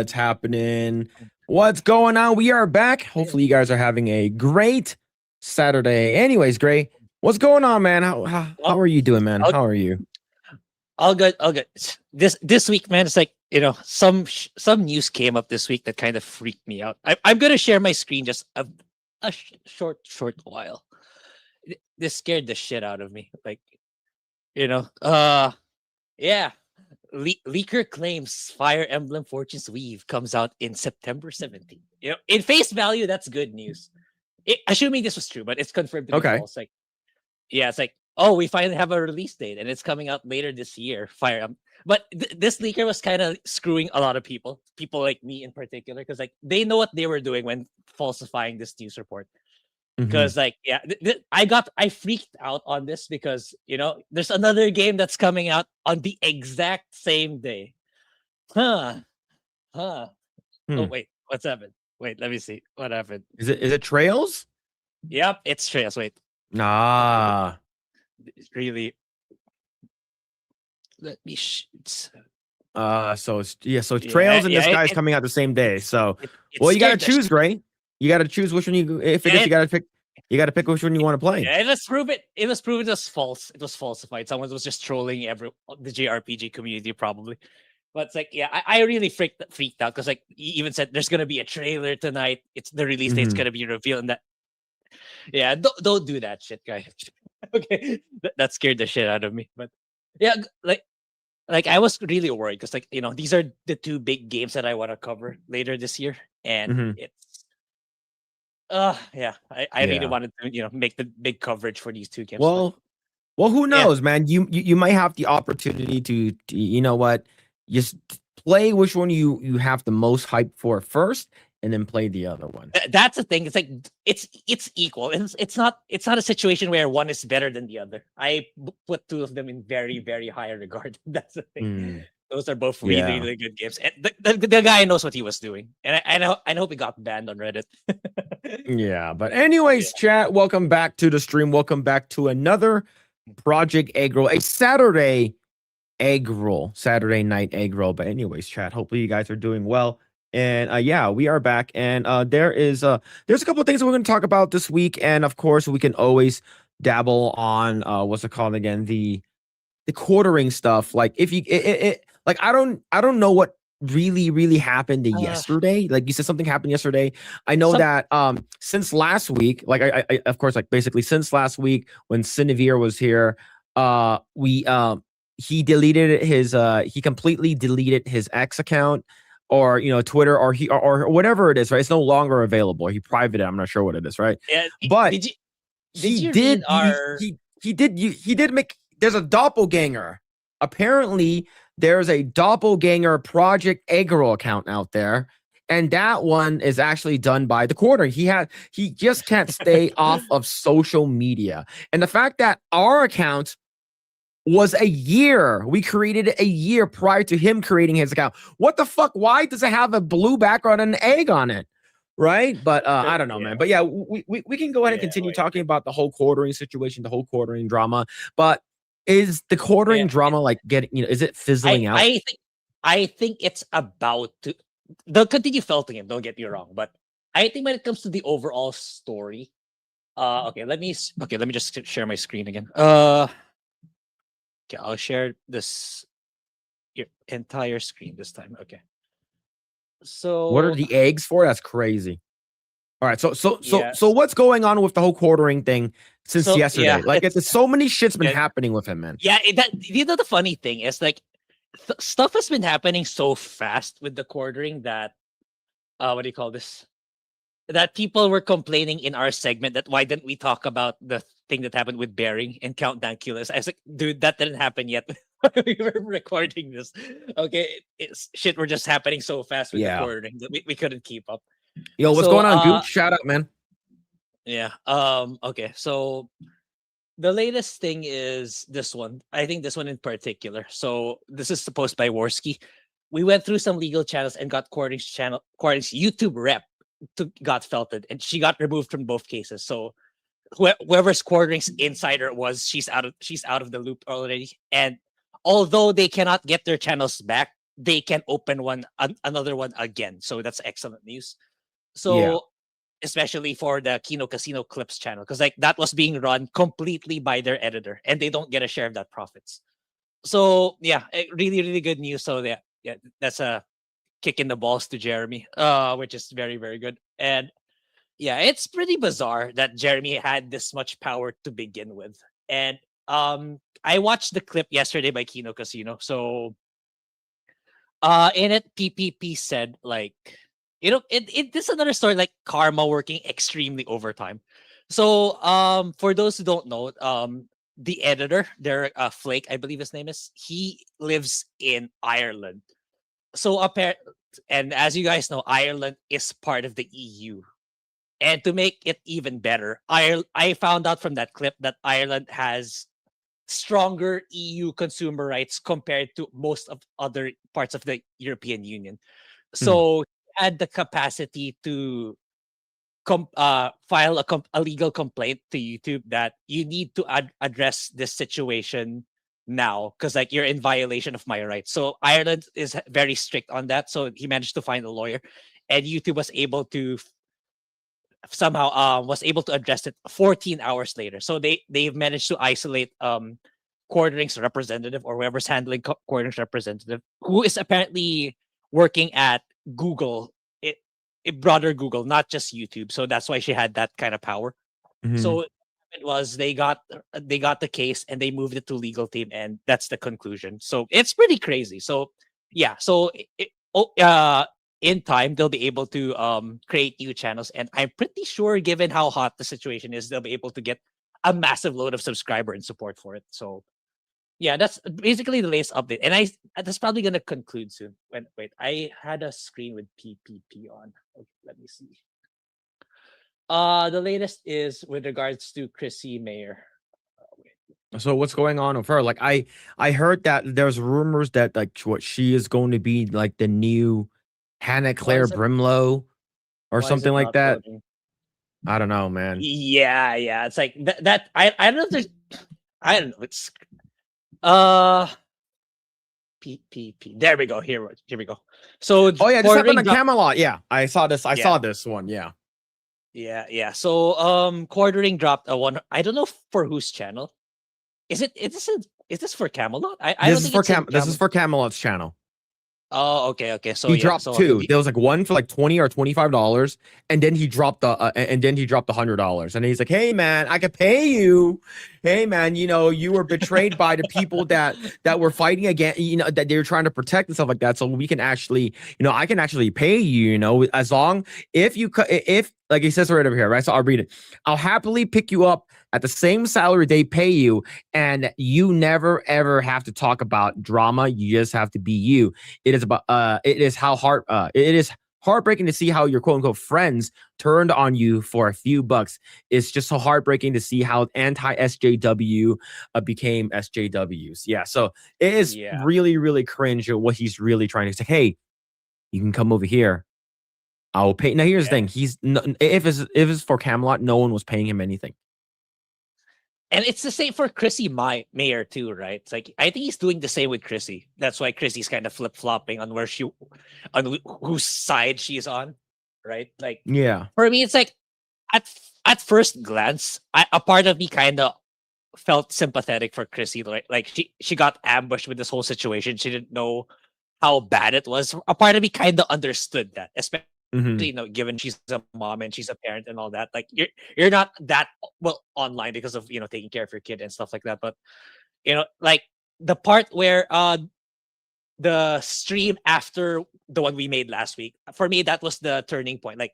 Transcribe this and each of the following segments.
what's happening? What's going on? We are back. Hopefully, you guys are having a great Saturday. Anyways, Grae, what's going on, man? How are you doing, man? All, How are you? all good, all good. This week, man, it's like some news came up this week that kind of freaked me out. I'm gonna share my screen just a short while. This scared the shit out of me. Like you know, yeah. Leaker claims Fire Emblem Fortune's Weave comes out in September 17th. In face value, that's good news. Assuming this was true, but it's confirmed to be Okay. false. Like, yeah, it's like, oh, we finally have a release date, and it's coming out later this year. But this leaker was kind of screwing a lot of people like me in particular, because like they know what they were doing when falsifying this news report. Because like I freaked out on this because there's another game that's coming out on the exact same day. Oh wait, what's happened? Wait, let me see what happened. Is it Trails? Yep, it's Trails. Wait, Nah. it's really. Let me shoot. So it's Trails and this guy's coming out the same day. So well, you gotta choose, Grae. You got to choose which one you you got to pick. You got to pick which one you want to play. Yeah, it was proven it was false. It was falsified. Someone was just trolling the JRPG community probably. But it's like, yeah, I really freaked out because like he even said there's gonna be a trailer tonight. It's the release date's gonna be revealed, and that. Yeah, don't do that shit, guys. Okay, that scared the shit out of me. But yeah, like I was really worried because like these are the two big games that I want to cover later this year, and it's yeah, I really wanted to make the big coverage for these two games. Well, who knows, man? You might have the opportunity to you know what, just play which one you have the most hype for first, and then play the other one. That's the thing. It's like it's equal. It's not a situation where one is better than the other. I put two of them in very, very high regard. That's the thing. Those are both really, really good games. And the guy knows what he was doing, and I hope he got banned on Reddit. Yeah, but anyways, chat, welcome back to the stream. Welcome back to another Project Eggroll, a Saturday Eggroll, Saturday night Eggroll. But anyways, chat, hopefully you guys are doing well. And yeah, we are back, and there's a couple of things that we're going to talk about this week, and of course we can always dabble on what's it called again, the quartering stuff. Like if you like I don't know what really happened yesterday. Like you said, something happened yesterday. I know that since last week, like I of course, like basically since last week when Cinevere was here, he deleted his he completely deleted his X account, or Twitter, or whatever it is, right? It's no longer available. He privated. I'm not sure what it is, right? Yeah, but he did make. There's a doppelganger. Apparently, there's a doppelganger Project Eggroll account out there, and that one is actually done by the quartering. He just can't stay off of social media, and the fact that our account was a year. We created it a year prior to him creating his account. What the fuck? Why does it have a blue background and an egg on it? Right? But I don't know, man. But yeah, we can go ahead and continue talking about the whole quartering situation, the whole quartering drama. But is the quartering drama like getting, is it fizzling out? I think it's about to. They'll continue felting it. Don't get me wrong, but I think when it comes to the overall story, okay, let me just share my screen again. Okay, I'll share your entire screen this time. Okay. So what are the eggs for? That's crazy. All right, so what's going on with the whole quartering thing since yesterday? Yeah, like it's so many shit's been happening with him, man. Yeah, the funny thing is like stuff has been happening so fast with the quartering that what do you call this? That people were complaining in our segment that why didn't we talk about the thing that happened with Bearing and Countdown Killers? I was like, dude, that didn't happen yet. We were recording this. Okay, shit were just happening so fast with the quartering that we couldn't keep up. Yo, what's going on, Gooch? Shout out, man. Yeah. Okay. So the latest thing is this one. I think this one in particular. So this is supposed by Worski. We went through some legal channels and got Quartering's YouTube rep got felted, and she got removed from both cases. So whoever's Quartering's insider was, she's out of the loop already. And although they cannot get their channels back, they can open another one again. So that's excellent news. Yeah. So especially for the Kino Casino Clips channel, because like that was being run completely by their editor, and they don't get a share of that profits. So yeah, really, really good news. So yeah, that's a kick in the balls to Jeremy, which is very, very good. And yeah, it's pretty bizarre that Jeremy had this much power to begin with. And I watched the clip yesterday by Kino Casino. So in it, PPP said like, this is another story like karma working extremely overtime. So for those who don't know, the editor, Derek Flake, I believe his name is, he lives in Ireland. So and as you guys know, Ireland is part of the EU. And to make it even better, I found out from that clip that Ireland has stronger EU consumer rights compared to most of other parts of the European Union. Hmm. So he had the capacity to file a legal complaint to YouTube that you need to address this situation now because like you're in violation of my rights. So Ireland is very strict on that. So he managed to find a lawyer, and YouTube was able to somehow was able to address it 14 hours later. So they've managed to isolate Quartering's representative or whoever's handling Quartering's representative, who is apparently working at Google, it broader Google, not just YouTube. So that's why she had that kind of power. Mhm. So it was they got the case and they moved it to legal team, and that's the conclusion. So it's pretty crazy. So yeah, so in time they'll be able to create new channels, and I'm pretty sure given how hot the situation is, they'll be able to get a massive load of subscriber and support for it. So yeah, that's basically the latest update, and that's probably gonna conclude soon. Wait, I had a screen with PPP on. Okay, let me see. The latest is with regards to Chrissy Mayer. So what's going on with her? Like I heard that there's rumors that like what she is going to be like the new Hannah Why Claire is it Brimlow or why is something it like not that. loading? I don't know, man. Yeah. It's like that I don't know if there's I don't know. It's uh PPP. There we go. Here we go. So Oh yeah, this happened quartering on dropped. Camelot. Yeah, I saw this. I Yeah, saw this one. Yeah, yeah. So quartering dropped a one. I don't know for whose channel. Is this for Camelot? I don't think it's in This is Camelot. for Camelot's channel. Oh, okay. So He yeah, dropped so he'll two. be There was like one for like $20 or $25, and then he dropped the $100. And he's like, "Hey man, I could pay you. Hey man, you were betrayed by the people that were fighting against, that they were trying to protect and stuff like that. So we can actually, I can actually pay you. As long if like he says right over here, right? So I'll read it. I'll happily pick you up at the same salary they pay you, and you never ever have to talk about drama. You just have to be you. It is heartbreaking to see how your quote unquote friends turned on you for a few bucks. It's just so heartbreaking to see how anti SJW became SJWs. Yeah, so it is yeah. really really cringe at what he's really trying to say. Hey, you can come over here. I will pay. Now here's the Yeah. thing. If it's for Camelot, no one was paying him anything. And it's the same for Chrissy Mayer too, right? It's like I think he's doing the same with Chrissy. That's why Chrissy's kind of flip flopping on whose side she's on, right? Like Yeah. for me, it's like at first glance, a part of me kind of felt sympathetic for Chrissy. Like she got ambushed with this whole situation. She didn't know how bad it was. A part of me kind of understood that, especially Hmm. given she's a mom and she's a parent and all that. Like you're not that well online because of taking care of your kid and stuff like that. But like the part where the stream after the one we made last week, for me that was the turning point. Like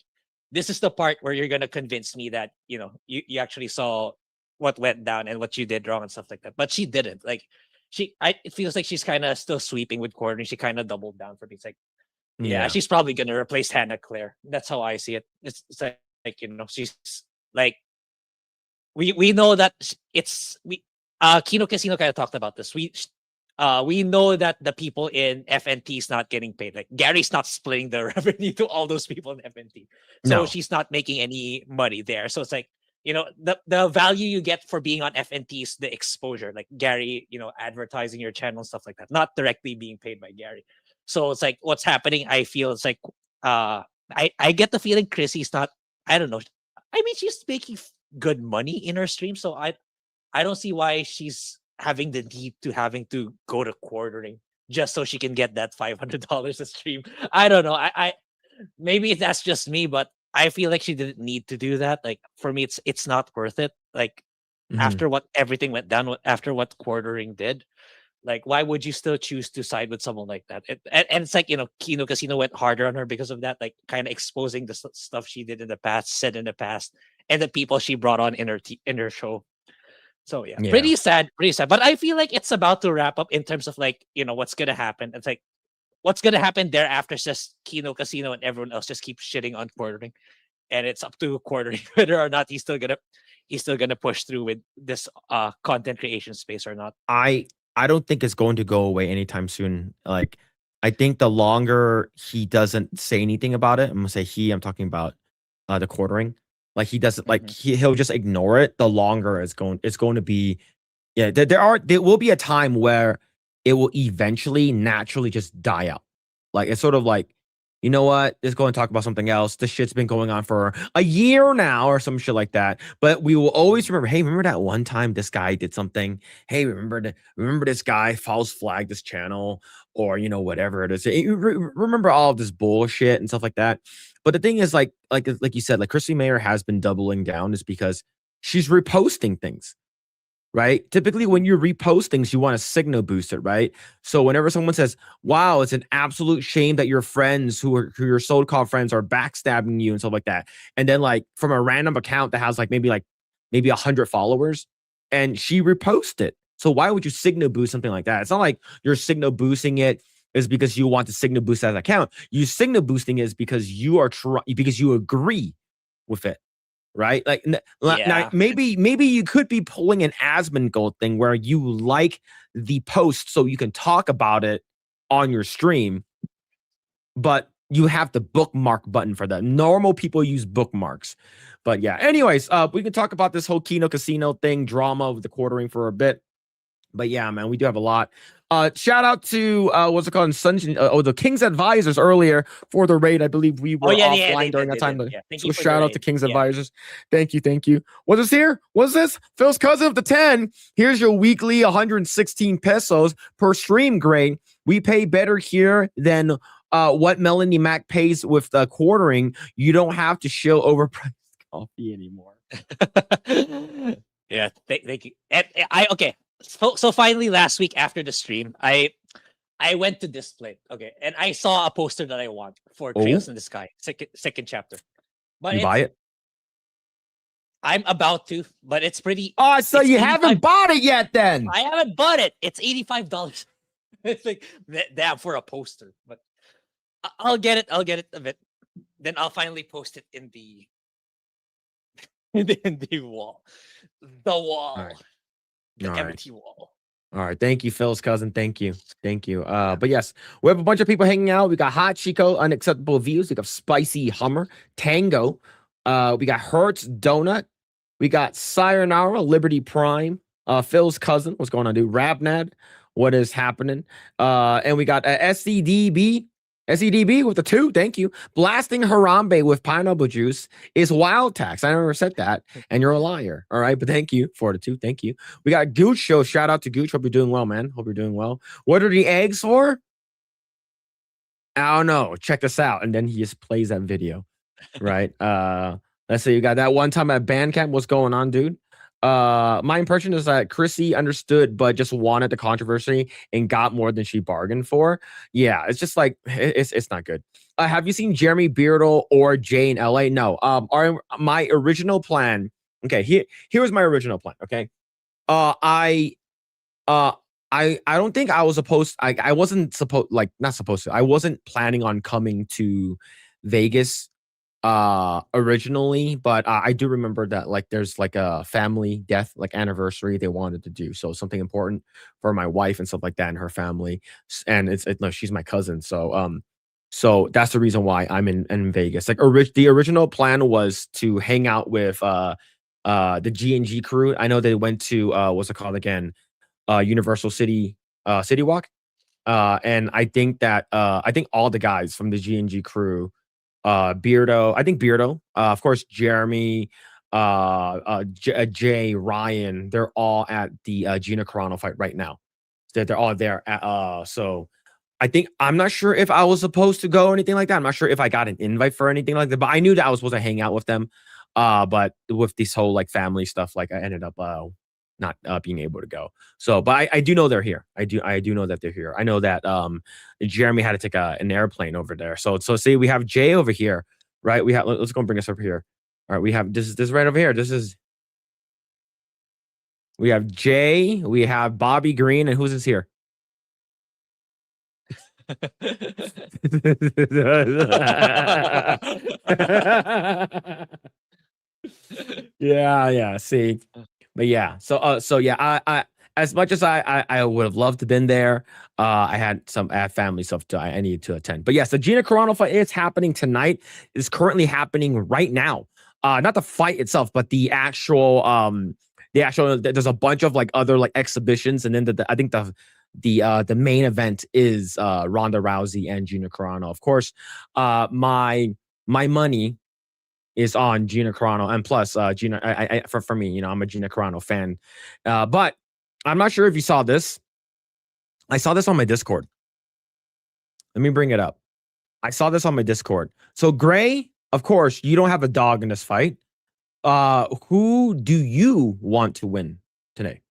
this is the part where you're gonna convince me that you actually saw what went down and what you did wrong and stuff like that. But she didn't. Like it feels like she's kind of still sweeping with cornering. She kind of doubled down for me. It's like, yeah, Yeah. she's probably gonna replace Hannah Claire. That's how I see it. It's like she's like we know that it's we Kino Casino kind of talked about this. We know that the people in FNT is not getting paid. Like Gary's not splitting the revenue to all those people in FNT. So No. she's not making any money there. So it's like, the value you get for being on FNT is the exposure. Like Gary, advertising your channel and stuff like that. Not directly being paid by Gary. So it's like what's happening. I feel it's like I get the feeling Chrissy's not. I don't know. I mean, she's making good money in her stream, so I don't see why she's having the need to having to go to quartering just so she can get that $500 a stream. I don't know. I maybe that's just me, but I feel like she didn't need to do that. Like for me, it's not worth it. Like Mhm. after what everything went down, after what quartering did, like why would you still choose to side with someone like that? And it's like Kino Casino went harder on her because of that, like kind of exposing the stuff she did in the past, said in the past, and the people she brought on in her show. So yeah, Yeah. pretty sad, pretty sad. But I feel like it's about to wrap up in terms of like what's gonna happen. It's like what's gonna happen thereafter is just Kino Casino and everyone else just keeps shitting on quartering, and it's up to quartering whether or not he's still gonna push through with this content creation space or not. I don't think it's going to go away anytime soon. Like, I think the longer he doesn't say anything about it, I'm gonna say he. I'm talking about the quartering. Like he doesn't like Mhm. he'll just ignore it. The longer it's going to be. Yeah, there will be a time where it will eventually naturally just die out. Like it's sort of like, you know what? Let's go and talk about something else. This shit's been going on for a year now, or some shit like that. But we will always remember. Hey, remember that one time this guy did something? Hey, remember this guy false flagged this channel, or whatever it is. Remember all of this bullshit and stuff like that. But the thing is, like you said, like Chrissy Mayer has been doubling down, is because she's reposting things, right? Typically, when you repost things, you want to signal boost it, right? So whenever someone says, "Wow, it's an absolute shame that your friends who your so-called friends are backstabbing you," and stuff like that, and then like from a random account that has maybe 100 followers, and she reposts it. So why would you signal boost something like that? It's not like you're signal boosting it is because you want to signal boost that account. You signal boosting is because because you agree with it, right? Like now, Yeah. maybe you could be pulling an Asmongold thing where you like the post so you can talk about it on your stream, but you have the bookmark button for that. Normal people use bookmarks. But yeah, anyways, we can talk about this whole Kino Casino thing, drama with the quartering for a bit. But yeah, man, we do have a lot. Shout out to what's it called? The King's Advisors earlier for the raid. I believe we Oh were yeah, yeah, offline during that they did. time. Yeah, thank So you for the shout out to raid. King's Yeah. Advisors. Thank you, thank you. What's this here? What's this? Phil's cousin of the 10. Here's your weekly 116 pesos per stream, Grae. We pay better here than what Melanie Mac pays with the quartering. You don't have to shill overpriced coffee anymore. Yeah, thank you. And okay. So finally last week after the stream, I went to display. Okay, and I saw a poster that I want for Trails Oh, in the Sky, second chapter. But you buy it? I'm about to, but it's pretty. Oh, so It's you 85. haven't bought it yet then? I haven't bought it. It's $85. It's like damn for a poster, but I'll get it. I'll get it a bit. Then I'll finally post it in the in the wall, the wall, All right. the All right. empty wall. All right. Thank you, Phil's cousin. Thank you. Thank you. But yes, we have a bunch of people hanging out. We got Hot Chico, Unacceptable Views. We got Spicy Hummer, Tango. We got Hertz Donut. We got Sayonara, Liberty Prime. Phil's cousin. What's going on, dude? Rabnad. What is happening? And we got SCDB. SEDB with the 2, thank you. Blasting Harambe with pineapple juice is wild tax. I never said that, and you're a liar. All right, but thank you for the 2. Thank you. We got Gooch Show. Shout out to Gooch. Hope you're doing well, man. Hope you're doing well. What are the eggs for? I don't know. Check this out, and then he just plays that video, right? Let's say you got that one time at Bandcamp. What's going on, dude? My impression is that Chrissy understood, but just wanted the controversy and got more than she bargained for. Yeah, it's just like it's not good. Have you seen Jeremy Beardle or Jay in LA? No. My original plan. Okay, here was my original plan. Okay, I don't think I was supposed. I wasn't supposed not supposed to. I wasn't planning on coming to Vegas originally, but I do remember that like there's like a family death like anniversary they wanted to do, so something important for my wife and stuff like that and her family. And no, she's my cousin, so that's the reason why I'm in Vegas. Like the original plan was to hang out with the G&G crew. I know they went to what's it called again, Universal City City Walk. And I think that I think all the guys from the G&G crew, Beardo, I think Beardo, of course, Jeremy, Jay, Ryan, they're all at the Gina Carano fight right now. They're all there. So I think I'm not sure if I was supposed to go or anything like that. I'm not sure if I got an invite for anything like that, but I knew that I was supposed to hang out with them. But with this whole like family stuff, like I ended up not being able to go. So, but I do know they're here. I do know that they're here. I know that Jeremy had to take an airplane over there. So see, we have Jay over here, right? We have let's go and bring us over here. All right, we have this right over here. We have Jay, we have Bobby Green, and who's this here? Yeah. See, but yeah. So yeah. I as much as I would have loved to have been there, I had family stuff I needed to attend. But yes, the Gina Carano fight is happening tonight. It's currently happening right now. Not the fight itself, but the actual there's a bunch of like other like exhibitions, and then I think the main event is Ronda Rousey and Gina Carano. Of course, my money is on Gina Carano, and plus Gina. For me, I'm a Gina Carano fan, but I'm not sure if you saw this. I saw this on my Discord. Let me bring it up. I saw this on my Discord. So Grae, of course, you don't have a dog in this fight. Who do you want to win today?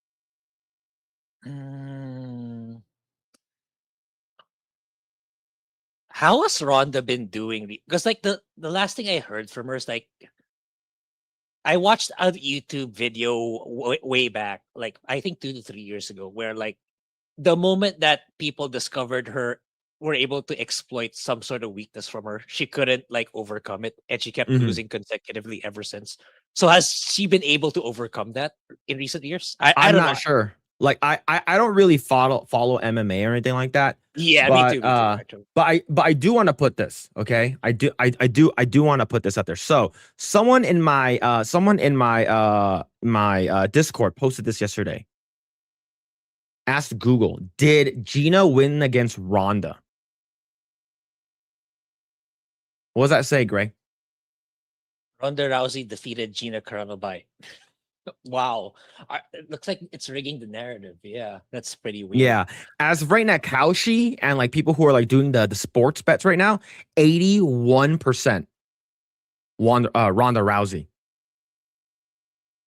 How has Ronda been doing? Because like the last thing I heard from her is like, I watched a YouTube video way back, like I think 2 to 3 years ago, where like the moment that people discovered her, were able to exploit some sort of weakness from her, she couldn't like overcome it, and she kept losing consecutively ever since. So has she been able to overcome that in recent years? I'm not sure. Like I don't really follow MMA or anything like that. Yeah, but, me too. Actually. But I do want to put this, okay? I do want to put this out there. So someone in my Discord posted this yesterday. Asked Google, did Gina win against Ronda? What does that say, Grae? Ronda Rousey defeated Gina Carano by. Wow. It looks like it's rigging the narrative. Yeah, that's pretty weird. Yeah. As of right now, Kaushi and like people who are like doing the sports bets right now, 81% Ronda Rousey.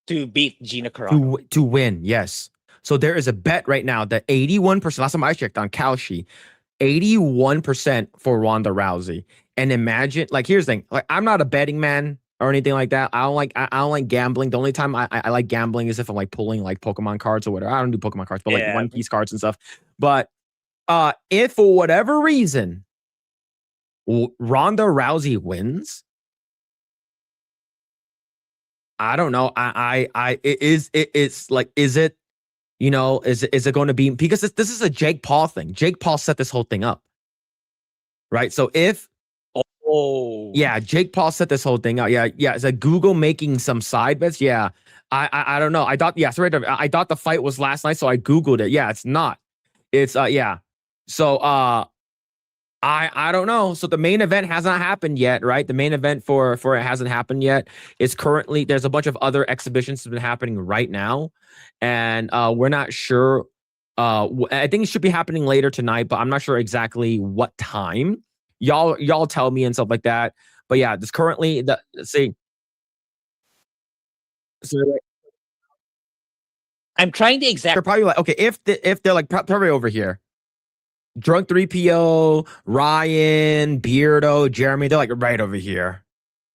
To beat Gina Carano. To win, yes. So there is a bet right now that 81%, last time I checked on Kaushi, 81% for Ronda Rousey. And imagine, like, here's the thing. Like, I'm not a betting man or anything like that. I don't like gambling. The only time I like gambling is if I'm like pulling like Pokemon cards or whatever. I don't do Pokemon cards, but like One Piece cards and stuff. But if for whatever reason Ronda Rousey wins, I don't know. It's like, is it, is it going to be, because this is a Jake Paul thing. Jake Paul set this whole thing up. Right. So if, yeah, Jake Paul set this whole thing out. Yeah. It's like Google making some side bets. Yeah. I don't know. I thought, yeah, sorry, I thought the fight was last night, so I Googled it. Yeah, it's not. It's yeah. So I don't know. So the main event has not happened yet, right? The main event for it hasn't happened yet. It's currently, there's a bunch of other exhibitions that have been happening right now, and we're not sure. I think it should be happening later tonight, but I'm not sure exactly what time. Y'all tell me and stuff like that. But yeah, there's currently let's see. So I'm trying to exact. They're probably like, okay, if they're like probably over here. Drunk 3PO, Ryan, Beardo, Jeremy, they're like right over here.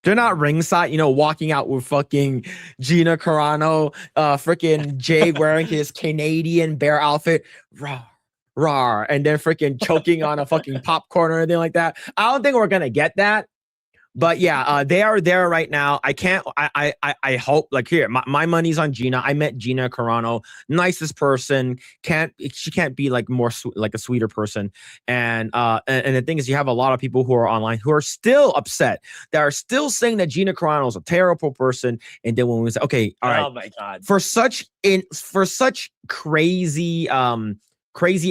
They're not ringside, walking out with fucking Gina Carano, freaking Jay wearing his Canadian bear outfit, rawr, and then freaking choking on a fucking popcorn or anything like that. I don't think we're gonna get that. But yeah, they are there right now. I can't. I hope. Like here, my money's on Gina. I met Gina Carano, nicest person. She can't be like like a sweeter person. And the thing is, you have a lot of people who are online who are still upset. That are still saying that Gina Carano is a terrible person. And then when we say, okay, all right, oh my god, for such crazy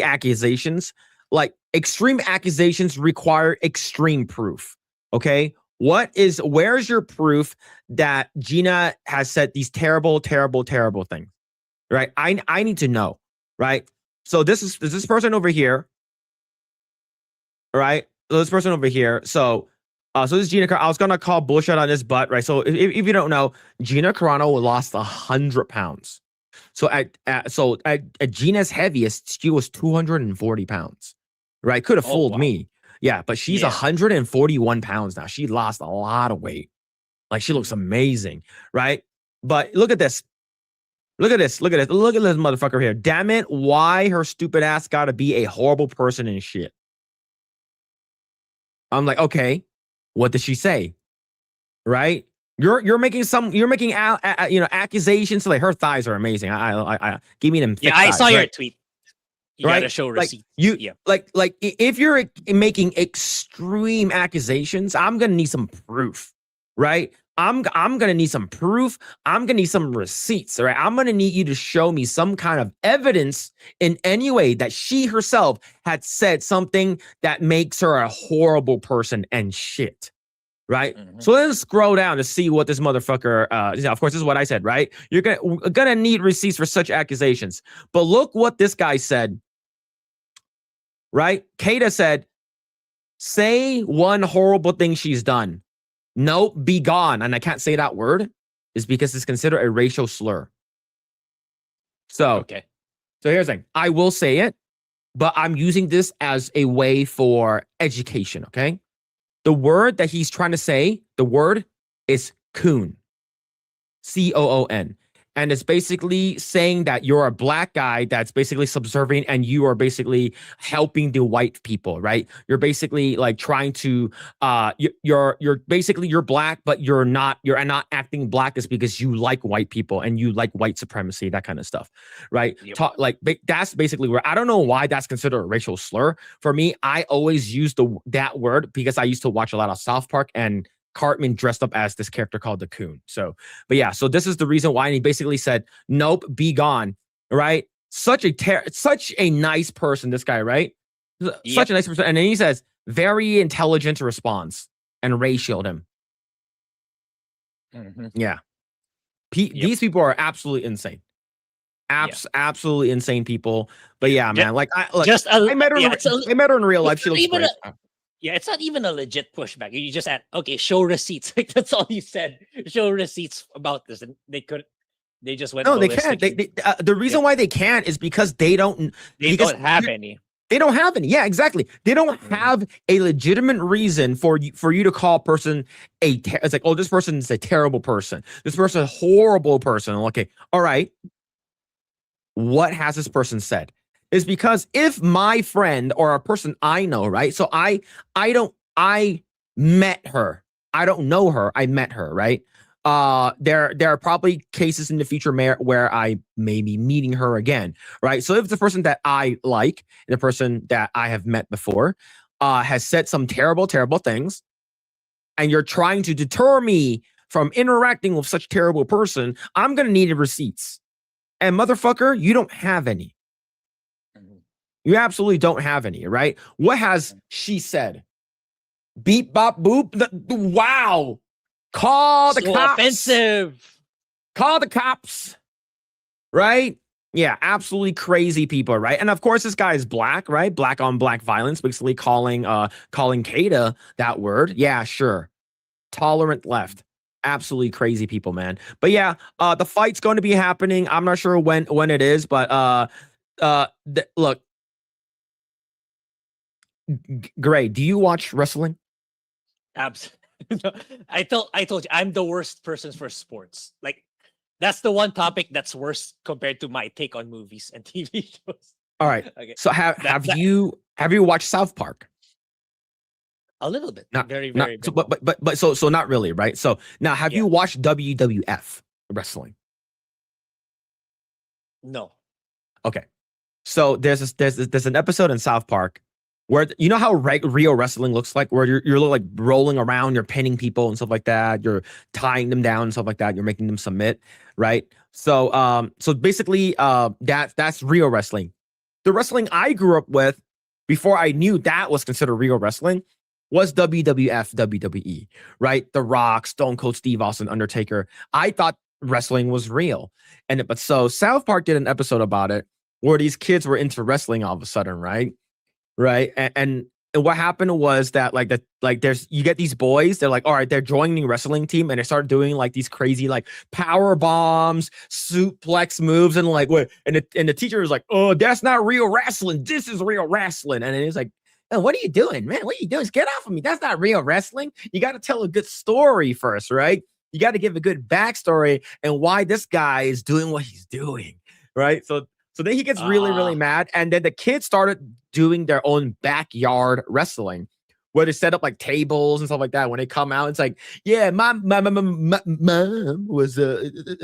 accusations. like extreme accusations require extreme proof. Okay. Where's your proof that Gina has said these terrible, terrible, terrible things? Right. I need to know. Right. So there's this person over here. Right. So this person over here. So this is Gina. I was gonna call bullshit on this butt, right? So if you don't know, Gina Carano lost 100 pounds. So at Gina's heaviest, she was 240 pounds. Right? Could have fooled me. Yeah, but she's 141 pounds now. She lost a lot of weight. Like she looks amazing, right? But look at this. Look at this. Look at this. Look at this motherfucker here. Damn it. Why her stupid ass gotta be a horrible person and shit? I'm like, okay, what did she say? Right? You're making accusations. Like her thighs are amazing. I give me them. Yeah, I saw your tweet. You gotta show receipts. Like if you're making extreme accusations, I'm gonna need some proof, right? I'm gonna need some proof. I'm gonna need some receipts, right? I'm gonna need you to show me some kind of evidence in any way that she herself had said something that makes her a horrible person and shit. Right. So let's scroll down to see what this motherfucker. Of course, this is what I said. Right. You're gonna need receipts for such accusations. But look what this guy said. Right. Kata said, "Say one horrible thing she's done. Nope, be gone." And I can't say that word is because it's considered a racial slur. So here's the thing. I will say it, but I'm using this as a way for education. Okay. The word that he's trying to say, the word is coon. COON. And it's basically saying that you're a black guy that's basically subservient and you are basically helping the white people, right? You're basically like trying to you're black, but you're not acting black is because you like white people and you like white supremacy, that kind of stuff, right? Yep. That's basically where I don't know why that's considered a racial slur. For me, I always use that word because I used to watch a lot of South Park and Cartman dressed up as this character called the Coon. So this is the reason why. And he basically said, "Nope, be gone." Right? Such a nice person, this guy, right? Yep. Such a nice person. And then he says, "Very intelligent response," and ratioed him. Yeah. These people are absolutely insane. Absolutely insane people. But yeah, man. Like I met her in real life. She looks great. Yeah, it's not even a legit pushback. You just add, okay, show receipts. Like that's all you said. Show receipts about this, and they just went. No, they can't. The reason why they can't is because they don't have any. They don't have any. Yeah, exactly. They don't have a legitimate reason for you to call a person it's like, oh, this person is a terrible person. This person is a horrible person. Okay, all right. What has this person said? Is because if my friend or a person I know, right? So I met her. I don't know her. I met her, right? There are probably cases in the future where I may be meeting her again, right? So if the person that I like, the person that I have met before, has said some terrible, terrible things, and you're trying to deter me from interacting with such a terrible person, I'm gonna need receipts. And motherfucker, you don't have any. You absolutely don't have any, right? What has she said? Beep, bop, boop. Wow. Call the cops. Offensive. Call the cops. Right? Yeah, absolutely crazy people, right? And of course, this guy is black, right? Black on black violence, basically calling Kata that word. Yeah, sure. Tolerant left. Absolutely crazy people, man. But yeah, the fight's going to be happening. I'm not sure when it is, but look. Grae, do you watch wrestling? Absolutely. I told you I'm the worst person for sports. Like that's the one topic that's worse compared to my take on movies and TV shows. All right. Okay. So have you watched South Park? A little bit. Not very. So, but not really, right? So now have you watched WWF wrestling? No. Okay. So there's an episode in South Park where you know how real wrestling looks like, where you're like rolling around, you're pinning people and stuff like that, you're tying them down and stuff like that, you're making them submit, right? So basically, that's real wrestling. The wrestling I grew up with before I knew that was considered real wrestling, was WWF, WWE, right? The Rock, Stone Cold Steve Austin, Undertaker. I thought wrestling was real. But so South Park did an episode about it where these kids were into wrestling all of a sudden, right? Right. And what happened was that there's you get these boys, they're like, all right, they're joining wrestling team, and they start doing like these crazy like power bombs, suplex moves, and like what and the teacher is like, oh, that's not real wrestling. This is real wrestling. And it's like, oh, what are you doing, man? What are you doing? Get off of me. That's not real wrestling. You got to tell a good story first, right? You got to give a good backstory and why this guy is doing what he's doing, right? So then he gets really, really mad. And then the kids started doing their own backyard wrestling where they set up like tables and stuff like that. When they come out, it's like, yeah, my mom was into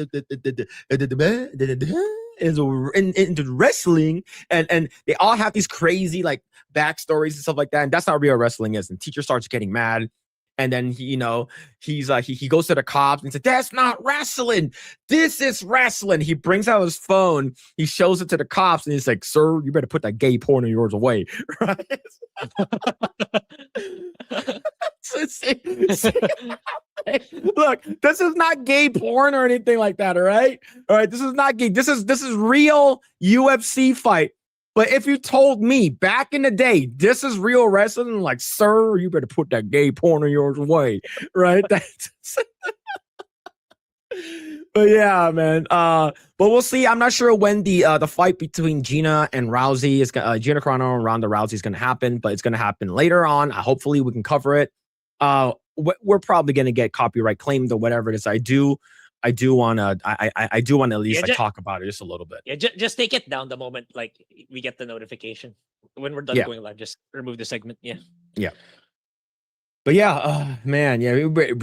wrestling. And they all have these crazy like backstories and stuff like that. And that's not real wrestling is. And teacher starts getting mad. And then he's like he goes to the cops and says, "That's not wrestling. This is wrestling." He brings out his phone. He shows it to the cops, and he's like, "Sir, you better put that gay porn of yours away." Right? Look, this is not gay porn or anything like that. All right. This is not gay. This is real UFC fight. But if you told me back in the day, this is real wrestling, I'm like, sir, you better put that gay porn of yours away, right? But yeah, man. But we'll see. I'm not sure when the fight between Gina and Rousey is Gina Carano and Ronda Rousey is going to happen, but it's going to happen later on. Hopefully, we can cover it. We're probably going to get copyright claimed or whatever it is. I do want to at least talk about it just a little bit. Yeah, just take it down the moment like we get the notification. When we're done going live, just remove the segment. Yeah. But yeah, man, yeah, you better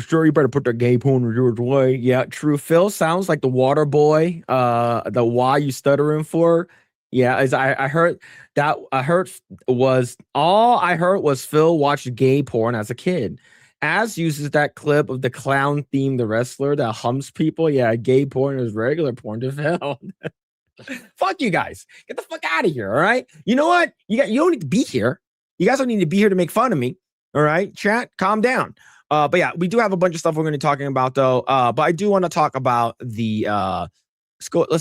put the gay porn yours away. Yeah, true. Phil sounds like the water boy. The why you stuttering for? Yeah, as I heard was Phil watched gay porn as a kid. As uses that clip of the clown themed the wrestler that humps people. Yeah, gay porn is regular porn to Phil. Fuck you guys. Get the fuck out of here. All right. You know what? You don't need to be here. You guys don't need to be here to make fun of me. All right, chat, calm down. But yeah, we do have a bunch of stuff we're going to be talking about though. But I do want to talk about the let's go. All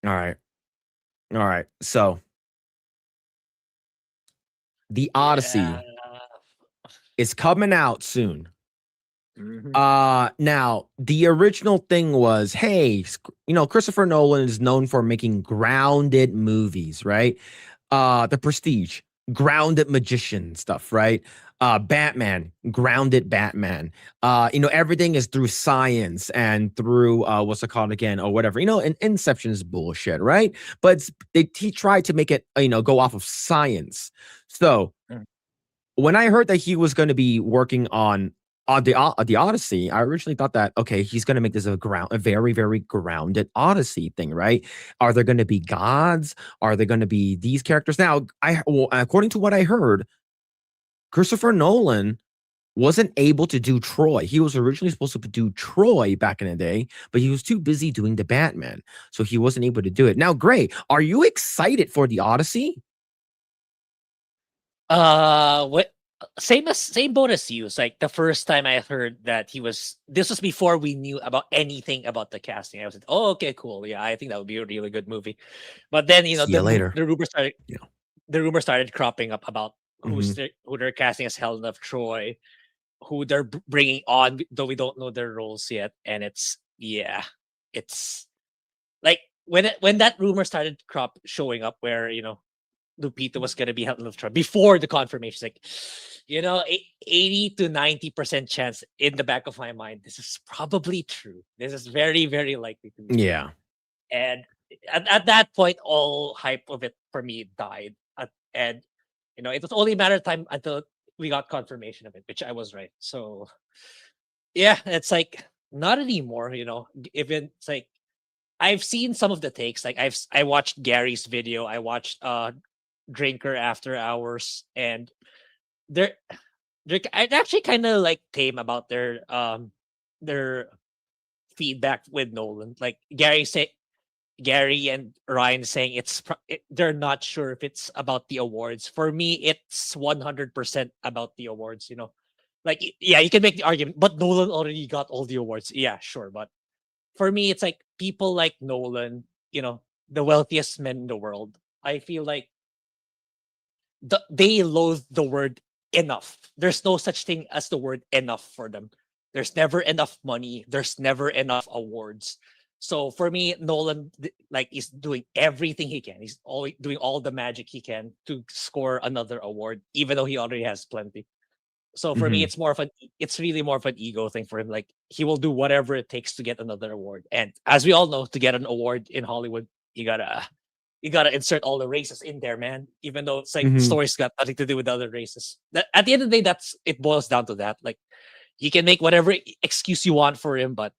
right. So the Odyssey is coming out soon. Now the original thing was, hey, Christopher Nolan is known for making grounded movies, right? The Prestige, grounded magician stuff, right? Batman, grounded Batman. Everything is through science and through what's it called again, or whatever. And Inception is bullshit, right? But he tried to make it, go off of science. So when I heard that he was going to be working on the Odyssey, I originally thought that, okay, he's going to make this a very, very grounded Odyssey thing, right? Are there going to be gods? Are there going to be these characters? Now, according to what I heard, Christopher Nolan wasn't able to do Troy. He was originally supposed to do Troy back in the day, but he was too busy doing the Batman, so he wasn't able to do it. Now, Grae, are you excited for the Odyssey? What? Same boat as you. It's like the first time I heard that this was before we knew about anything about the casting. I was like, oh, okay, cool. Yeah, I think that would be a really good movie. But then, the rumor started cropping up about who they're casting as Helen of Troy, who they're bringing on, though we don't know their roles yet. And it's like when that rumor started showing up where, Lupita was going to be Helen of Troy before the confirmation. Like, 80 to 90% chance in the back of my mind, this is probably true. This is very, very likely to be true. Yeah. And at that point, all hype of it for me died. And, it was only a matter of time until we got confirmation of it, which I was right. So, yeah, it's like, not anymore, even it's like, I've seen some of the takes. Like I watched Gary's video. I watched Drinker After Hours, and they're actually kind of like tame about their feedback with Nolan. Like Gary said, Gary and Ryan saying they're not sure if it's about the awards. For me, it's 100% about the awards. Like yeah, you can make the argument, but Nolan already got all the awards. Yeah, sure, but for me, it's like people like Nolan, the wealthiest men in the world. I feel like they loathe the word enough. There's no such thing as the word enough for them. There's never enough money. There's never enough awards. So for me, Nolan like is doing everything he can. He's always doing all the magic he can to score another award, even though he already has plenty. So for me, Mhm. it's really more of an ego thing for him. Like he will do whatever it takes to get another award. And as we all know, to get an award in Hollywood, you gotta insert all the races in there, man. Even though it's like Mhm. stories got nothing to do with the other races. At the end of the day, it boils down to that. Like you can make whatever excuse you want for him, but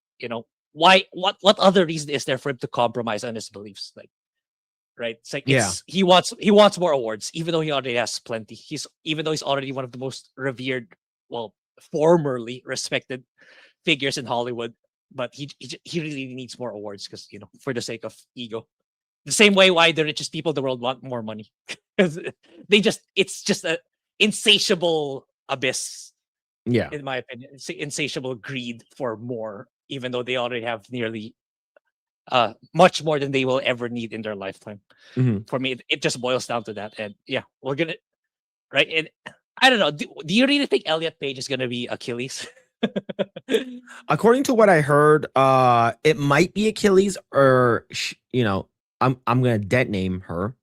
why? What other reason is there for him to compromise on his beliefs? Like, right? It's like Yeah. he wants more awards, even though he already has plenty. Even though he's already one of the most revered, well, formerly respected figures in Hollywood, but he really needs more awards because for the sake of ego. The same way why the richest people in the world want more money. 'Cause it's just a insatiable abyss, Yeah. in my opinion. It's insatiable greed for more, even though they already have nearly much more than they will ever need in their lifetime. Mhm. For me, it just boils down to that. And yeah, we're gonna right. And I don't know. Do you really think Elliot Page is gonna be Achilles? According to what I heard, it might be Achilles, or I'm gonna dead name her.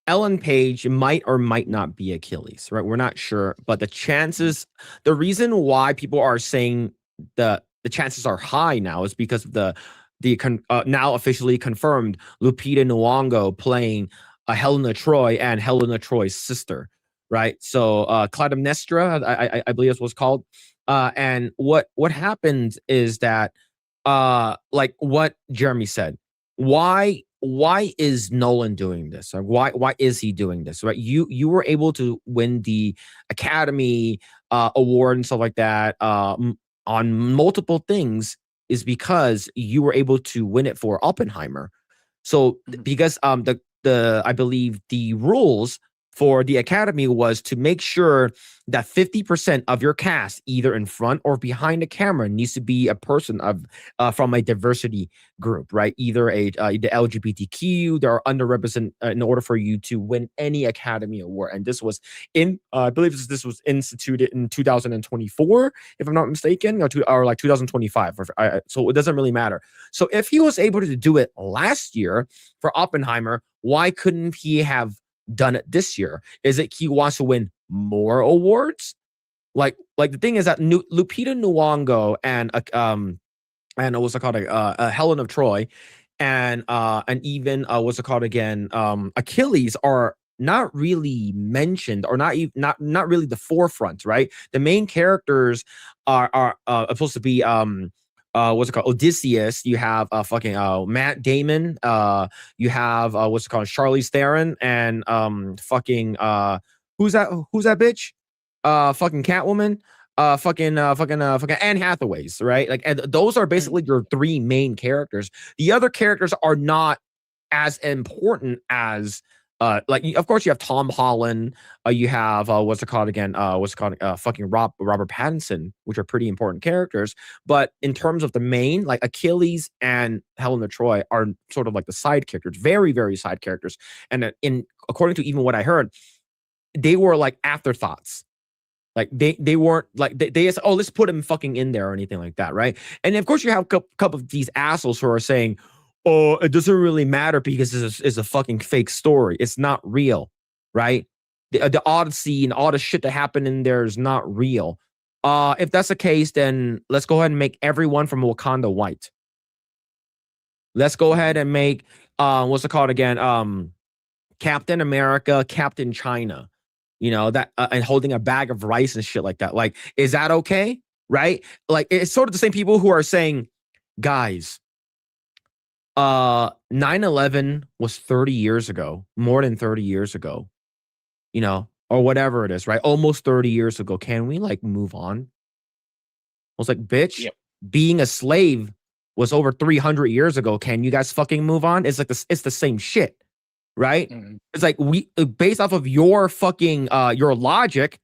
Ellen Page might or might not be Achilles, right? We're not sure, but the reason why people are saying the chances are high now is because of now officially confirmed Lupita Nyong'o playing Helena Troy and Helena Troy's sister, right? So Clytemnestra, I believe that's what's called. And what happened is that like what Jeremy said, why is Nolan doing this? Or why is he doing this? Right? You were able to win the Academy award and stuff like that on multiple things is because you were able to win it for Oppenheimer. So Mhm. because the I believe the rules for the Academy was to make sure that 50% of your cast, either in front or behind the camera, needs to be a person from a diversity group, right? Either the LGBTQ, they are underrepresented in order for you to win any Academy Award. And this was I believe this was instituted in 2024, if I'm not mistaken, or like 2025. So it doesn't really matter. So if he was able to do it last year for Oppenheimer, why couldn't he have done it this year? Is it he wants to win more awards? Like the thing is that Lupita Nyong'o and what's it called, Helen of Troy, and even what's it called again, Achilles are not really mentioned, or not really the forefront, right? The main characters are supposed to be what's it called, Odysseus. You have fucking Matt Damon. You have what's it called, Charlize Theron, and fucking who's that bitch? Fucking Catwoman. Fucking Anne Hathaways, right? Like, and those are Mhm. basically your three main characters. The other characters are not as important as like, of course you have Tom Holland, you have what's it called again, fucking Robert Pattinson, which are pretty important characters. But in terms of the main, like Achilles and Helena Troy are sort of like the side characters, very very side characters. And in according to even what I heard, they were like afterthoughts. Like they weren't like they just, oh, let's put him fucking in there or anything like that, right? And of course you have a couple of these assholes who are saying, oh, it doesn't really matter because this is a fucking fake story. It's not real, right? The Odyssey and all the shit that happened in there is not real. If that's the case, then let's go ahead and make everyone from Wakanda white. Let's go ahead and make what's it called again? Captain America, Captain China, that and holding a bag of rice and shit like that. Like, is that okay? Right? Like, it's sort of the same people who are saying, guys, 9/11 was 30 years ago, more than 30 years ago, or whatever it is, right? Almost 30 years ago. Can we like move on? I was like, bitch, Yep. being a slave was over 300 years ago. Can you guys fucking move on? It's like it's the same shit, right? It's like we based off of your fucking your logic.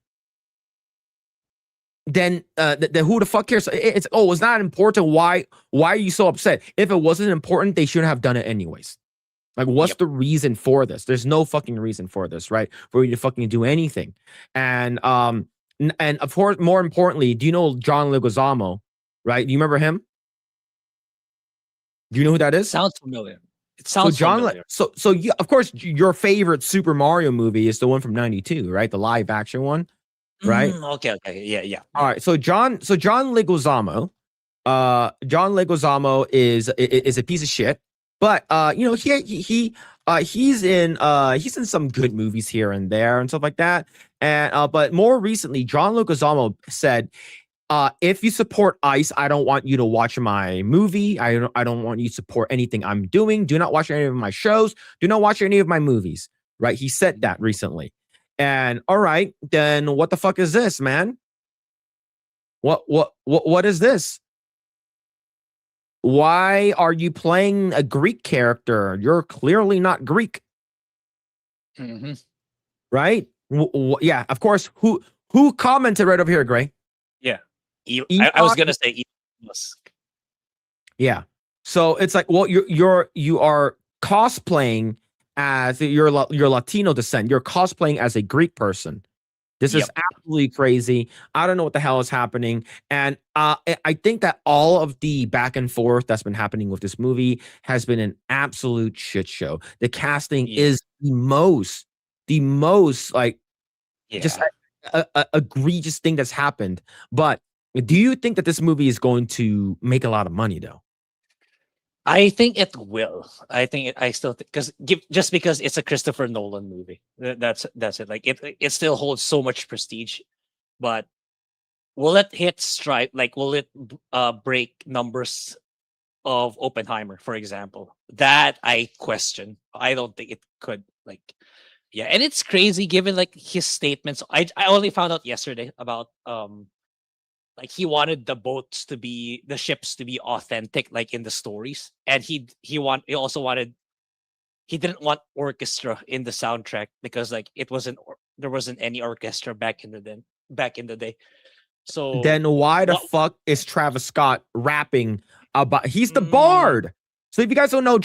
Then who the fuck cares? It's not important. Why are you so upset? If it wasn't important, they shouldn't have done it anyways. Like, what's the reason for this? There's no fucking reason for this, right? For you to fucking do anything. And of course, more importantly, do you know John Leguizamo, right? Do you remember him? Do you know who that is? Sounds familiar. It sounds familiar. So you, of course, your favorite Super Mario movie is the one from '92, right? The live action one, right? Okay, yeah. All right. So John Leguizamo, John Leguizamo is a piece of shit, but he's in some good movies here and there and stuff like that. And but more recently, John Leguizamo said, if you support ICE, I don't want you to watch my movie. I don't want you to support anything I'm doing. Do not watch any of my shows. Do not watch any of my movies. Right? He said that recently. And all right, then what the fuck is this, man? What is this? Why are you playing a Greek character? You're clearly not Greek. Right? Yeah, of course. Who commented right over here, Grae? Yeah. I was gonna say Elon Musk. Yeah. So it's like, well, you are cosplaying as your Latino descent. You're cosplaying as a Greek person. This is absolutely crazy. I don't know what the hell is happening. And I think that all of the back and forth that's been happening with this movie has been an absolute shit show. The casting is the most like just a egregious thing that's happened. But do you think that this movie is going to make a lot of money though? I think it will. I still think just because it's a Christopher Nolan movie. That's it. Like it still holds so much prestige, but will it hit stride? Like will it break numbers of Oppenheimer, for example? That I question. I don't think it could. Like, yeah, and it's crazy given like his statements. I only found out yesterday about like he wanted the ships to be authentic, like in the stories, and he didn't want orchestra in the soundtrack because like there wasn't any orchestra back in the day. So then why the fuck is Travis Scott rapping about? He's the bard. So if you guys don't know,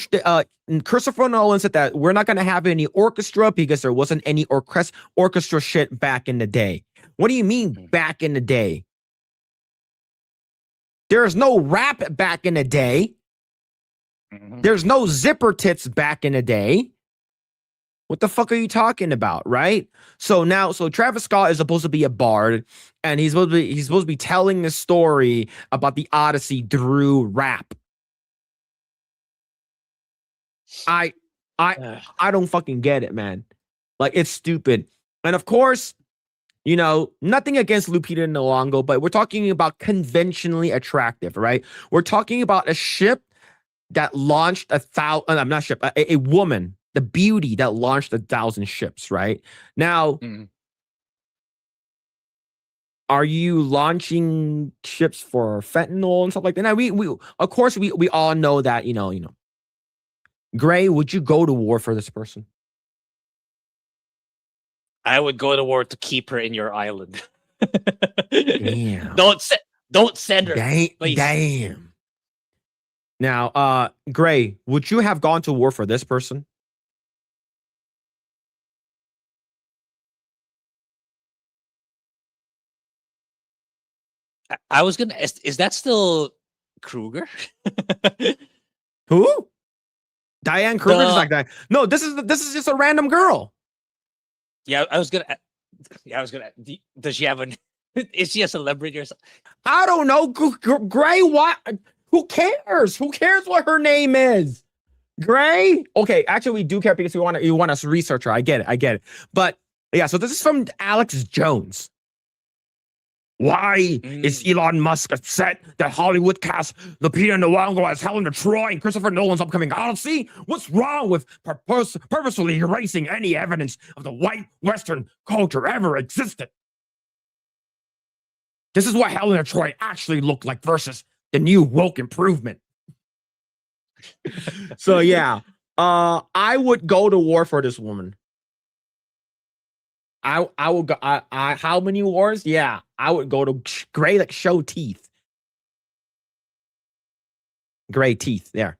Christopher Nolan said that we're not going to have any orchestra because there wasn't any orchestra shit back in the day. What do you mean back in the day? There's no rap back in the day. There's no zipper tits back in the day. What the fuck are you talking about, right? So Travis Scott is supposed to be a bard, and he's supposed to be telling the story about the Odyssey through rap. I don't fucking get it, man. Like, it's stupid. And of course, nothing against Lupita Nyong'o, but we're talking about conventionally attractive, right? We're talking about a ship that launched a woman, the beauty that launched 1,000 ships, right? Now, are you launching ships for fentanyl and stuff like that? Now, we of course we all know that, Grae, would you go to war for this person? I would go to war to keep her in your island. Damn. Don't send her. Damn. Now, Grae, would you have gone to war for this person? I was gonna. Is that still Kruger? Who? Diane Kruger is like that. No, this is just a random girl. Yeah, I was gonna. Does she have is she a celebrity or something? I don't know. Grae, what? Who cares? Who cares what her name is? Grae? Okay, actually, we do care because you want us to research her. I get it. But yeah, so this is from Alex Jones. Why is Elon Musk upset that Hollywood cast Lupita Nyong'o as Helen of Troy and Christopher Nolan's upcoming Odyssey? What's wrong with purposefully erasing any evidence of the white Western culture ever existed? This is what Helen of Troy actually looked like versus the new woke improvement. So yeah, I would go to war for this woman. I would go. I how many wars? Yeah, I would go to Grae, like show teeth. Grae teeth. There.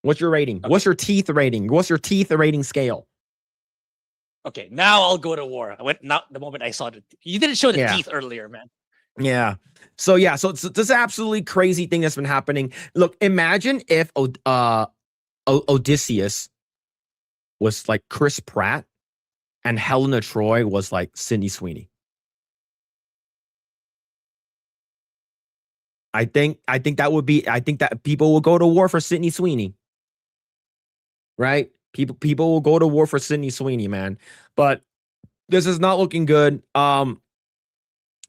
What's your rating? Okay. What's your teeth rating? What's your teeth rating scale? Okay, now I'll go to war. I went now the moment I saw the you didn't show the Yeah. teeth earlier, man. Yeah. So yeah, so it's this absolutely crazy thing that's been happening. Look, imagine if Odysseus was like Chris Pratt and Helena Troy was like Sydney Sweeney. I think that would be. I think that people will go to war for Sydney Sweeney. Right? People will go to war for Sydney Sweeney, man. But this is not looking good. The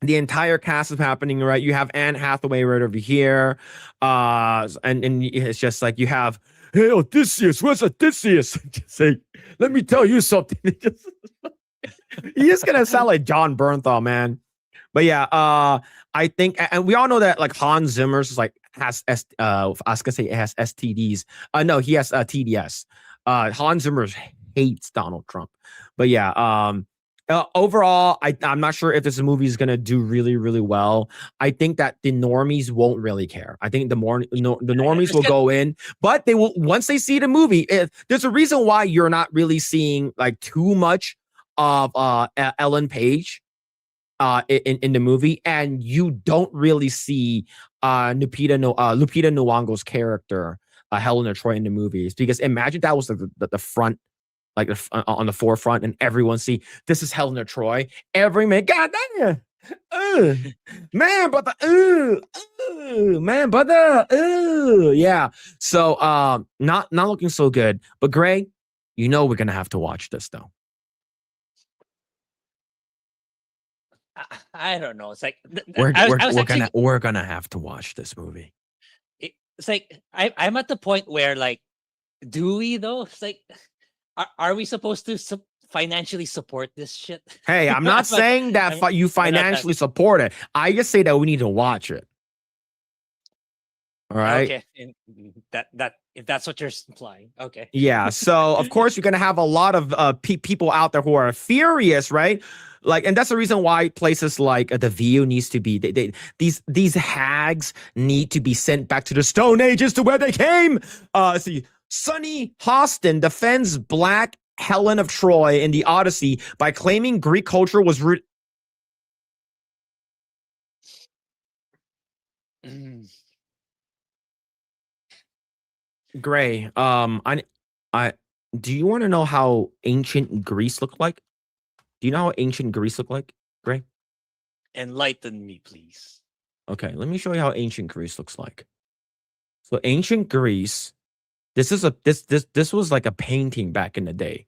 entire cast is happening, right? You have Anne Hathaway right over here. And it's just like you have, hey, Odysseus, where's Odysseus? Say, let me tell you something. He's gonna sound like John Bernthal, man. But yeah, I think, and we all know that like Hans Zimmer's is like has I was gonna say it has STDs. No, he has TDS. Hans Zimmer hates Donald Trump. But yeah, overall, I'm not sure if this movie is gonna do really, really well. I think that the normies won't really care. I think the normies will go in, but they will once they see the movie. There's a reason why you're not really seeing like too much of Ellen Page in the movie, and you don't really see Lupita Nyong'o's character Helena Troy in the movies, because imagine that was the front, like on the forefront, and everyone see this is Helena Troy. Every man, God damn, man, but man, but yeah. So not looking so good. But Grae, you know we're gonna have to watch this though. I don't know. It's like We're gonna have to watch this movie. It's like I'm at the point where like, do we though? It's like, are we supposed to financially support this shit? Hey, I'm not saying that you financially support it. I just say that we need to watch it. All right. Okay. That if that's what you're implying. Okay. Yeah. So of course you're gonna have a lot of people out there who are furious, right? Like, and that's the reason why places like the View needs to be these hags need to be sent back to the Stone Ages to where they came. See, Sonny Hostin defends Black Helen of Troy in the Odyssey by claiming Greek culture was Grae. I do you want to know how ancient Greece looked like? Do you know how ancient Greece looked like, Grae? Enlighten me, please. Okay, let me show you how ancient Greece looks like. So ancient Greece, this was like a painting back in the day.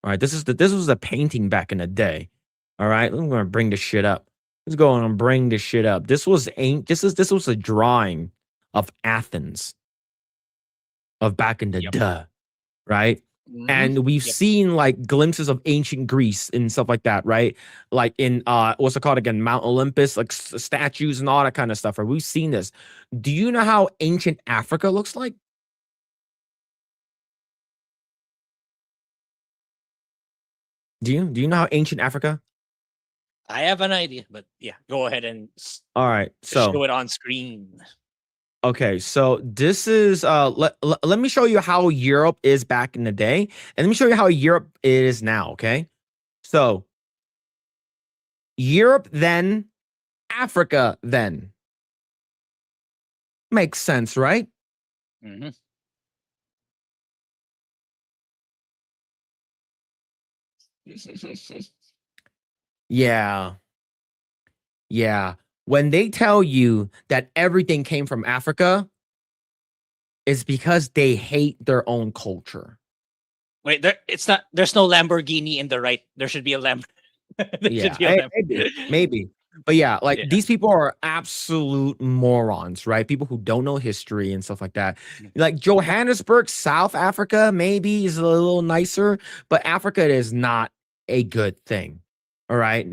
All right, this was a painting back in the day. All right, I'm gonna bring this shit up. Let's go and bring this shit up. This was a drawing of Athens of back in the right? And we've seen like glimpses of ancient Greece and stuff like that, right? Like in what's it called again? Mount Olympus, like statues and all that kind of stuff. Right? We've seen this. Do you know how ancient Africa looks like? Do you know how ancient Africa? I have an idea, but yeah, go ahead and All right, so show it on screen. okay, so this is let me show you how Europe is back in the day, and let me show you how Europe is now, okay? So Europe then, Africa then. Makes sense, right? Mm-hmm. Yeah. Yeah. When they tell you that everything came from Africa, it's because they hate their own culture. Wait, it's not. There's no Lamborghini in the right. There should be a Lamborghini. Yeah, maybe. But yeah, like these people are absolute morons, right? People who don't know history and stuff like that. Like Johannesburg, South Africa, maybe is a little nicer, but Africa is not a good thing. All right.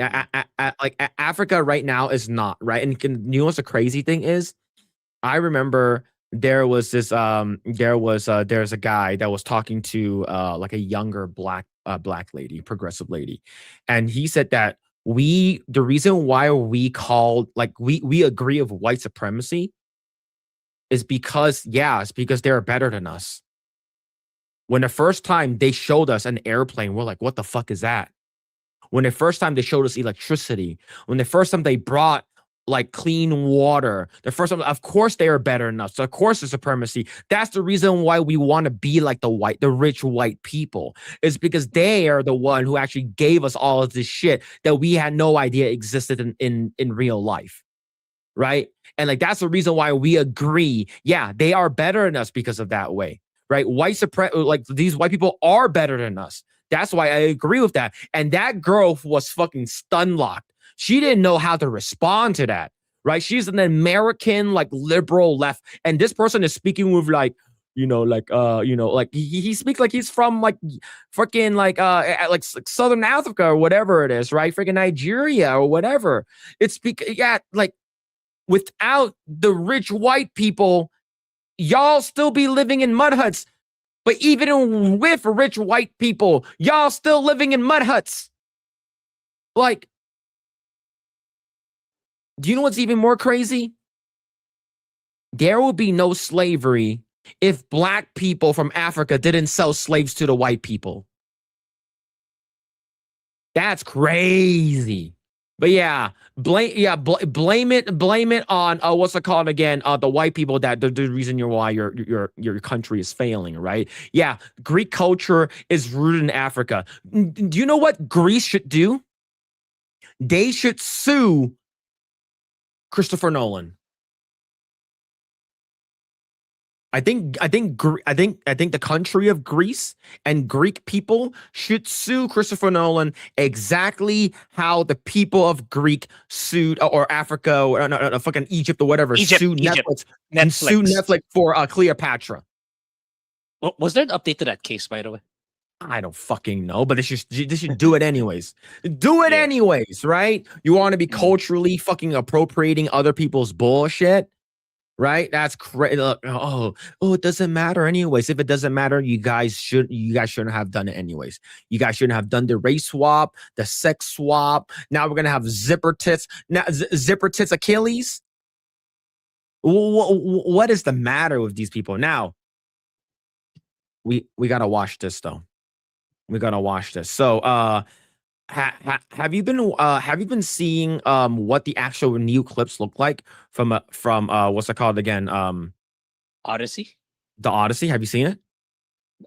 Africa right now is not right. And you know what's the crazy thing is? I remember there's a guy that was talking to like a younger black lady, progressive lady, and he said that the reason why we called like we agree of white supremacy is because it's because they're better than us. When the first time they showed us an airplane, we're like, what the fuck is that? When the first time they showed us electricity, when the first time they brought like clean water, the first time, of course they are better than us. So of course the supremacy. That's the reason why we want to be like the rich white people. Is because they are the one who actually gave us all of this shit that we had no idea existed in real life. Right. And like that's the reason why we agree. Yeah, they are better than us because of that way. Right. Like these white people are better than us. That's why I agree with that. And that girl was fucking stun locked. She didn't know how to respond to that. Right. She's an American, like liberal left. And this person is speaking with like, like he speaks like he's from like freaking like Southern Africa or whatever it is. Right. Freaking Nigeria or whatever. It's because, like without the rich white people, y'all still be living in mud huts. But even with rich white people, y'all still living in mud huts. Like, do you know what's even more crazy? There will be no slavery if black people from Africa didn't sell slaves to the white people. That's crazy. But yeah, blame it on what's it called again? The white people that the reason why your country is failing, right? Yeah, Greek culture is rooted in Africa. Do you know what Greece should do? They should sue Christopher Nolan. I think the country of Greece and Greek people should sue Christopher Nolan exactly how the people of Greek sued or Africa or no, fucking Egypt or whatever sued Netflix and sued Netflix for Cleopatra. Was there an update to that case, by the way? I don't fucking know, but they should do it anyways. Do it anyways, right? You want to be culturally fucking appropriating other people's bullshit? Right? That's crazy. It doesn't matter anyways. If it doesn't matter, you guys shouldn't have done it anyways. You guys shouldn't have done the race swap, the sex swap. Now we're gonna have zipper tits. Now zipper tits Achilles. What is the matter with these people? Now we gotta watch this though. We gotta watch this. So have you been seeing what the actual new clips look like from what's it called again? Odyssey. The Odyssey. Have you seen it?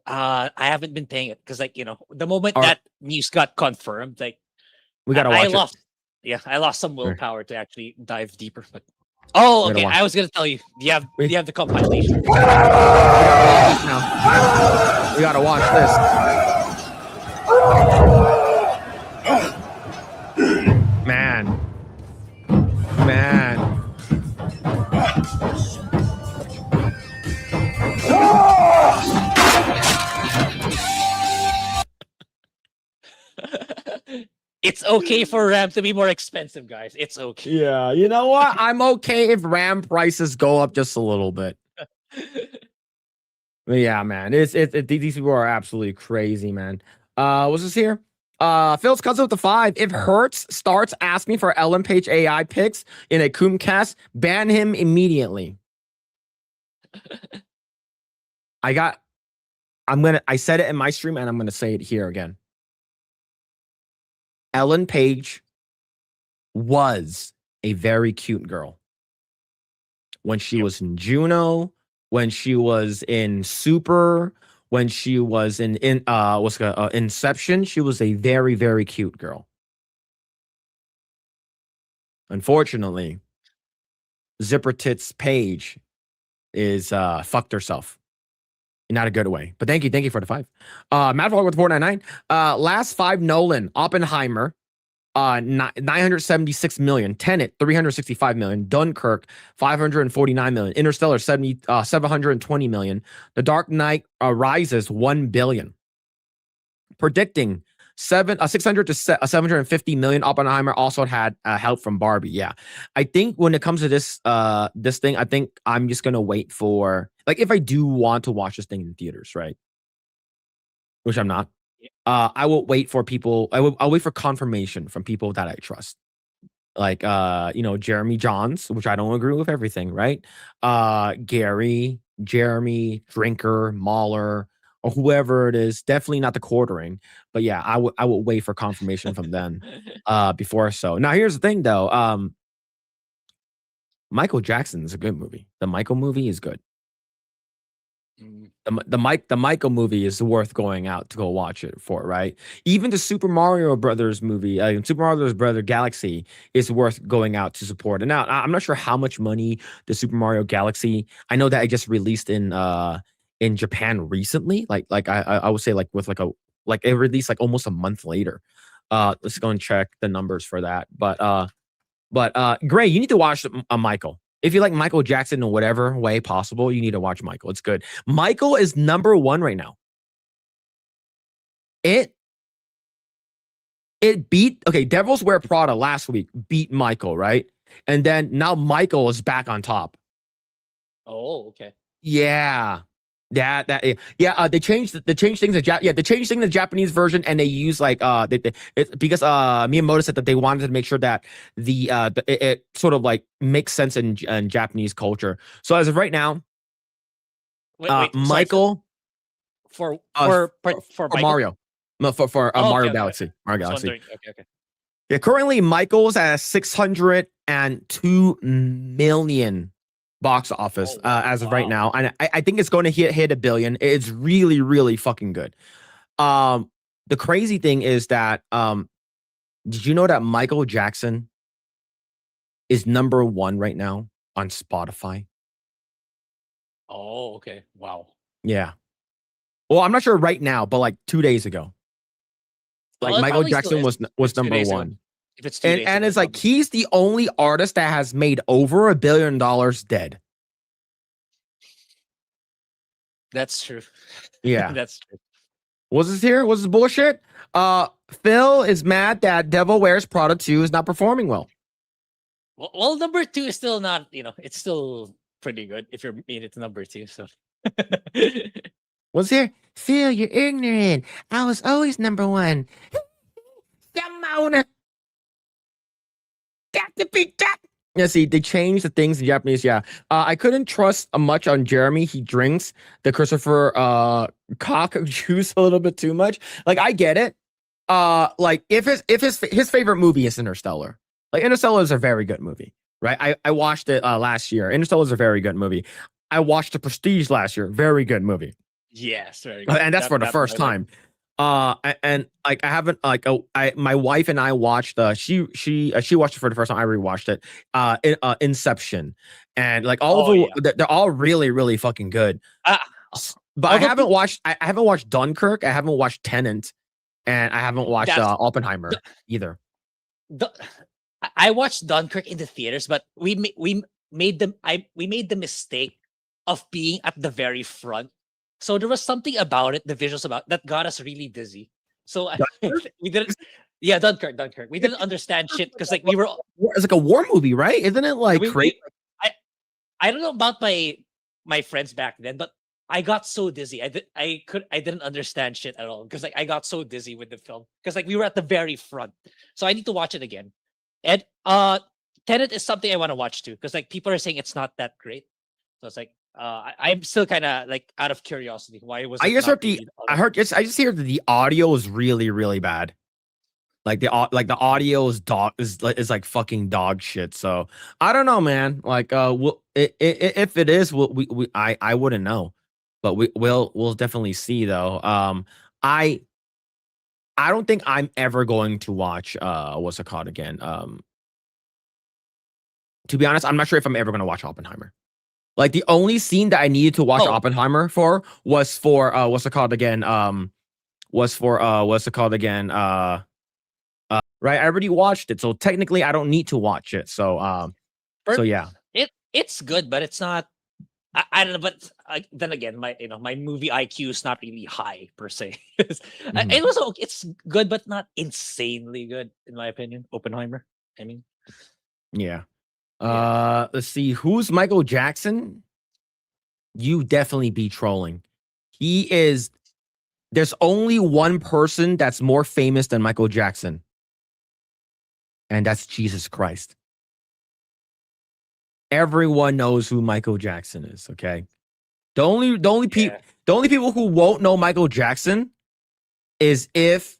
I haven't been paying it because the moment that news got confirmed, we gotta watch it. I lost some willpower to actually dive deeper. But okay, I was gonna tell you. Do you have the compilation? We gotta watch this. Man. It's okay for RAM to be more expensive, guys. It's okay. Yeah, you know what? I'm okay if RAM prices go up just a little bit. But yeah, man. These people are absolutely crazy, man. What's this here? Phil's cousin with the 5. If Hertz starts asking for Ellen Page AI picks in a Coomcast, ban him immediately. I said it in my stream and I'm gonna say it here again. Ellen Page was a very cute girl when she was in Juno, when she was in Super, when she was in Inception. She was a very, very cute girl. Unfortunately, Zipper Tits Page is fucked herself. Not a good way. But thank you for the 5. Matt Vlog with 499. Last 5 Nolan, Oppenheimer, 976 million. Tenet, 365 million. Dunkirk, 549 million. Interstellar, 720 million. The Dark Knight Rises, 1 billion. Predicting 600 to 750 million. Oppenheimer also had help from Barbie. Yeah, I think when it comes to this this thing, I think I'm just gonna wait for, like, if I do want to watch this thing in theaters, right? Which I'm not. I will wait for people. I'll wait for confirmation from people that I trust, like Jeremy Johns, which I don't agree with everything, right? Gary, Jeremy, Drinker, Mahler, or whoever it is. Definitely not the quartering, but yeah, I would wait for confirmation from them before. So now here's the thing though. Michael Jackson is a good movie. The Michael movie is good. Mm. The Michael movie is worth going out to go watch it for, right? Even the Super Mario Brothers movie, Super Mario Brothers Brother Galaxy, is worth going out to support. And now I'm not sure how much money the Super Mario Galaxy. I know that it just released in Japan recently. Like I would say, like, with like it released like almost a month later. Let's go and check the numbers for that. But Grae, you need to watch Michael. If you like Michael Jackson in whatever way possible, you need to watch Michael. It's good. Michael is #1 right now. It beat, okay, Devils Wear Prada last week beat Michael, right? And then now Michael is back on top. Oh, okay. Yeah. They changed things they changed things in the Japanese version, and they use like because Miyamoto said that they wanted to make sure that it sort of like makes sense in Japanese culture. So as of right now, Wait, Michael for Michael? Mario. No, for Oh, Mario okay. Galaxy. Mario Galaxy. Okay. Yeah, currently Michael's at 602 million box office as of right now, and I think it's going to hit $1 billion. It's really, really fucking good. The crazy thing is that did you know that Michael Jackson is #1 right now on Spotify? Oh, okay. Wow. Yeah. Well, I'm not sure right now, but like 2 days ago, like Well, it Michael probably still Jackson is was if 2 days ago. #1. If it's 2 days And ago, it's like probably. he's the only artist that has made over $1 billion dead. That's true. Yeah. That's true. Was this here? Was this bullshit? Phil is mad that Devil Wears Prada 2 is not performing well. Well, #2 is still not, it's still pretty good if you're made it to #2. So Was here? Phil, you're ignorant. I was always #1. Simona. Got to be that. Yeah, see, they changed the things in Japanese. Yeah. I couldn't trust much on Jeremy. He drinks the Christopher cock juice a little bit too much. Like, I get it. Like, if his favorite movie is Interstellar. Like, Interstellar is a very good movie, right? I watched it last year. Interstellar is a very good movie. I watched The Prestige last year. Very good movie. yes, very good. And that's for the first time. And like I haven't my wife and I watched she watched it for the first time. I rewatched it. Inception, and like all of them, they're all really, really fucking good. But I haven't watched Dunkirk. I haven't watched Tenet, and I haven't watched Oppenheimer either. I watched Dunkirk in the theaters, but we made the mistake of being at the very front. So there was something about it, the visuals about that got us really dizzy. So we didn't. Yeah, Dunkirk. We didn't understand shit because like we were. It's like a war movie, right? Isn't it like crazy? I don't know about my friends back then, but I got so dizzy. I didn't understand shit at all because like I got so dizzy with the film because like we were at the very front. So I need to watch it again. And Tenet is something I want to watch too because like people are saying it's not that great. So it's like I'm still kind of like out of curiosity. Why was I just heard I just hear that the audio is really, really bad. Like the audio is like fucking dog shit. So I don't know, man. Like if it is, I wouldn't know, but we'll definitely see though. I don't think I'm ever going to watch what's it called again? To be honest, I'm not sure if I'm ever going to watch Oppenheimer. Like the only scene that I needed to watch Oppenheimer for was for what's it called again? Right, I already watched it, so technically I don't need to watch it. So so yeah. It's good, but it's not I don't know, but then again, my movie IQ is not really high per se. It was okay. It's good, but not insanely good in my opinion. Oppenheimer. I mean, Yeah. yeah. Let's see. Who's Michael Jackson? You definitely be trolling. He is. There's only one person that's more famous than Michael Jackson, and that's Jesus Christ. Everyone knows who Michael Jackson is. Okay. Yeah. The only people who won't know Michael Jackson is if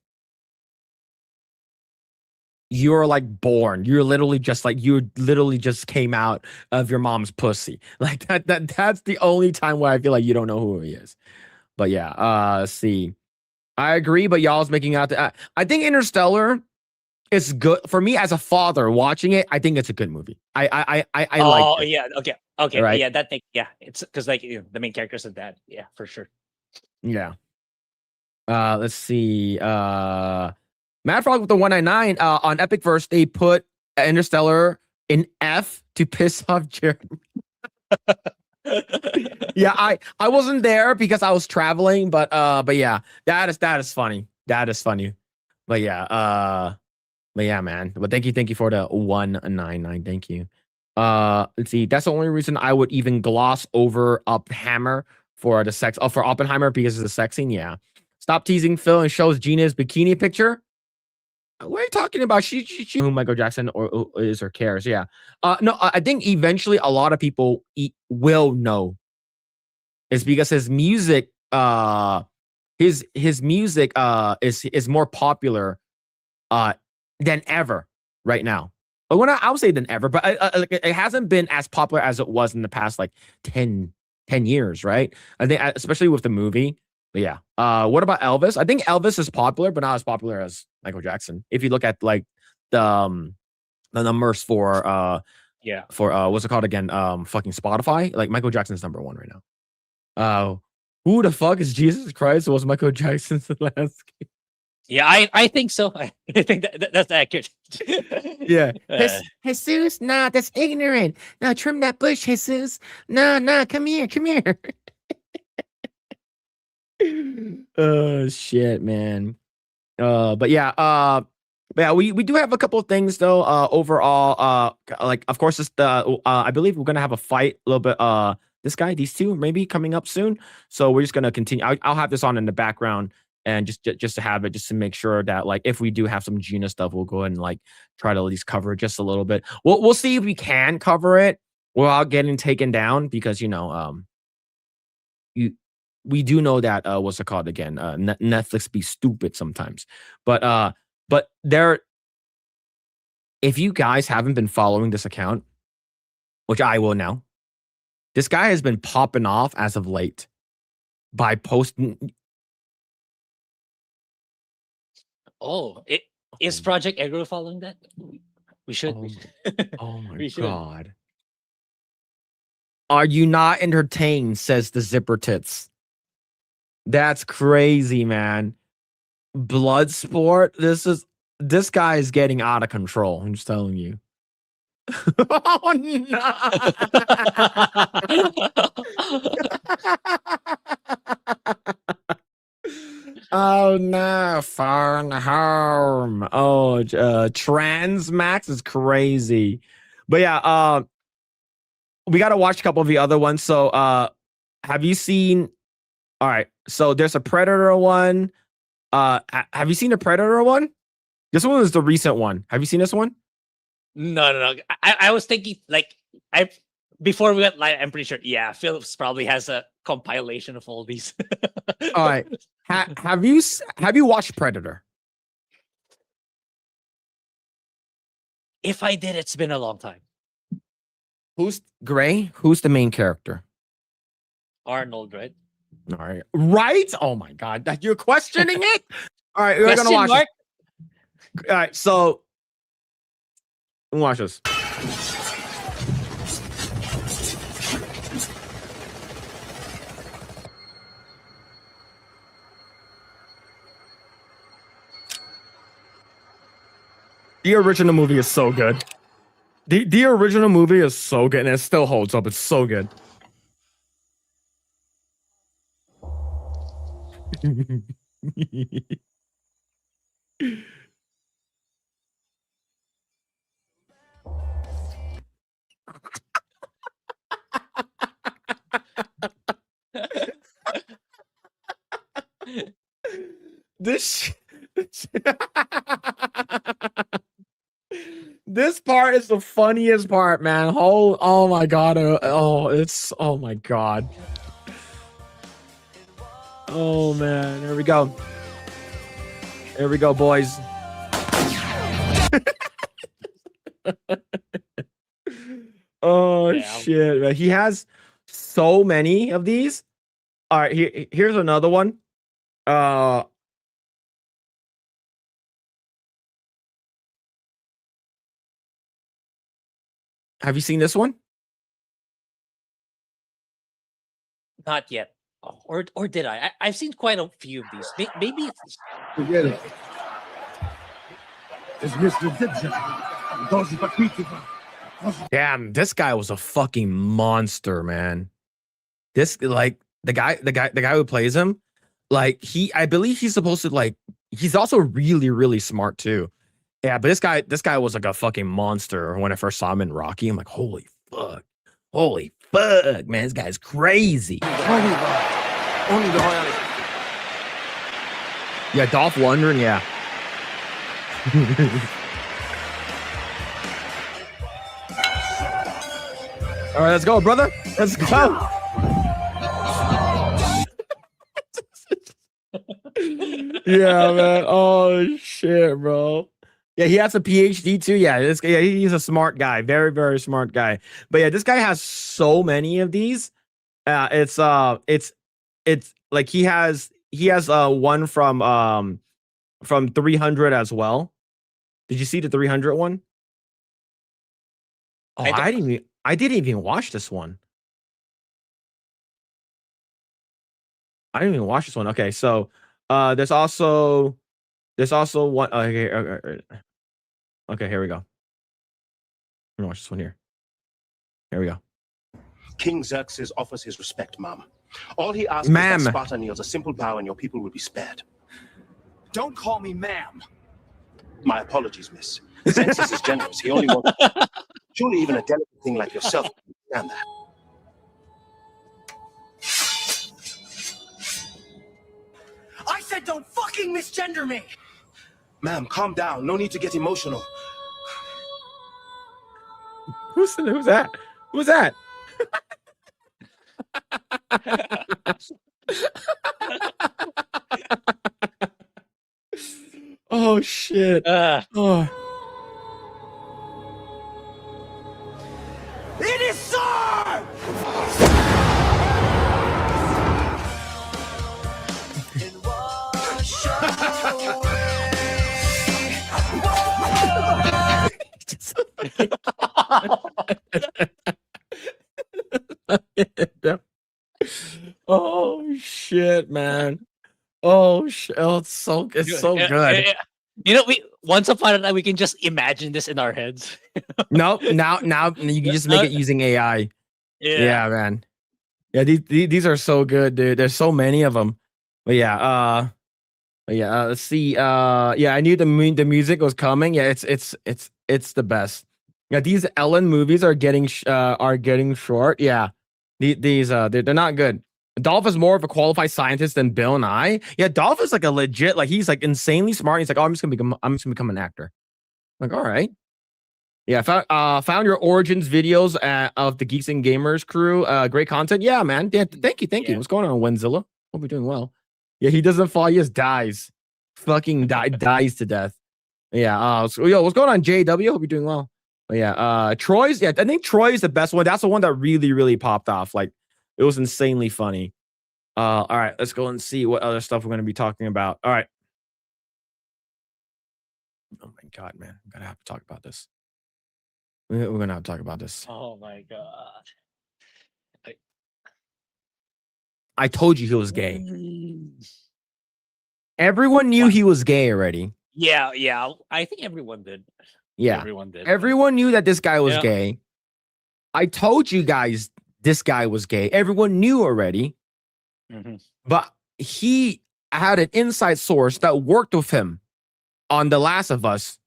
you're like born. You literally just came out of your mom's pussy. Like that's the only time where I feel like you don't know who he is. But yeah, let's see. I agree, but y'all's making out I think Interstellar is good for me as a father watching it. I think it's a good movie. I like Oh it. yeah. Okay. Okay. Right? Yeah. That thing. Yeah. It's because like the main character's a dad. Yeah, for sure. Yeah. Let's see. Mad Frog with the 199 on Epic Verse, they put Interstellar in F to piss off Jared. Yeah, I wasn't there because I was traveling, but yeah, that is funny. That is funny. But yeah, man. But thank you for the 199. Thank you. Let's see. That's the only reason I would even gloss over Oppenheimer for the sex. Oh, for Oppenheimer because of the sex scene. Yeah. Stop teasing Phil and shows Gina's bikini picture. What are you talking about? She who Michael Jackson or is or cares. Yeah. No, I think eventually a lot of people will know. It's because his music, his music, is more popular, than ever right now. But when I would say than ever, but like, it hasn't been as popular as it was in the past like 10 years, right? I think especially with the movie. But yeah. What about Elvis? I think Elvis is popular, but not as popular as Michael Jackson. If you look at like the numbers Yeah. for what's it called again? Fucking Spotify. Like Michael Jackson's number one right now. Who the fuck is Jesus Christ? Was Michael Jackson's last game? Yeah, I think so. I think that's accurate. Yeah. Uh, Jesus, nah, that's ignorant. Now trim that bush, Jesus. Nah, come here. Oh shit, man. But yeah, we do have a couple of things though. Overall, like of course, it's the I believe we're gonna have a fight a little bit. These two maybe coming up soon. So we're just gonna continue. I'll have this on in the background and just to have it, just to make sure that like if we do have some Gina stuff, we'll go ahead and like try to at least cover it just a little bit. We'll see if we can cover it without getting taken down because you we do know that what's it called again? Netflix be stupid sometimes, but there. If you guys haven't been following this account, which I will now, this guy has been popping off as of late by posting. oh, it is Project Eggroll following that? We should. Oh, oh my We should. god. Are you not entertained? Says the zipper tits. That's crazy, man. Bloodsport. This guy is getting out of control. I'm just telling you. Oh no. Oh no, phone home. Oh, Transmax is crazy. But yeah, we got to watch a couple of the other ones. So, have you seen? All right, so there's a Predator one. Have you seen the Predator one? This one is the recent one. Have you seen this one? No. I was thinking like before we went live. I'm pretty sure. Yeah, Phillips probably has a compilation of all these. All right. Have you watched Predator? If I did, it's been a long time. Who's Grae? Who's the main character? Arnold, right? All right. Right? Oh my god. You're questioning it? All right, we're gonna watch mark? it. All right, so watch this. The original movie is so good. The original movie is so good, and it still holds up. It's so good. This this part is the funniest part, man. Oh my god. Oh my god. Oh man, here we go. Here we go, boys. Oh Damn. shit, man. He has so many of these. All right, here's another one. Have you seen this one? Not yet. Oh, or did I? I've seen quite a few of these. Maybe it's Forget it. It's Mr. Dipshot. Those are people. Damn, this guy was a fucking monster, man. This like the guy who plays him, like I believe he's supposed to like he's also really smart too. Yeah, but this guy was like a fucking monster when I first saw him in Rocky. I'm like, holy fuck, man, this guy's crazy. Yeah, Dolph Lundgren, yeah. All right, let's go, brother. Let's go. Yeah, man. Oh shit, bro. Yeah, he has a PhD too. Yeah, he's a smart guy. Very smart guy. But yeah, this guy has so many of these. It's like he has one from 300 as well. Did you see the 300 one? Oh, I didn't even watch this one. I didn't even watch this one. Okay, so there's also one. Okay, here we go. I'm gonna watch this one here. Here we go. King Xerxes offers his respect, ma'am. All he asks Ma'am. is that Sparta kneels a simple bow and your people will be spared. Don't call me ma'am. My apologies, miss. Xerxes is generous. He only wants... Surely even a delicate thing like yourself can understand that. I said don't fucking misgender me. Ma'am, calm down. No need to get emotional. Who's that? Who's that? Oh shit. Oh. It is sir. Oh shit, man. Oh shit. Oh, it's so good. You know, once upon a time we can just imagine this in our heads. Nope. Now you can just make it using AI. Yeah, man. Yeah, these are so good, dude. There's so many of them. But yeah, let's see. Yeah, I knew the music was coming. Yeah, it's the best. Yeah, these Ellen movies are getting short. Yeah, they're not good. Dolph is more of a qualified scientist than Bill and I. Yeah, Dolph is like a legit, like he's like insanely smart. He's like, oh, I'm just gonna become an actor. I'm like, all right. Yeah, found your origins videos of the Geeks and Gamers crew. Great content. Yeah, man. Yeah, thank you. Yeah. What's going on, Wenzilla? Hope you're doing well. Yeah, he doesn't fall. He just dies. Fucking dies to death. Yeah. What's going on, JW? Hope you're doing well. But yeah, Troy's. Yeah, I think Troy is the best one. That's the one that really popped off. Like, it was insanely funny. All right, let's go and see what other stuff we're going to be talking about. All right. Oh my god, man, I'm gonna have to talk about this. We're gonna have to talk about this. Oh my god. I told you he was gay. Everyone knew he was gay already. Yeah. I think everyone did. Yeah. Everyone did. Everyone knew that this guy was Yeah. gay. I told you guys this guy was gay. Everyone knew already. Mhm. But he I had an inside source that worked with him on The Last of Us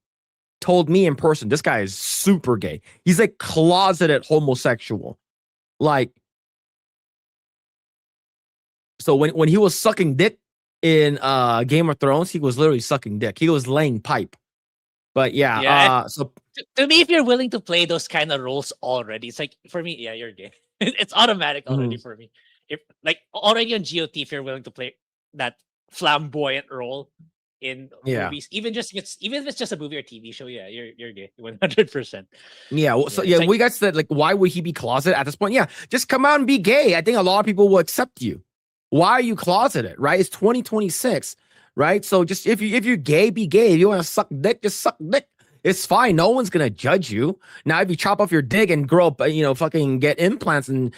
told me in person, this guy is super gay. He's a closeted homosexual. Like, so when he was sucking dick in Game of Thrones, he was literally sucking dick. He was laying pipe. But yeah, so to me, if you're willing to play those kind of roles already, it's like for me, yeah, you're gay. It's automatic already for me. If like already on GOT, if you're willing to play that flamboyant role in movies, even if it's just a movie or TV show, yeah, you're gay 100%. Yeah, well, so yeah, like, we got said like, why would he be closeted at this point? Yeah, just come out and be gay. I think a lot of people will accept you. Why are you closeted? Right? It's 2026, right? So just if you're gay, be gay. If you want to suck dick, just suck dick. It's fine. No one's gonna judge you. Now, if you chop off your dick and grow up, fucking get implants and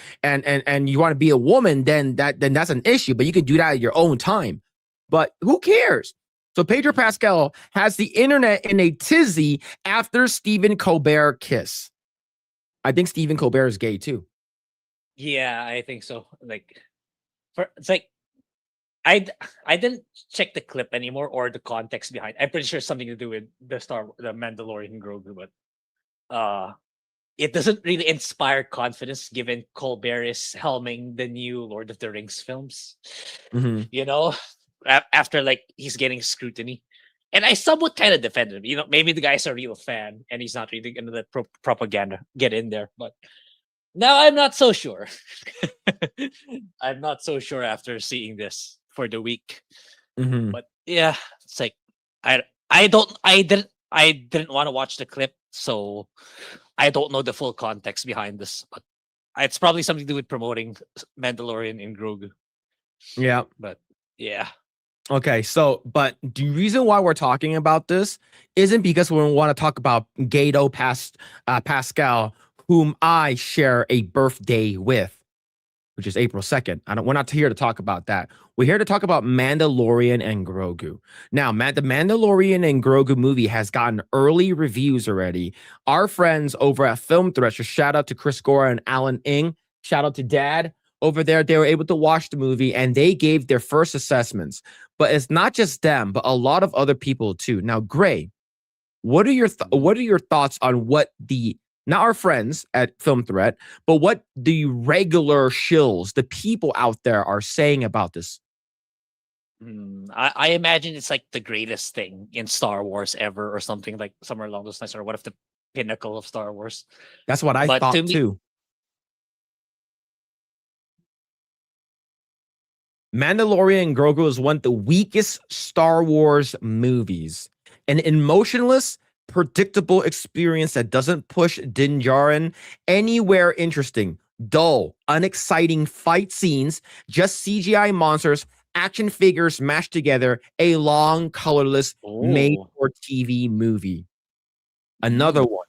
you want to be a woman, then that's an issue. But you can do that at your own time. But who cares? So Pedro Pascal has the internet in a tizzy after Stephen Colbert kiss. I think Stephen Colbert is gay too. Yeah, I think so. Like, it's like I didn't check the clip anymore or the context behind. I'm pretty sure it's something to do with the Mandalorian Grogu, but it doesn't really inspire confidence given Colbert is helming the new Lord of the Rings films. After like he's getting scrutiny. And I somewhat kind of defended him. Maybe the guy's a real fan and he's not really gonna let propaganda get in there. But now I'm not so sure. I'm not so sure after seeing this for the week. But yeah, it's like I didn't want to watch the clip, so I don't know the full context behind this. But it's probably something to do with promoting Mandalorian and Grogu. Yeah. But yeah. Okay, so, but the reason why we're talking about this isn't because we want to talk about Gato Pascal, whom I share a birthday with, which is April 2nd. We're not here to talk about that. We're here to talk about Mandalorian and Grogu. Now, the Mandalorian and Grogu movie has gotten early reviews already. Our friends over at Film Threats, shout out to Chris Gore and Alan Ng, shout out to Dad over there. They were able to watch the movie and they gave their first assessments. But it's not just them, but a lot of other people too. Now, Grae, what are your thoughts on what not our friends at Film Threat, but what the regular shills, the people out there are saying about this? I imagine it's like the greatest thing in Star Wars ever or something, like somewhere along those lines, or what if the pinnacle of Star Wars. That's what I thought too. Mandalorian and Grogu is one of the weakest Star Wars movies. An emotionless, predictable experience that doesn't push Din Djarin anywhere interesting. Dull, unexciting fight scenes, just CGI monsters, action figures mashed together, a long, colorless, made-for-TV movie. Another one.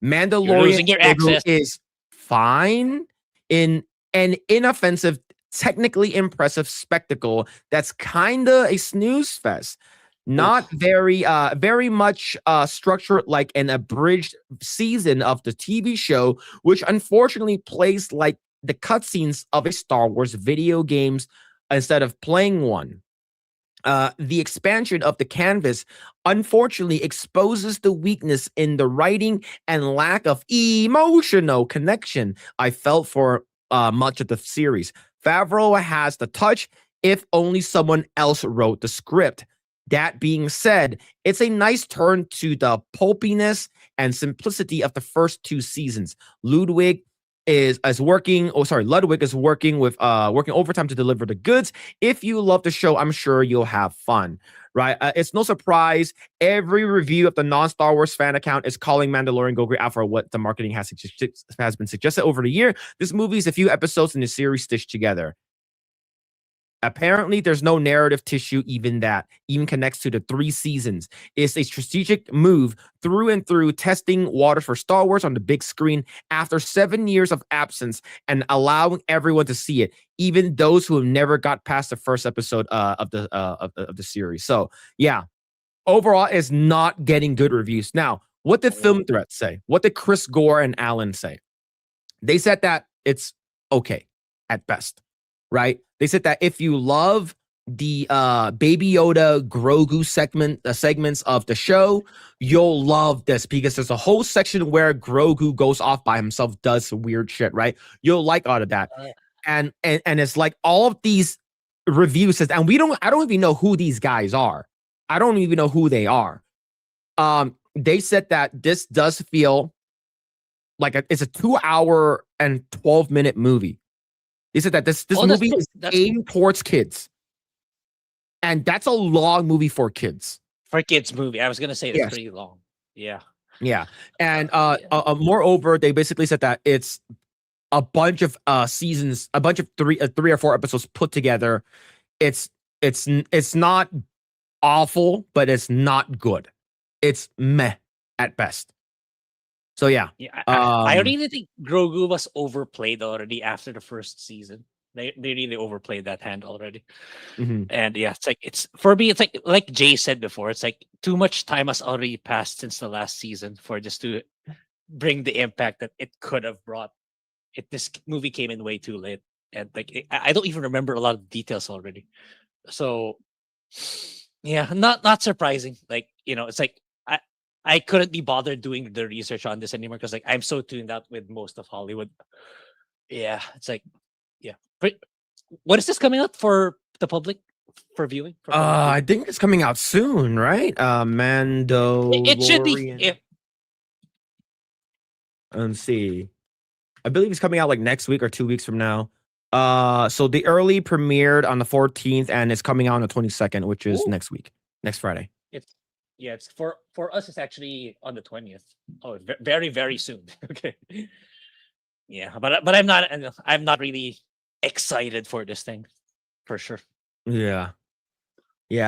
Mandalorian is fine in an inoffensive, technically impressive spectacle that's kind of a snooze fest. Not very much structured like an abridged season of the TV show, which unfortunately plays like the cutscenes of a Star Wars video games instead of playing one. The expansion of the canvas unfortunately exposes the weakness in the writing and lack of emotional connection I felt for much of the series. Favreau has the touch if only someone else wrote the script. That being said, it's a nice turn to the pulpiness and simplicity of the first two seasons. Ludwig is working with working overtime to deliver the goods. If you love the show, I'm sure you'll have fun. Right? It's no surprise. Every review of the non-Star Wars fan account is calling Mandalorian Grogu out for what the marketing has been suggested over the year. This movie is a few episodes in the series stitched together. Apparently, there's no narrative tissue even connects to the 3 seasons. It's a strategic move through and through, testing water for Star Wars on the big screen after 7 years of absence and allowing everyone to see it, even those who have never got past the first episode of the series. So, yeah, overall, it's not getting good reviews. Now, what did Film Threat say? What did Chris Gore and Alan say? They said that it's okay at best. Right? They said that if you love Baby Yoda Grogu segments of the show, you'll love this because there's a whole section where Grogu goes off by himself, does some weird shit, right? You'll like all of that. And it's like all of these reviews says, and I don't even know who these guys are. I don't even know who they are. They said that this does feel like it's a 2 hour and 12-minute movie. They said that this movie is aimed towards kids. And that's a long movie for kids. For kids movie. I was going to say it's pretty long. Yeah. Yeah. And moreover, they basically said that it's a bunch of seasons, a bunch of three or four episodes put together. It's not awful, but it's not good. It's meh at best. So yeah. I really think Grogu was overplayed already after the first season. They really overplayed that hand already. Mm-hmm. And yeah, it's for me, it's like Jay said before, it's like too much time has already passed since the last season for this to bring the impact that it could have brought. This movie came in way too late. And like I don't even remember a lot of details already. So yeah, not surprising. Like, it's like I couldn't be bothered doing the research on this anymore because like I'm so tuned out with most of Hollywood. Yeah, it's like what is this coming out for the public for viewing? I think it's coming out soon, right? Mando. It should be. Let's see. I believe it's coming out like next week or 2 weeks from now. So the early premiered on the 14th and it's coming out on the 22nd, which is next week, next Friday. It's for us. It's actually on the 20th. Oh, very very soon. Okay. Yeah, but I'm not really excited for this thing, for sure. Yeah.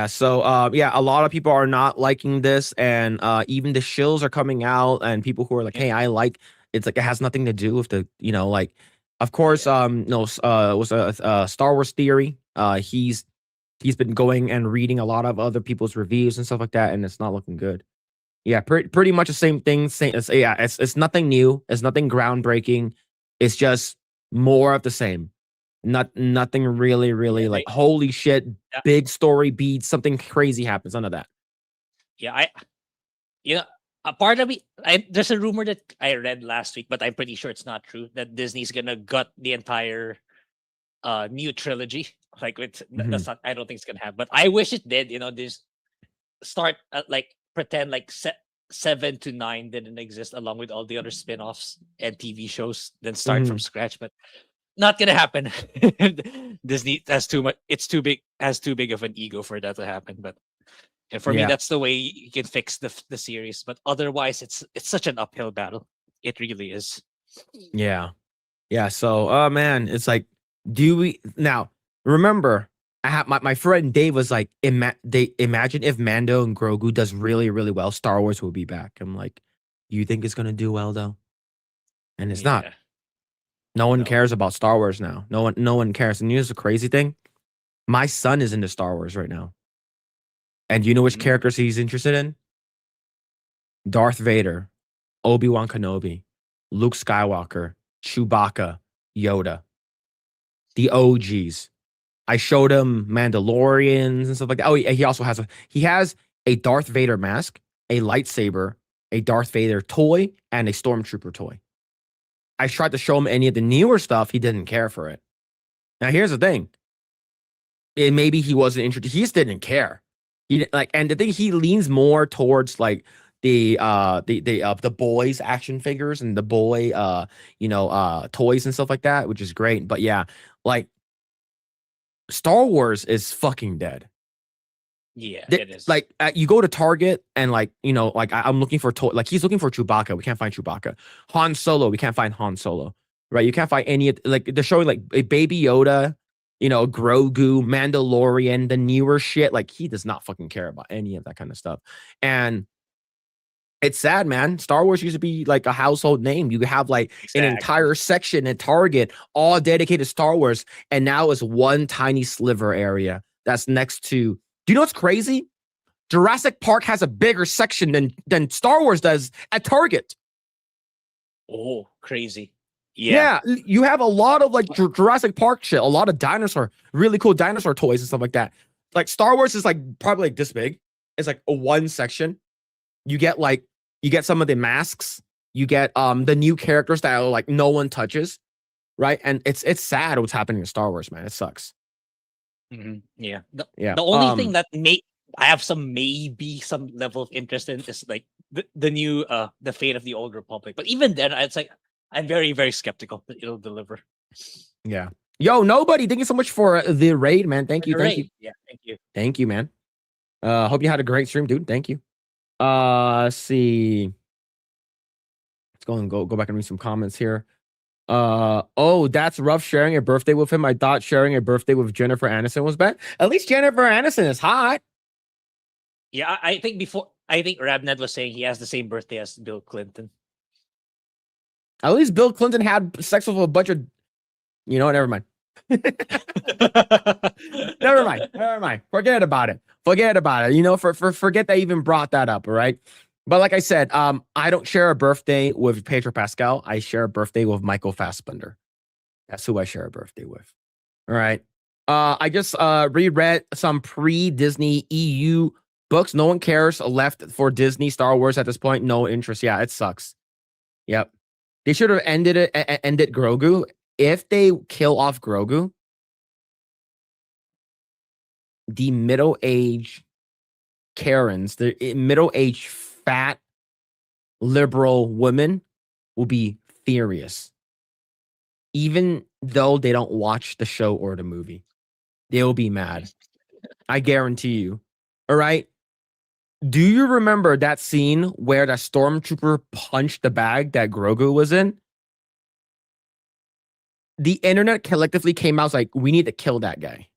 So a lot of people are not liking this, and even the shills are coming out, and people who are like, hey, I like it's like it has nothing to do with the like, of course, it was a Star Wars theory. He's been going and reading a lot of other people's reviews and stuff like that, and it's not looking good. Yeah, pretty much the same thing. It's nothing new. It's nothing groundbreaking. It's just more of the same. Nothing really like holy shit, big story beats, something crazy happens. None of that. Yeah, a part of me, there's a rumor that I read last week, but I'm pretty sure it's not true, that Disney's gonna gut the entire new trilogy. Like that's not, I don't think it's gonna happen, but I wish it did. This start like pretend like 7 to 9 didn't exist along with all the other spin-offs and TV shows, then start from scratch, but not gonna happen. Disney has too much. It's too big. Has too big of an ego for that to happen. But for me, that's the way you can fix the series. But otherwise, it's such an uphill battle. It really is. Yeah. So, man, it's like, do we now? Remember, I have my friend Dave was like, imagine if Mando and Grogu does really really well, Star Wars will be back. I'm like, you think it's gonna do well though? And it's not. No one cares about Star Wars now. No one cares. And here's the crazy thing. My son is into Star Wars right now. And you know which characters he's interested in? Darth Vader, Obi-Wan Kenobi, Luke Skywalker, Chewbacca, Yoda. The OGs. I showed him Mandalorians and stuff like that. Oh, he also has a Darth Vader mask, a lightsaber, a Darth Vader toy, and a Stormtrooper toy. I tried to show him any of the newer stuff. He didn't care for it. Now, here's the thing. Maybe he wasn't interested. He just didn't care. And the thing, he leans more towards like the boys action figures and the boy toys and stuff like that, which is great. But yeah, like Star Wars is fucking dead. Yeah, it is. Like you go to Target and like I'm looking for like he's looking for Chewbacca. We can't find Chewbacca. Han Solo. We can't find Han Solo. Right? You can't find any of like they're showing like a Baby Yoda, Grogu, Mandalorian, the newer shit. Like he does not fucking care about any of that kind of stuff. And it's sad, man. Star Wars used to be like a household name. You have like an entire section at Target all dedicated to Star Wars, and now it's one tiny sliver area that's next to. Do you know what's crazy? Jurassic Park has a bigger section than Star Wars does at Target. Oh, crazy. Yeah. You have a lot of like Jurassic Park shit, a lot of really cool dinosaur toys and stuff like that. Like Star Wars is like probably like this big. It's like a one section. You get some of the masks. You get the new characters that are like no one touches, right? And it's sad what's happening in Star Wars, man. It sucks. Yeah. Yeah. The only thing that I have some level of interest in is like the new the fate of the Old Republic. But even then, it's like I'm very, very skeptical that it'll deliver. Yeah. Yo, nobody. Thank you so much for the raid, man. Thank you. Thank you. Yeah, thank you. Thank you, man. Hope you had a great stream, dude. Thank you. Let's see. Let's go back and read some comments here. Oh, that's rough sharing a birthday with him. I thought sharing a birthday with Jennifer Aniston was bad. At least Jennifer Aniston is hot. Yeah, I think Rabned was saying he has the same birthday as Bill Clinton. At least Bill Clinton had sex with a bunch of, never mind. Never mind. Forget about it. Forget that I even brought that up. All right. But like I said, I don't share a birthday with Pedro Pascal. I share a birthday with Michael Fassbender. That's who I share a birthday with. All right. I just reread some pre-Disney EU books. No one cares left for Disney Star Wars at this point. No interest. Yeah, it sucks. Yep. They should have ended Grogu. If they kill off Grogu, the middle-aged Karens, the middle-aged fat liberal women will be furious. Even though they don't watch the show or the movie, they'll be mad. I guarantee you. All right. Do you remember that scene where the stormtrooper punched the bag that Grogu was in? The internet collectively came out like, we need to kill that guy.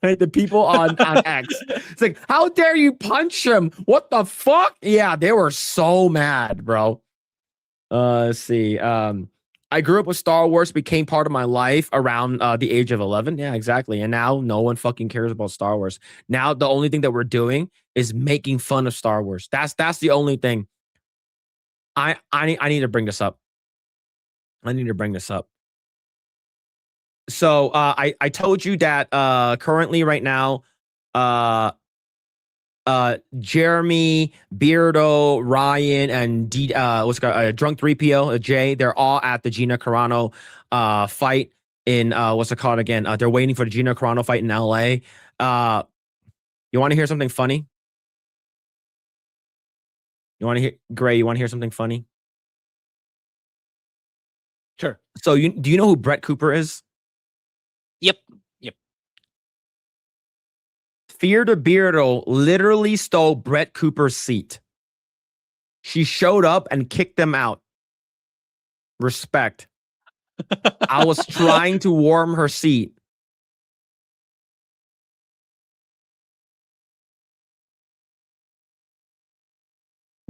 Right? The people on X. It's like, how dare you punch him? What the fuck? Yeah, they were so mad, bro. Let's see. I grew up with Star Wars, became part of my life around the age of 11. Yeah, exactly. And now no one fucking cares about Star Wars. Now the only thing that we're doing is making fun of Star Wars. That's the only thing. I need to bring this up. So I told you that currently right now, Jeremy, Beardo, Ryan, and Drunk 3PO, Jay, they're all at the Gina Carano fight in what's it called again? They're waiting for the Gina Carano fight in LA. You want to hear something funny? Grae, you want to hear something funny? Sure. So do you know who Brett Cooper is? Yep. Theater Beardo literally stole Brett Cooper's seat. She showed up and kicked them out. Respect. I was trying to warm her seat.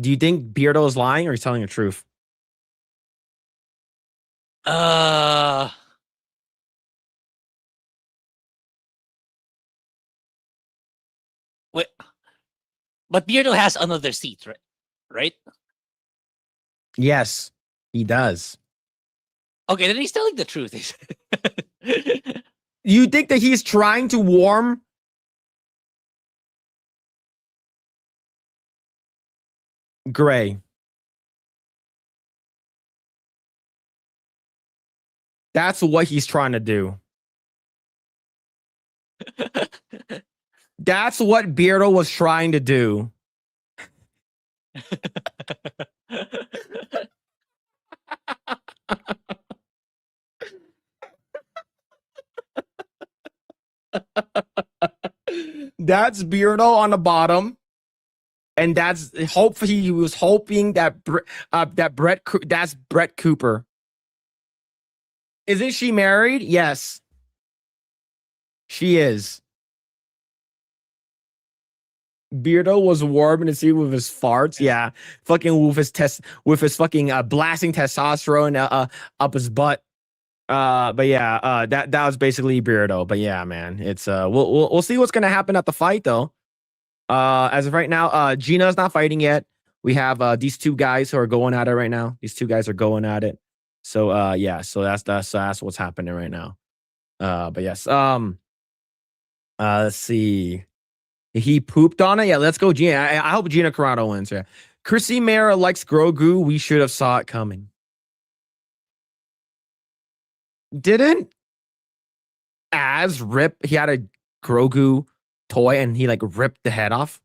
Do you think Beardo is lying or he's telling the truth? Wait, but Beardo has another seat, right? Right? Yes, he does. Okay, then he's telling the truth. You think that he's trying to warm? Grae. That's what he's trying to do. That's what Beardo was trying to do. That's Beardo on the bottom. And that's hopefully he was hoping that that's Brett Cooper. Isn't she married? Yes. She is. Beardo was warming his seat with his farts. Yeah. Fucking with his fucking blasting testosterone up his butt. But yeah, that was basically Beardo. But yeah, man, it's we'll see what's gonna happen at the fight though. As of right now, Gina's not fighting yet. We have these two guys who are going at it right now. These two guys are going at it. So yeah, so that's what's happening right now. But yes, let's see. He pooped on it. Yeah, let's go, Gina. I hope Gina Carano wins. Yeah, Chrissy Mara likes Grogu. We should have saw it coming. Didn't Az rip? He had a Grogu toy and he like ripped the head off,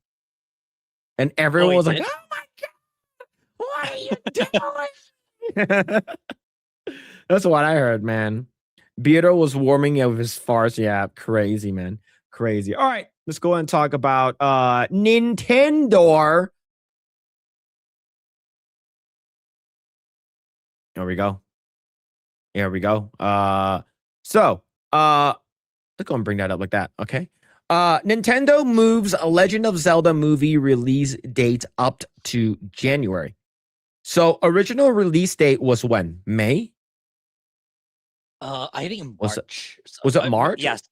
and everyone he was like, did? "Oh my god, what are you doing?" That's what I heard, man. Beato was warming up his farts. Yeah, crazy, man. Crazy. All right, let's go ahead and talk about Nintendo. There we go. Here we go. So let's go and bring that up like that. Okay. Nintendo moves a Legend of Zelda movie release date up to January. So original release date was when? May? I think in Was it- March. was it March? Yes.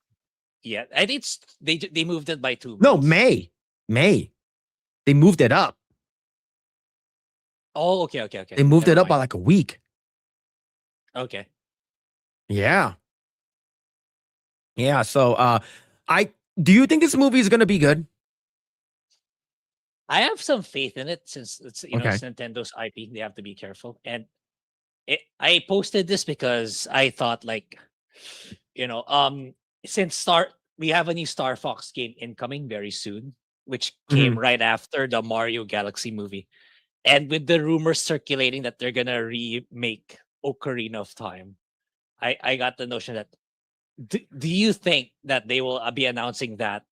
Yeah, I think they moved it by 2 No, months. May. May. They moved it up. Oh, okay. They moved it Never up by mind. like a week. Okay. Yeah. Yeah. So do you think this movie is gonna be good? I have some faith in it since it's Okay. it's Nintendo's IP. They have to be careful. And I posted this because I thought like, since we have a new Star Fox game incoming very soon, which came right after the Mario Galaxy movie. And with the rumors circulating that they're gonna remake Ocarina of Time, I got the notion that do you think that they will be announcing that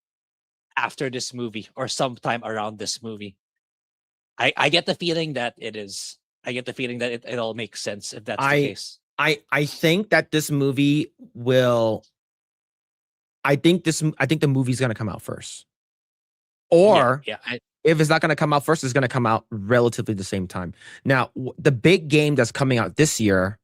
after this movie or sometime around this movie? I get the feeling that it is. I get the feeling that it all makes sense if that's the case. I think that this movie will. I think the movie's gonna come out first. Or if it's not gonna come out first, it's gonna come out relatively the same time. Now, the big game that's coming out this year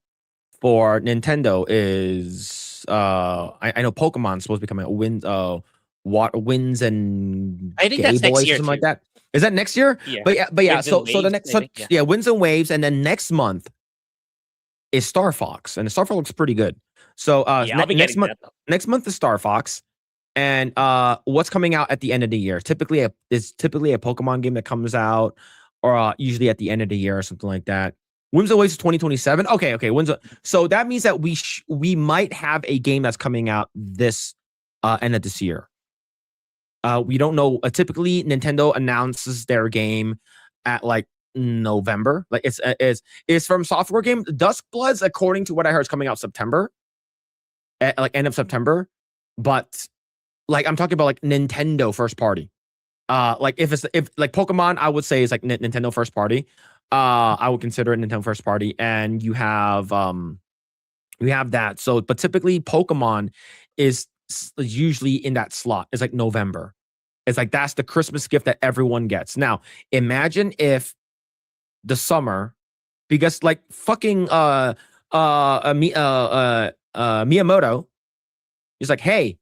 for Nintendo is I know Pokemon's supposed to be coming out. Winds and I think Gay that's next Boys or year something like too. that. Is that next year? Yeah. But yeah. Winds So and so the Waves, next I so, think, yeah. yeah, Winds and Waves, and then next month is Star Fox, and Star Fox looks pretty good. So I'll be next getting month, that. next month is Star Fox, and what's coming out at the end of the year? Typically, is typically a Pokemon game that comes out, or usually at the end of the year or something like that. Winds and Waves is 2027. Okay. So that means that we might have a game that's coming out this end of this year. We don't know. Typically, Nintendo announces their game at like November. Like it's from software game. Duskbloods, according to what I heard, is coming out September, at like end of September. But like I'm talking about like Nintendo first party. Like if like Pokemon, I would say is like Nintendo first party. I would consider it Nintendo first party, and you have that. So, but typically Pokemon is usually in that slot. It's like November. It's like that's the Christmas gift that everyone gets. Now, imagine if the summer, because like fucking Miyamoto is like, hey,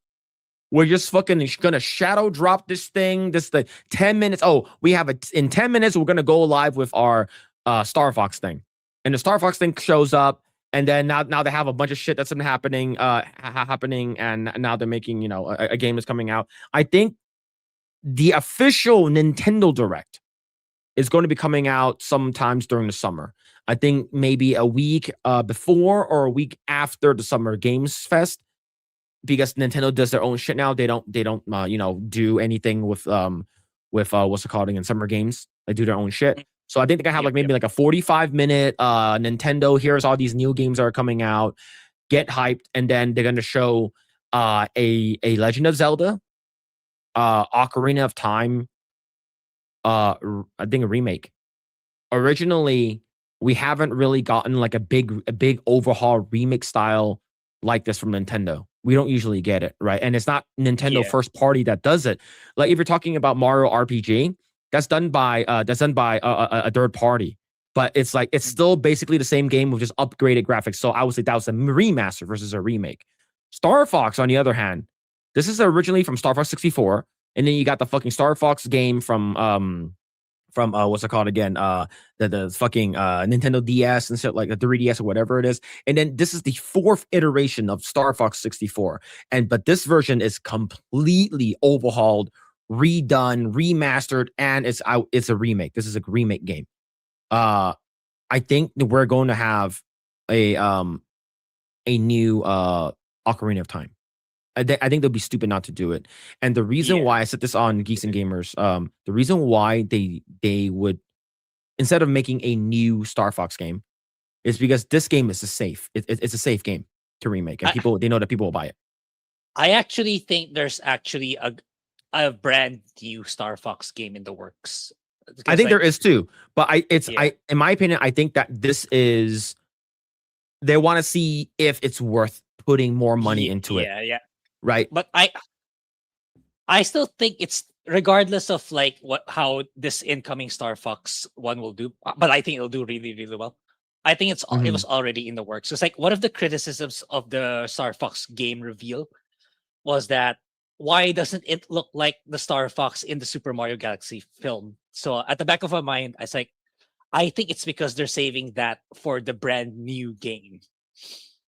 we're just fucking gonna shadow drop this thing. This the 10 minutes. Oh, we have in 10 minutes. We're gonna go live with our Star Fox thing, and the Star Fox thing shows up. And then now they have a bunch of shit that's been happening, and now they're making a game that's coming out. I think the official Nintendo Direct is going to be coming out sometimes during the summer. I think maybe a week before or a week after the Summer Games Fest, because Nintendo does their own shit now. They don't do anything with what's it called again, Summer Games. They do their own shit. So I think they have like maybe like a 45-minute Nintendo. Here's all these new games that are coming out. Get hyped, and then they're gonna show a Legend of Zelda, Ocarina of Time. I think a remake. Originally, we haven't really gotten like a big overhaul remake style like this from Nintendo. We don't usually get it, right? And it's not Nintendo first party that does it. Like if you're talking about Mario RPG, that's done by a third party, but it's like it's still basically the same game with just upgraded graphics. So I would say that was a remaster versus a remake. Star Fox, on the other hand, this is originally from Star Fox 64, and then you got the fucking Star Fox game from from what's it called again? The fucking Nintendo DS and shit, like the 3DS or whatever it is. And then this is the 4th iteration of Star Fox 64. But this version is completely overhauled, redone, remastered, and it's a remake. This is a remake game. I think that we're going to have a new Ocarina of Time. I think they'll be stupid not to do it. And the reason why I said this on Geeks and Gamers, the reason why they would, instead of making a new Star Fox game, is because this game is it's a safe game to remake, and they know that people will buy it. I actually think there's actually a brand new Star Fox game in the works. I think there is too, but in my opinion, I think that this is, they want to see if it's worth putting more money into it. Yeah. Right. But I still think it's, regardless of like how this incoming Star Fox one will do, but I think it'll do really, really well. I think it was already in the works. It's like one of the criticisms of the Star Fox game reveal was that, why doesn't it look like the Star Fox in the Super Mario Galaxy film? So at the back of my mind, I was like, I think it's because they're saving that for the brand new game.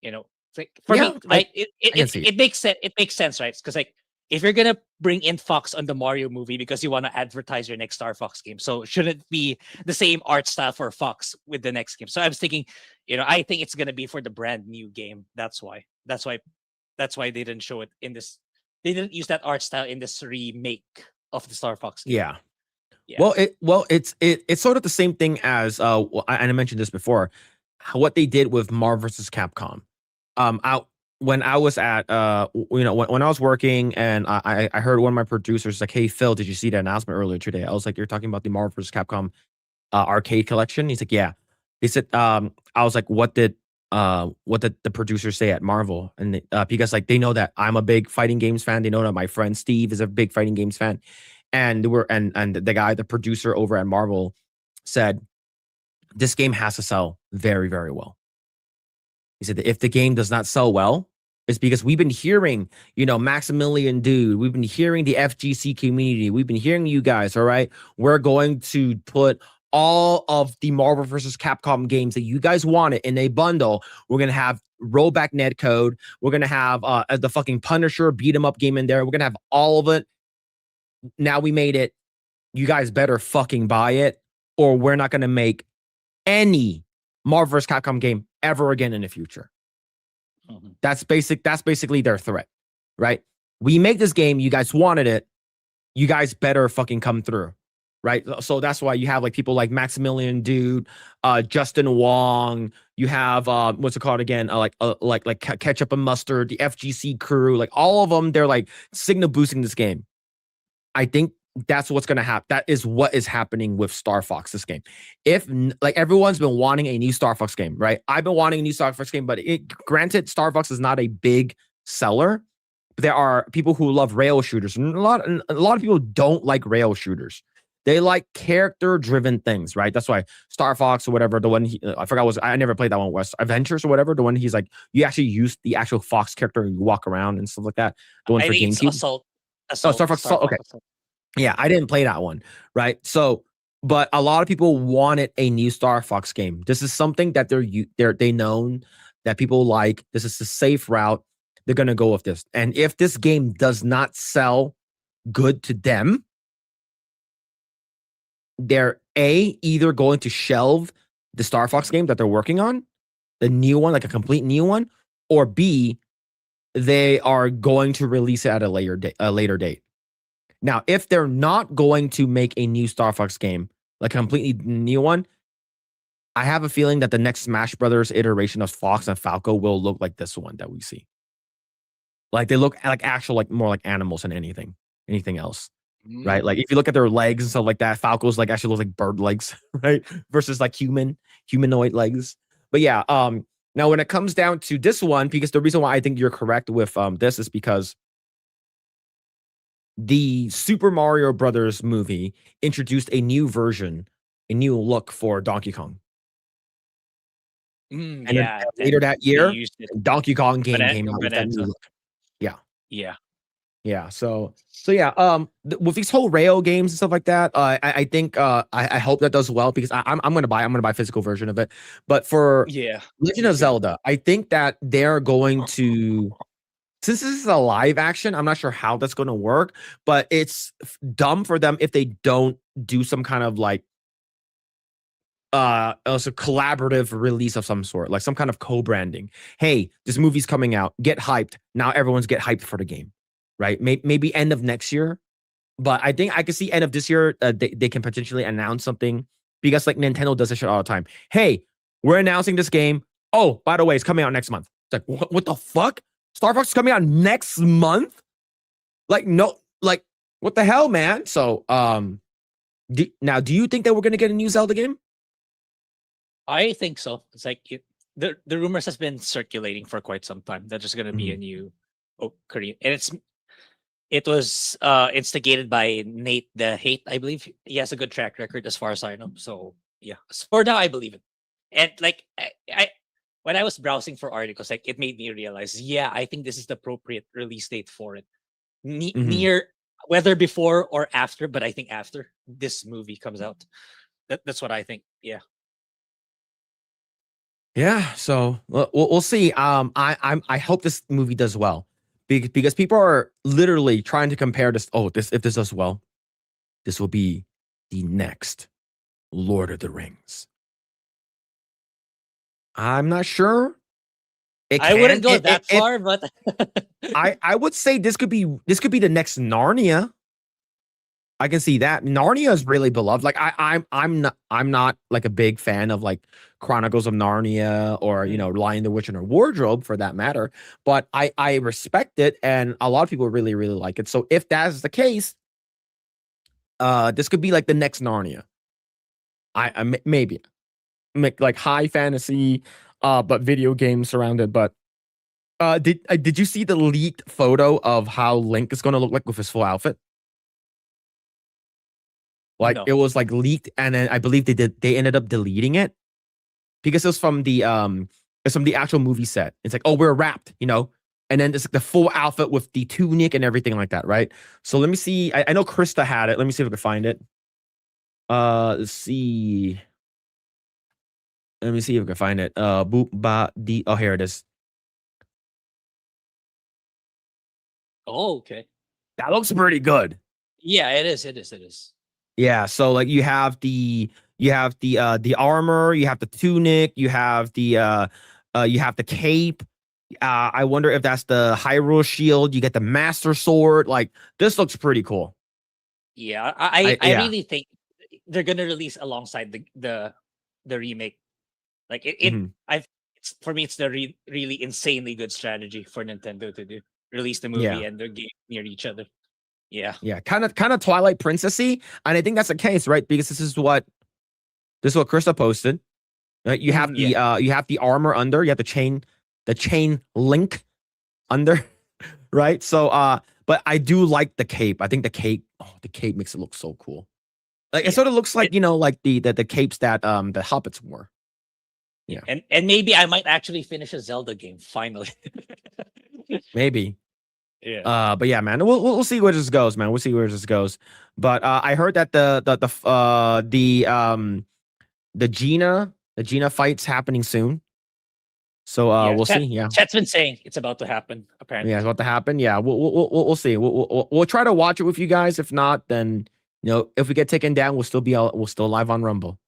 You know, it's like, for me, right? It makes sense. It makes sense, right? Because like, if you're gonna bring in Fox on the Mario movie because you want to advertise your next Star Fox game, so shouldn't it be the same art style for Fox with the next game? So I was thinking, I think it's gonna be for the brand new game. That's why they didn't show it in this. They didn't use that art style in this remake of the Star Fox game. Yeah. Well, it's sort of the same thing as and I mentioned this before, what they did with Marvel vs. Capcom. When I was at when I was working, and I heard one of my producers like, "Hey Phil, did you see that announcement earlier today?" I was like, "You're talking about the Marvel vs. Capcom arcade collection?" He's like, "Yeah." They said, I was like, what did the producers say at Marvel? And because like they know that I'm a big fighting games fan, they know that my friend Steve is a big fighting games fan, and the producer over at Marvel said, this game has to sell very, very well. He said that if the game does not sell well, it's because we've been hearing, Maximilian Dude, we've been hearing the FGC community, we've been hearing you guys, all right? We're going to put all of the Marvel vs. Capcom games that you guys wanted in a bundle. We're going to have rollback netcode. We're going to have the fucking Punisher beat 'em up game in there. We're going to have all of it. Now we made it. You guys better fucking buy it, or we're not going to make any Marvel vs. Capcom game ever again in the future. Mm-hmm. That's basically their threat, right? We make this game. You guys wanted it. You guys better fucking come through. Right. So that's why you have like people like Maximilian Dude, Justin Wong. You have what's it called again? Like Ketchup and Mustard, the FGC crew, like all of them. They're like signal boosting this game. I think that's what's gonna happen. That is what is happening with Star Fox this game. If like everyone's been wanting a new Star Fox game, right? I've been wanting a new Star Fox game, but granted, Star Fox is not a big seller. But there are people who love rail shooters, and a lot of people don't like rail shooters. They like character-driven things, right? That's why Star Fox or whatever, the one I forgot I never played that one, West Adventures or whatever. The one he's like, you actually use the actual Fox character and you walk around and stuff like that. The one for GameCube. Assault. Star Fox. Okay. Assault. Yeah, I didn't play that one, right? So, but a lot of people wanted a new Star Fox game. This is something that they know that people like. This is the safe route. They're gonna go with this. And if this game does not sell good to them, they're either going to shelve the Star Fox game that they're working on, the new one, like a complete new one, or B, they are going to release it at a later date. Now, if they're not going to make a new Star Fox game, like a completely new one, I have a feeling that the next Smash Brothers iteration of Fox and Falco will look like this one that we see. Like they look like actual, like more like animals than anything else. Right, like if you look at their legs and stuff like that, Falco's like actually looks like bird legs, right? Versus like humanoid legs. But yeah, now when it comes down to this one, because the reason why I think you're correct with this is because the Super Mario Brothers movie introduced a new version, a new look for Donkey Kong. And then later that year, Donkey Kong game came out with that new look. Yeah. Yeah. So yeah. With these whole Rail games and stuff like that, I think I hope that does well because I'm gonna buy a physical version of it. But for Yeah. Legend Me of too. Zelda, I think that they're going to, since this is a live action, I'm not sure how that's going to work, but it's dumb for them if they don't do some kind of like also collaborative release of some sort, like some kind of co-branding. Hey, this movie's coming out, get hyped. Now everyone's get hyped for the game, right? Maybe end of next year, but I think I can see end of this year, they can potentially announce something because like Nintendo does this shit all the time. Hey, we're announcing this game. Oh, by the way, it's coming out next month. It's like, what the fuck? Star Fox is coming out next month? Like, no, like, what the hell, man? So, now, do you think that we're gonna get a new Zelda game? I think so. It's like the rumors has been circulating for quite some time that there's gonna be a new Korean, and it was instigated by Nate the Hate. I believe he has a good track record as far as I know. So yeah, for now I believe it. And like I when I was browsing for articles, like it made me realize, yeah, I think this is the appropriate release date for it. Near, whether before or after, but I think after this movie comes out. That's what I think. Yeah. Yeah, so we'll see. I hope this movie does well because people are literally trying to compare this. Oh, this if this does well, this will be the next Lord of the Rings. I'm not sure. I wouldn't go that far, but I would say this could be the next Narnia. I can see that. Narnia is really beloved. Like I'm not like a big fan of like Chronicles of Narnia or Lion the Witch and Her Wardrobe for that matter. But I respect it, and a lot of people really like it. So if that's the case, this could be like the next Narnia. Maybe make like high fantasy, but video game surrounded. But did you see the leaked photo of how Link is going to look like with his full outfit? Like No. it was like leaked, and then I believe they ended up deleting it because it was from the actual movie set. It's like, oh, we're wrapped, and then it's like the full outfit with the tunic and everything like that, right? So let me see. I know Krista had it. Let me see if I can find it. Let's see. Let me see if I can find it. Boop ba di. Oh, here it is. Oh, okay. That looks pretty good. Yeah, it is. It is. Yeah, so like you have the armor, you have the tunic, you have the cape. I wonder if that's the Hyrule shield. You get the Master Sword. Like this looks pretty cool. Yeah, I Yeah. really think they're gonna release alongside the remake. Like it's for me, it's the really insanely good strategy for Nintendo to do. Release the movie Yeah. and their game near each other. Yeah. Yeah, kind of Twilight Princessy, and I think that's the case, right? Because this is what Krista posted. Right? You have the armor under, you have the chain link under, right? So but I do like the cape. I think the cape makes it look so cool. Like it sort of looks like, like the capes that the Hobbits wore. Yeah. And maybe I might actually finish a Zelda game finally. Maybe. Yeah. But yeah, man, we'll see where this goes, man. We'll see where this goes. But I heard that the Gina fight's happening soon. So we'll see. Yeah. Chat's been saying it's about to happen, apparently. Yeah, it's about to happen. Yeah, we'll see. We'll try to watch it with you guys. If not, then if we get taken down, we'll still live on Rumble.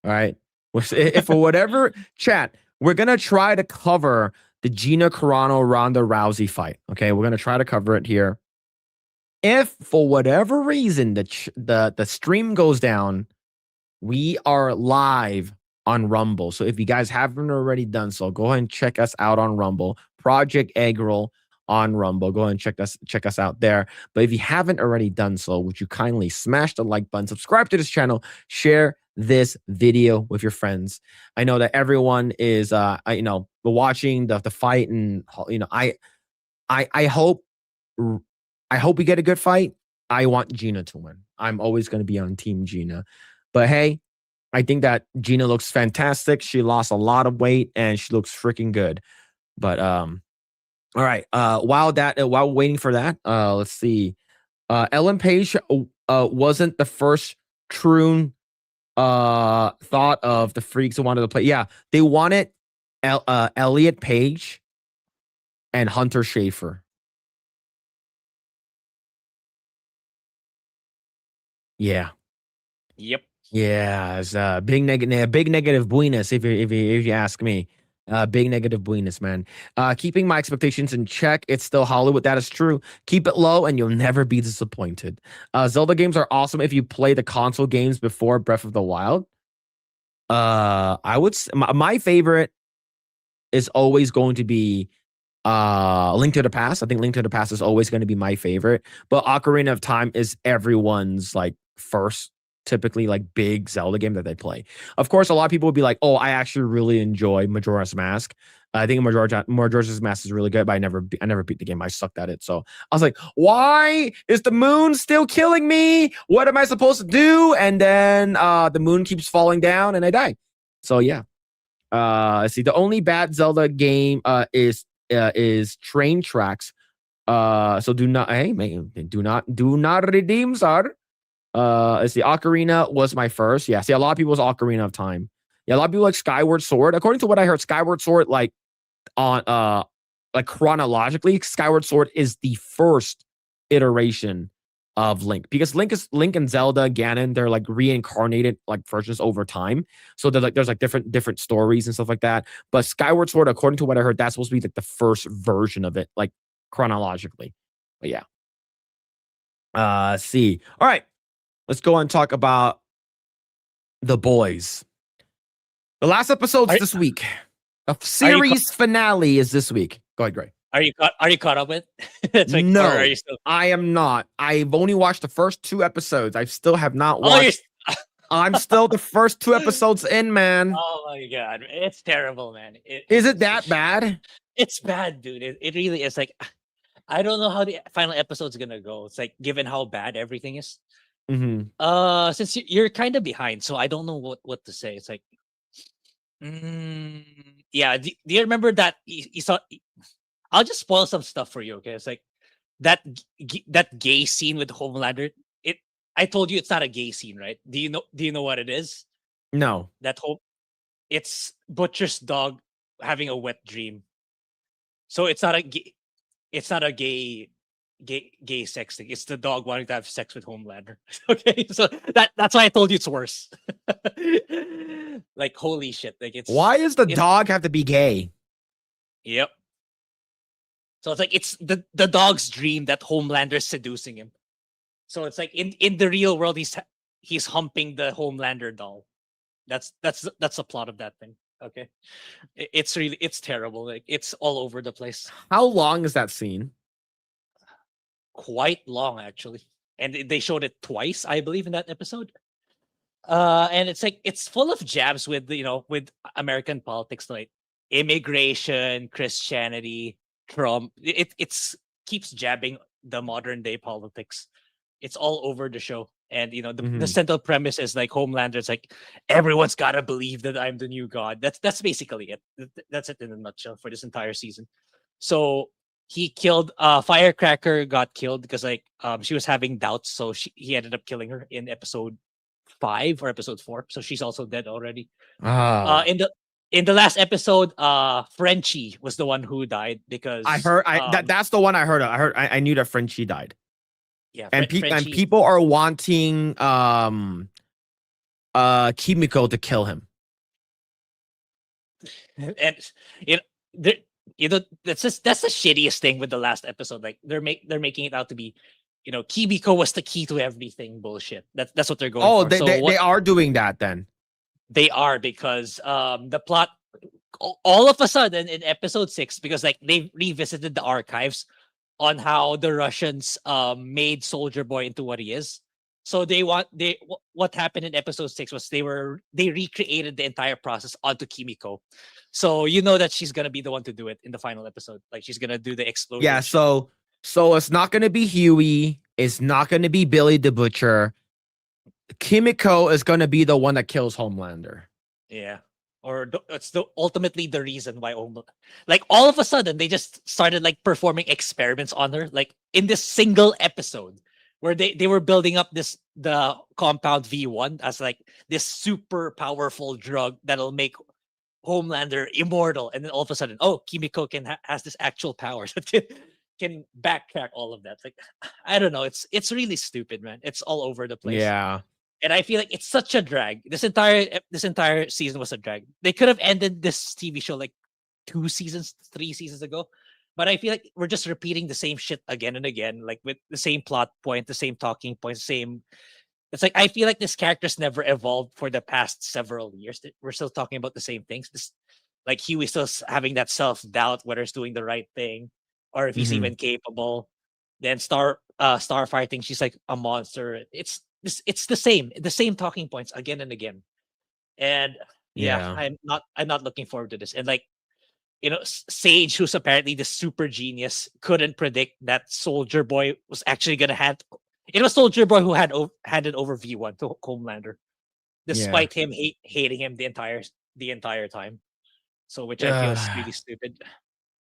All right. If for whatever chat, we're gonna try to cover the Gina Carano Ronda Rousey fight. Okay, we're gonna try to cover it here. If for whatever reason the stream goes down, we are live on Rumble. So if you guys haven't already done so, go ahead and check us out on Rumble. Project Eggroll on Rumble. Go ahead and check us out there. But if you haven't already done so, would you kindly smash the like button, subscribe to this channel, share this video with your friends. I know that everyone is watching the fight, and I hope we get a good fight. I want Gina to win. I'm always going to be on Team Gina. But hey, I think that Gina looks fantastic. She lost a lot of weight and she looks freaking good. But All right. While waiting for that, let's see. Ellen Page wasn't the first true thought of the freaks who wanted to play. Yeah, they wanted Elliot Page and Hunter Schafer. Yeah. Yep. Yeah, it's big negative buenas if you ask me. Big negative buenas, man. Keeping my expectations in check. It's still Hollywood. That is true. Keep it low, and you'll never be disappointed. Zelda games are awesome if you play the console games before Breath of the Wild. I would my favorite is always going to be Link to the Past. I think Link to the Past is always going to be my favorite, but Ocarina of Time is everyone's like first typically like big Zelda game that they play. Of course, a lot of people would be like, "Oh, I actually really enjoy Majora's Mask." I think Majora's Mask is really good, but I never beat the game. I sucked at it. So I was like, "Why is the moon still killing me? What am I supposed to do?" And then the moon keeps falling down and I die. So yeah. Let's see. The only bad Zelda game is Train Tracks. So do not redeem, sir. Let's see. Ocarina was my first. Yeah. See, a lot of people's Ocarina of Time. Yeah, a lot of people like Skyward Sword. According to what I heard, Skyward Sword, like chronologically, Skyward Sword is the first iteration of Link, because Link and Zelda, Ganon, they're like reincarnated like versions over time. So there's like different stories and stuff like that. But Skyward Sword, according to what I heard, that's supposed to be like the first version of it, like chronologically. But yeah. See. All right. Let's go and talk about The Boys. The last episode's this week. A series finale is this week. Go ahead, Grae. Are you caught up with? Like, no, are you still... I am not. I've only watched the first 2 episodes. I still have not watched. I'm still the first 2 episodes in, man. Oh my god, it's terrible, man. Is it that bad? It's bad, dude. It really is. Like, I don't know how the final episode's gonna go. It's like, given how bad everything is. Mm-hmm. Since you're kind of behind, so I don't know what to say. It's like, yeah. Do you remember that you saw? I'll just spoil some stuff for you, okay? It's like that gay scene with Homelander. I told you it's not a gay scene, right? Do you know what it is? No. It's Butcher's dog having a wet dream. So it's not a gay sex thing. It's the dog wanting to have sex with Homelander. Okay, so that's why I told you it's worse. Like, holy shit! Like, why does the dog have to be gay? Yep. So it's like it's the dog's dream that Homelander's seducing him. So it's like in the real world he's humping the Homelander doll. That's the plot of that thing. Okay, it's terrible. Like, it's all over the place. How long is that scene? Quite long, actually, and they showed it twice, I believe, in that episode. And it's like it's full of jabs with with American politics, like immigration, Christianity, Trump. It's keeps jabbing the modern day politics. It's all over the show. And the central premise is like Homelander's like, everyone's gotta believe that I'm the new god. That's basically it. That's it in a nutshell for this entire season. So he killed Firecracker got killed because like she was having doubts, so he ended up killing her in episode 5 or episode 4. So she's also dead already. In the last episode, Frenchie was the one who died because I heard that's the one I heard of. I knew that Frenchie died. Yeah, and people are wanting Kimiko to kill him. And that's the shittiest thing with the last episode. Like they're making it out to be, Kimiko was the key to everything bullshit. That's what they're going for. They are doing that then. They are, because the plot all of a sudden in episode 6, because like they revisited the archives on how the Russians made Soldier Boy into what he is. So what happened in episode 6 was they recreated the entire process onto Kimiko. So that she's gonna be the one to do it in the final episode. Like, she's gonna do the explosion. Yeah, so it's not gonna be Huey, it's not gonna be Billy the Butcher. Kimiko is gonna be the one that kills Homelander. Yeah. it's ultimately the reason why like all of a sudden they just started like performing experiments on her, like in this single episode where they were building up the compound V1 as like this super powerful drug that'll make Homelander immortal, and then all of a sudden, oh, Kimiko has this actual power that can backtrack all of that. Like, I don't know, it's really stupid, man. It's all over the place. Yeah. And I feel like it's such a drag. This entire season was a drag. They could have ended this TV show like 3 seasons ago. But I feel like we're just repeating the same shit again and again, like with the same plot point, the same talking points, same. It's like I feel like this character's never evolved for the past several years. We're still talking about the same things. Like Huey's still having that self-doubt whether he's doing the right thing or if he's even capable. Then Starfire thinks she's like a monster. It's the same talking points again and again. And yeah, I'm not looking forward to this. And like, Sage, who's apparently the super genius, couldn't predict that Soldier Boy was actually gonna have. It was Soldier Boy who handed over V1 to Homelander, despite him hating him the entire time. So, which I feel is really stupid.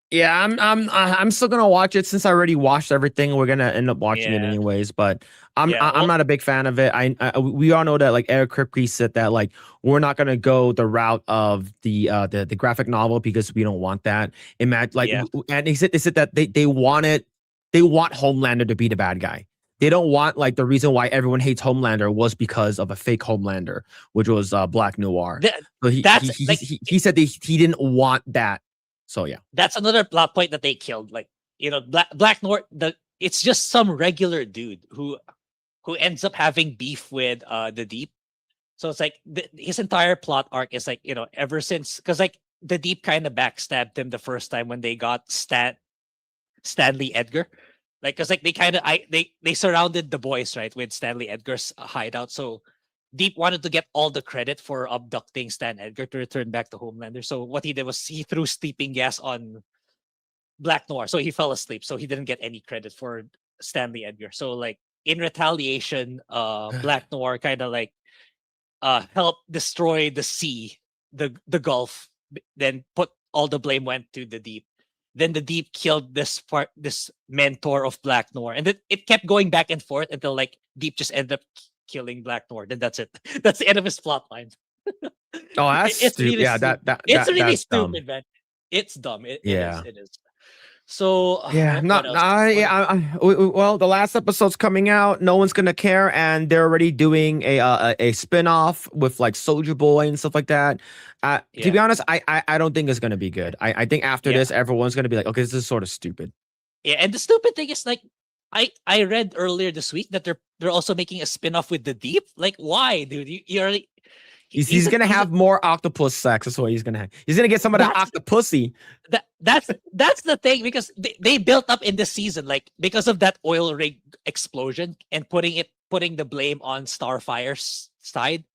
Yeah, I'm still gonna watch it since I already watched everything. We're gonna end up watching it anyways, but I'm not a big fan of it. We all know that like Eric Kripke said that like we're not gonna go the route of the graphic novel because we don't want that. And he said that they want Homelander to be the bad guy. They don't want like the reason why everyone hates Homelander was because of a fake Homelander, which was Black Noir. So he said he didn't want that. So yeah, that's another plot point that they killed. Like Black Noir, it's just some regular dude who ends up having beef with the Deep. So it's like his entire plot arc is like ever since, because like the Deep kind of backstabbed him the first time when they got Stanley Edgar. Like, because like they surrounded the boys, right, with Stanley Edgar's hideout. So Deep wanted to get all the credit for abducting Stan Edgar to return back to Homelander. So what he did was he threw sleeping gas on Black Noir. So he fell asleep. So he didn't get any credit for Stanley Edgar. So like in retaliation, Black Noir kind of like helped destroy the sea, the Gulf, then put all the blame went to the Deep. Then the Deep killed this mentor of Black Noir. And then it kept going back and forth until like Deep just ended up killing Black Noir. Then that's it. That's the end of his plot line. Oh, that's it's stupid. really it's really that's stupid, dumb. man. It's dumb. It is. So well, the last episode's coming out. No one's gonna care, and they're already doing a spin-off with like Soldier Boy and stuff like that. To be honest, I don't think it's gonna be good. I think after this, everyone's gonna be like, okay, this is sort of stupid. Yeah, and the stupid thing is like I read earlier this week that they're also making a spin-off with the Deep. Like, why, dude? You already He's gonna have more octopus sex. That's what he's gonna have. He's gonna get some of that octopussy. That's the thing, because they built up in this season, like because of that oil rig explosion and putting the blame on Starfire's side.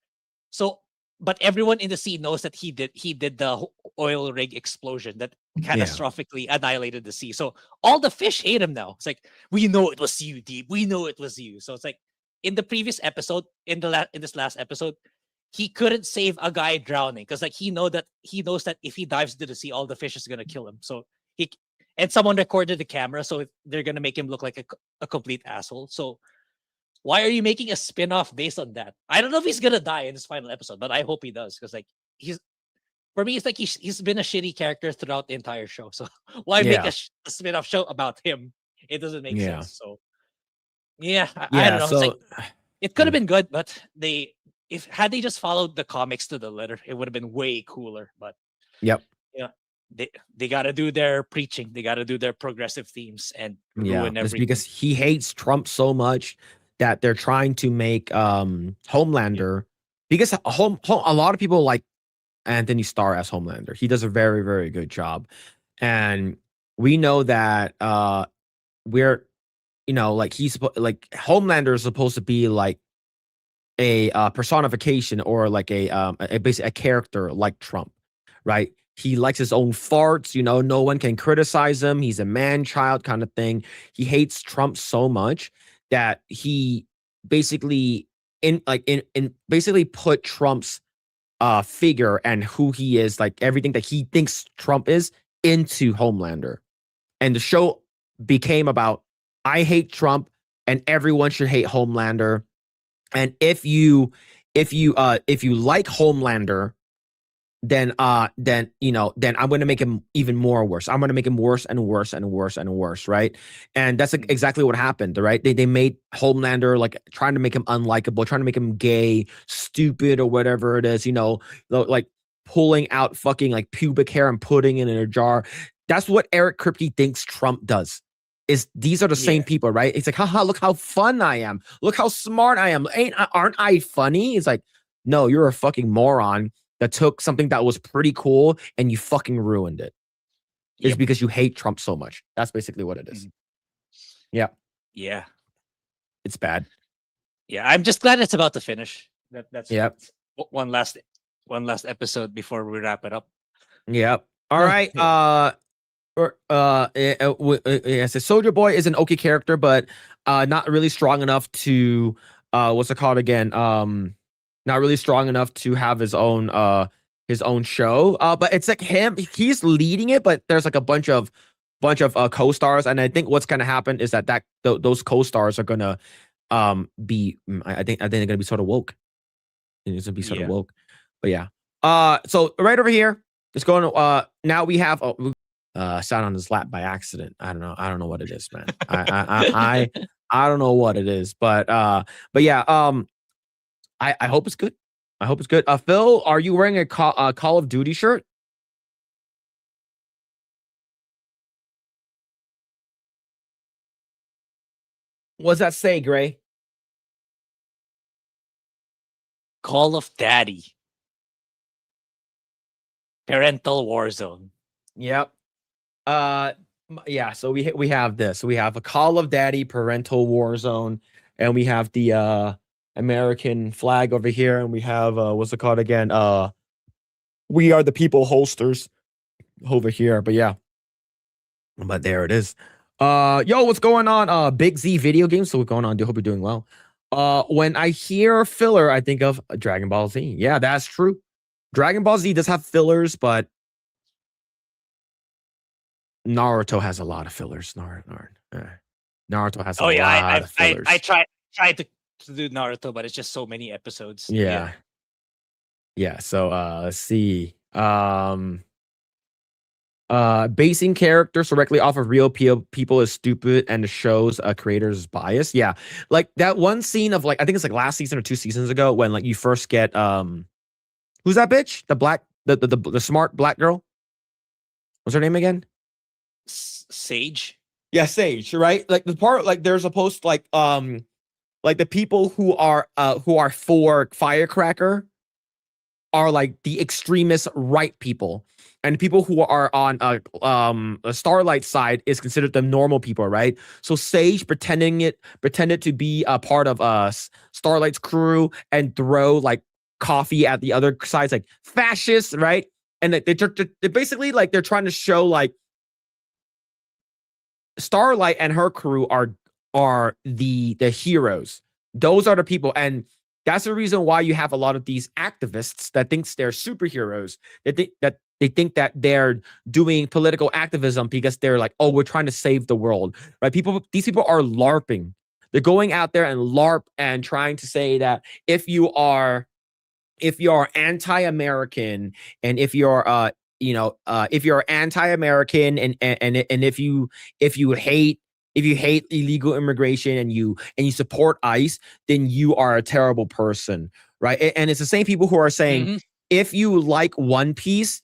So, but everyone in the sea knows that he did the oil rig explosion that catastrophically annihilated the sea. So all the fish hate him now. It's like, we know it was you, Deep. We know it was you. So it's like in the previous episode, in this last episode, he couldn't save a guy drowning because like he knows that if he dives into the sea, all the fish is gonna kill him. So someone recorded the camera, so they're gonna make him look like a complete asshole. So why are you making a spin-off based on that? I don't know if he's gonna die in this final episode, but I hope he does, because like for me, it's like he's been a shitty character throughout the entire show. So why make a spin-off show about him? It doesn't make sense. So I don't know. So, it's like, it could have been good, but had they just followed the comics to the letter, it would have been way cooler. But they got to do their preaching. They got to do their progressive themes and ruin everything. Because he hates Trump so much that they're trying to make Homelander, because a lot of people like Anthony Starr as Homelander. He does a very, very good job, and we know that we're like Homelander is supposed to be like a personification or like basically a character like Trump, right? He likes his own farts, no one can criticize him. He's a man-child kind of thing. He hates Trump so much that he basically basically put Trump's figure and who he is, like everything that he thinks Trump is, into Homelander. And the show became about, I hate Trump and everyone should hate Homelander. And if you like Homelander, then then I'm gonna make him even more worse. I'm gonna make him worse and worse and worse and worse, right? And that's exactly what happened, right? They made Homelander like trying to make him unlikable, trying to make him gay, stupid, or whatever it is, like pulling out fucking like pubic hair and putting it in a jar. That's what Eric Kripke thinks Trump does. Is these are the same people, right? It's like, haha, look how fun I am. Look how smart I am. Aren't I funny? It's like, no, you're a fucking moron that took something that was pretty cool and you fucking ruined it. It's because you hate Trump so much. That's basically what it is. Yeah. Yeah. It's bad. Yeah. I'm just glad it's about to finish. That's one last episode before we wrap it up. Yep. All right. Yes, Soldier Boy is an okay character, but not really strong enough to what's it called again? Not really strong enough to have his own show. But it's like he's leading it, but there's like a bunch of co-stars, and I think what's gonna happen is that those co-stars are gonna be I think they're gonna be sort of woke. It's gonna be sort of woke. But yeah. So right over here, it's going to now we have sat on his lap by accident. I don't know what it is, man. I don't know what it is, but yeah, I hope it's good. I hope it's good. Phil, are you wearing a Call of Duty shirt? What's that say, Grae? Call of Daddy. Parental Warzone. Yep. Yeah, so we have this. We have a Call of Daddy Parental Warzone, and we have the American flag over here, and we have what's it called again? We Are the People holsters over here. But yeah. But there it is. Yo, what's going on? Big Z video games. So what's going on? I hope you're doing well. When I hear filler, I think of Dragon Ball Z. Yeah, that's true. Dragon Ball Z does have fillers, but Naruto has a lot of fillers. Naruto has a lot of fillers. I tried to do Naruto, but it's just so many episodes. Yeah. So let's see. Basing characters directly off of real people is stupid and shows a creator's bias. Yeah, like that one scene of like I think it's like last season or 2 seasons ago when like you first get who's that bitch? The smart black girl. What's her name again? Sage. Yeah, Sage. Right. Like the part like there's a post like the people who are for Firecracker are like the extremist right people. And people who are on a Starlight side is considered the normal people, right? So Sage pretended to be a part of Starlight's crew and throw like coffee at the other side's like fascists, right? And they basically like they're trying to show like Starlight and her crew are the heroes. Those are the people, and that's the reason why you have a lot of these activists that thinks they're superheroes. They think that they're doing political activism because they're like, oh, we're trying to save the world, right? These people are LARPing. They're going out there and LARP and trying to say that if you are anti-American and if you're if you're anti-American and if you hate illegal immigration and you support ICE, then you are a terrible person, right? And it's the same people who are saying if you like One Piece.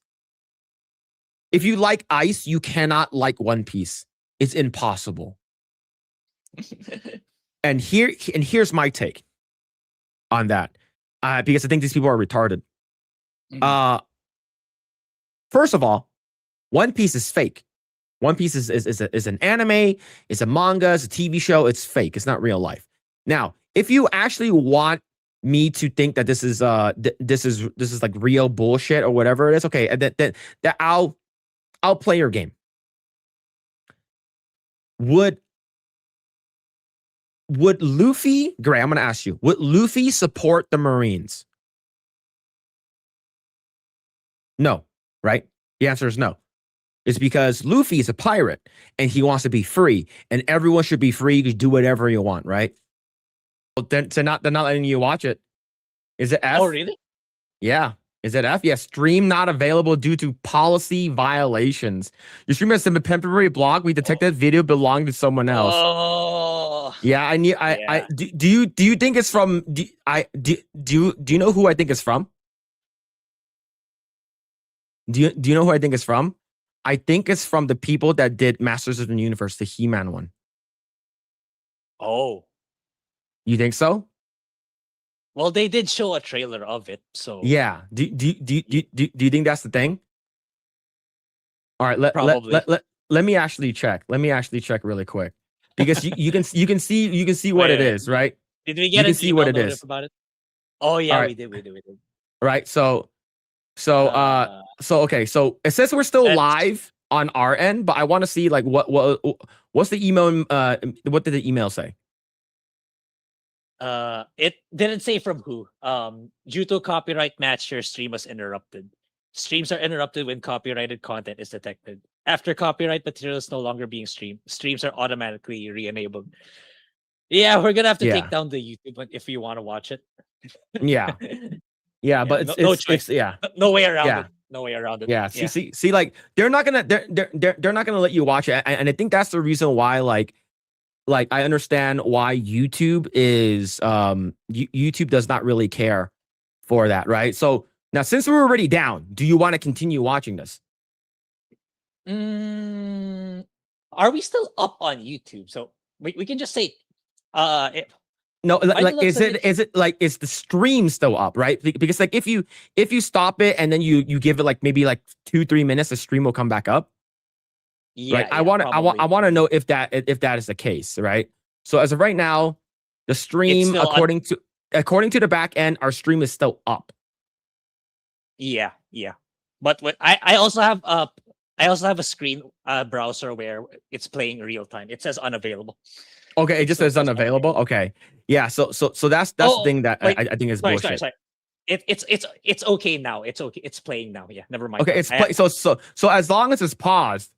If you like ICE, you cannot like One Piece. It's impossible. and here's my take on that, because I think these people are retarded. First of all, One Piece is fake. One Piece is an anime, it's a manga, it's a TV show. It's fake. It's not real life. Now, if you actually want me to think that this is like real bullshit or whatever it is, okay, that I'll play your game. Would Luffy, Grae, I'm going to ask you, would Luffy support the Marines? No, right? The answer is no. It's because Luffy is a pirate and he wants to be free, and everyone should be free to do whatever you want, right? Well, then they're not letting you watch it. Is it F? Oh, really? Yeah. Is it F? Yeah. Stream not available due to policy violations. Your stream has been temporarily blocked. We detected video belonging to someone else. Oh, Yeah, I need. yeah. Do you think it's from? Do you know who I think it's from? Do you know who I think it's from? I think it's from the people that did Masters of the Universe, the He-Man one. Oh. You think so? Well, they did show a trailer of it, so Yeah. Do you think that's the thing? All right. Probably. Let me actually check. Let me actually check really quick, because you can see what it Wait. is, right? Did we You get can an see email what it notice is. about it? Oh yeah, Alright. we did. We did. Right. So okay. So it says we're still Let's- live on our end, but I want to see like what's the email? What did the email say? It didn't say from who. Due to copyright match, your stream was interrupted. Streams are interrupted when copyrighted content is detected. After copyright material is no longer being streamed, streams are automatically re-enabled. Yeah, we're gonna have to Yeah. take down the YouTube one if you want to watch it. Yeah. Yeah, but no choice. yeah. No way around Yeah. it. No way around it. Yeah. See, like they're not gonna let you watch it, and I think that's the reason why like I understand why YouTube is YouTube does not really care for that, right? So now since we're already down, do you want to continue watching this? Are we still up on YouTube? So we can just say No, Why like do you look is it like is the stream still up, right? Because like if you stop it and then you give it like maybe like 2-3 minutes, the stream will come back up. yeah, Right. I want to know if that is the case, right? So as of right now, the stream still according to the back end, our stream is still up. Yeah. But what I also have a screen browser where it's playing real time. It says unavailable. Okay, it just says unavailable. Okay. Yeah, so that's the thing that wait, I think is Sorry. bullshit. It's okay now. It's okay. It's playing now. Yeah, never mind. Okay, so as long as it's paused,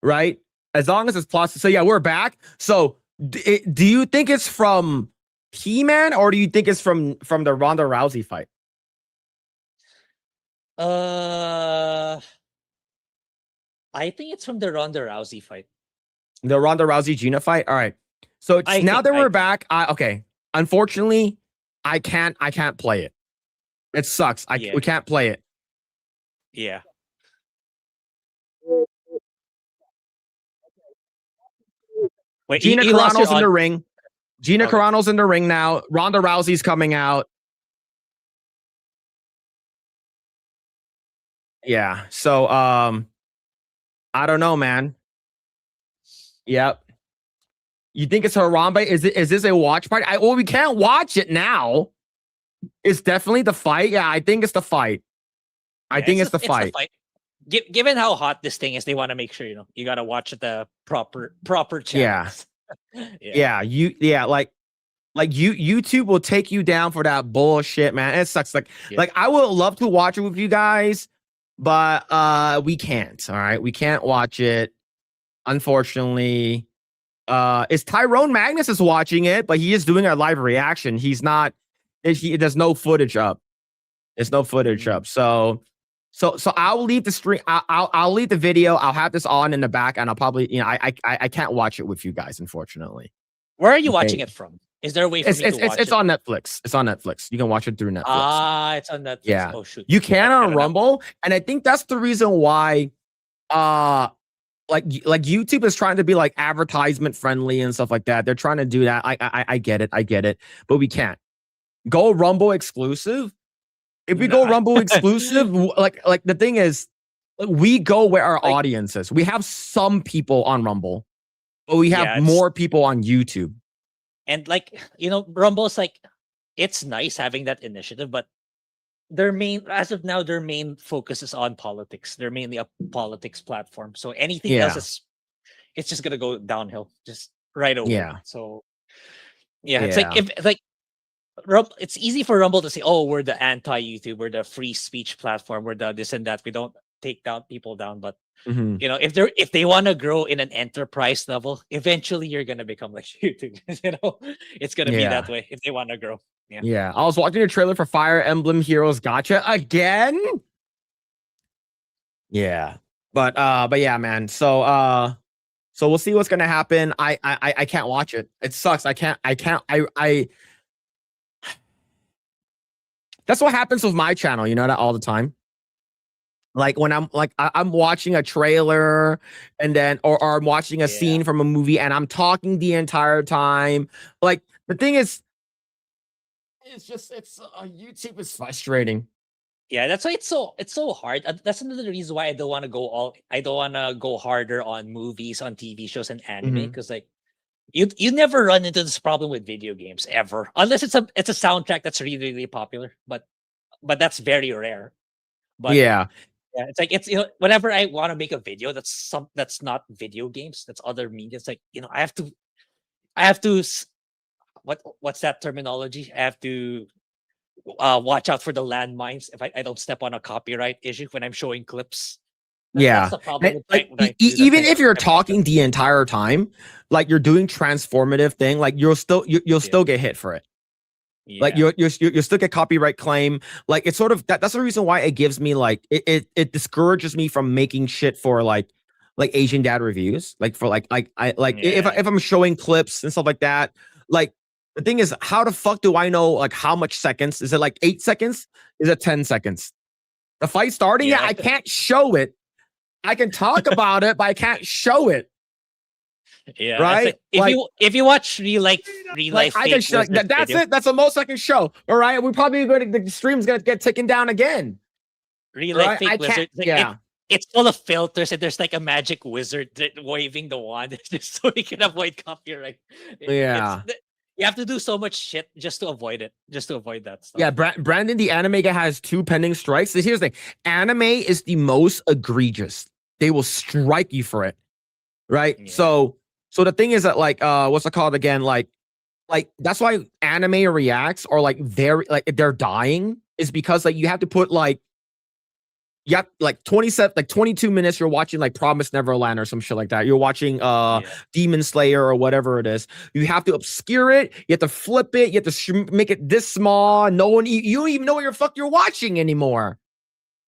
right? As long as it's paused. So yeah, we're back. So do you think it's from He-Man or do you think it's from the Ronda Rousey fight? I think it's from the Ronda Rousey fight. The Ronda Rousey Gina fight. All right. So now that we're back, okay. Unfortunately, I can't play it. It sucks. We can't play it. Yeah. Wait, Gina you lost Carano's your in the ring. Gina Okay. Carano's in the ring now. Ronda Rousey's coming out. Yeah. So I don't know, man. Yep. You think it's Harambe? Is this a watch party? Well, we can't watch it now. It's definitely the fight. Yeah, I think it's the fight. I think it's the fight. Given how hot this thing is, they want to make sure you got to watch the proper channels. Yeah. Like YouTube will take you down for that bullshit, man. It sucks. Like I would love to watch it with you guys, but we can't. All right, we can't watch it, unfortunately. Is Tyrone Magnus is watching it, but he is doing a live reaction. He's not. There's no footage up. There's no footage up. So I'll leave the stream. I'll leave the video. I'll have this on in the back, and I'll probably I can't watch it with you guys, unfortunately. Where are you watching it from? Is there a way for me to watch it? It's on Netflix. It's on Netflix. You can watch it through Netflix. It's on Netflix. Yeah. Oh shoot. You can on Rumble, and I think that's the reason why like YouTube is trying to be like advertisement friendly and stuff like that. They're trying to do that. I get it, but we can't go Rumble exclusive. If we go Rumble exclusive, like the thing is, we go where our audience is. We have some people on Rumble, but we have more people on YouTube. And Rumble's it's nice having that initiative, but as of now, their main focus is on politics. They're mainly a politics platform. So anything else it's just gonna go downhill just right away. Yeah. So it's It's easy for Rumble to say, "Oh, we're the anti-YouTube, we're the free speech platform, we're the this and that. We don't take down people down." But Mhm. if they want to grow in an enterprise level, eventually you're gonna become like YouTube. It's gonna be that Yeah. way if they want to grow. Yeah. Yeah. I was watching a trailer for Fire Emblem Heroes Gotcha again. Yeah. But yeah, man. So we'll see what's gonna happen. I can't watch it. It sucks. I that's what happens with my channel, you know that all the time. Like when I'm watching a trailer and then or I'm watching a scene from a movie and I'm talking the entire time. Like the thing is, it's YouTube is frustrating. Yeah, that's why it's so hard. That's another reason why I don't want to go harder on movies, on TV shows and anime, Mhm. because like you never run into this problem with video games ever, unless it's a soundtrack that's really really popular, but that's very rare. But Yeah. yeah, it's like whenever I want to make a video that's not video games, that's other media. It's like I have to what's that terminology? I have to watch out for the landmines if I don't step on a copyright issue when I'm showing clips. That's Yeah. the problem with Like trying to do that even kind if of you're content. talking the entire time, like you're doing transformative thing, like you'll Yeah, still get hit for it. Like yeah, you still get copyright claim. Like it's sort of that's the reason why it gives me like it discourages me from making shit for like Asian dad reviews. Like for like I like yeah, if I'm showing clips and stuff like that. Like the thing is, how the fuck do I know like how much seconds? Is it like 8 seconds? Is it 10 seconds? The fight starting? Yeah, yeah, I can't show it. I can talk about it, but I can't show it. yeah. It's Right? like if you watch real Like life I can fake show like wizards that's video, it. That's the most I can show. All right. We probably going to the stream's gonna get taken down again. real All life right. I fake can't. wizards, like Yeah. it's full of filters and there's like a magic wizard waving the wand just so he can avoid copyright. Yeah. You have to do so much shit just to avoid it, just to avoid that stuff. Yeah. Brandon, the anime guy, has 2 pending strikes. So here's the thing: anime is the most egregious. They will strike you for it. Right. Yeah. So the thing is that like what's it called again? Like that's why anime reacts are like very like they're dying is because like you have to put like like 27 like 22 minutes you're watching like Promise Neverland or some shit like that. You're watching Yeah. Demon Slayer or whatever it is. You have to obscure it, you have to flip it, you have to make it this small. No one you don't even know what you're watching anymore.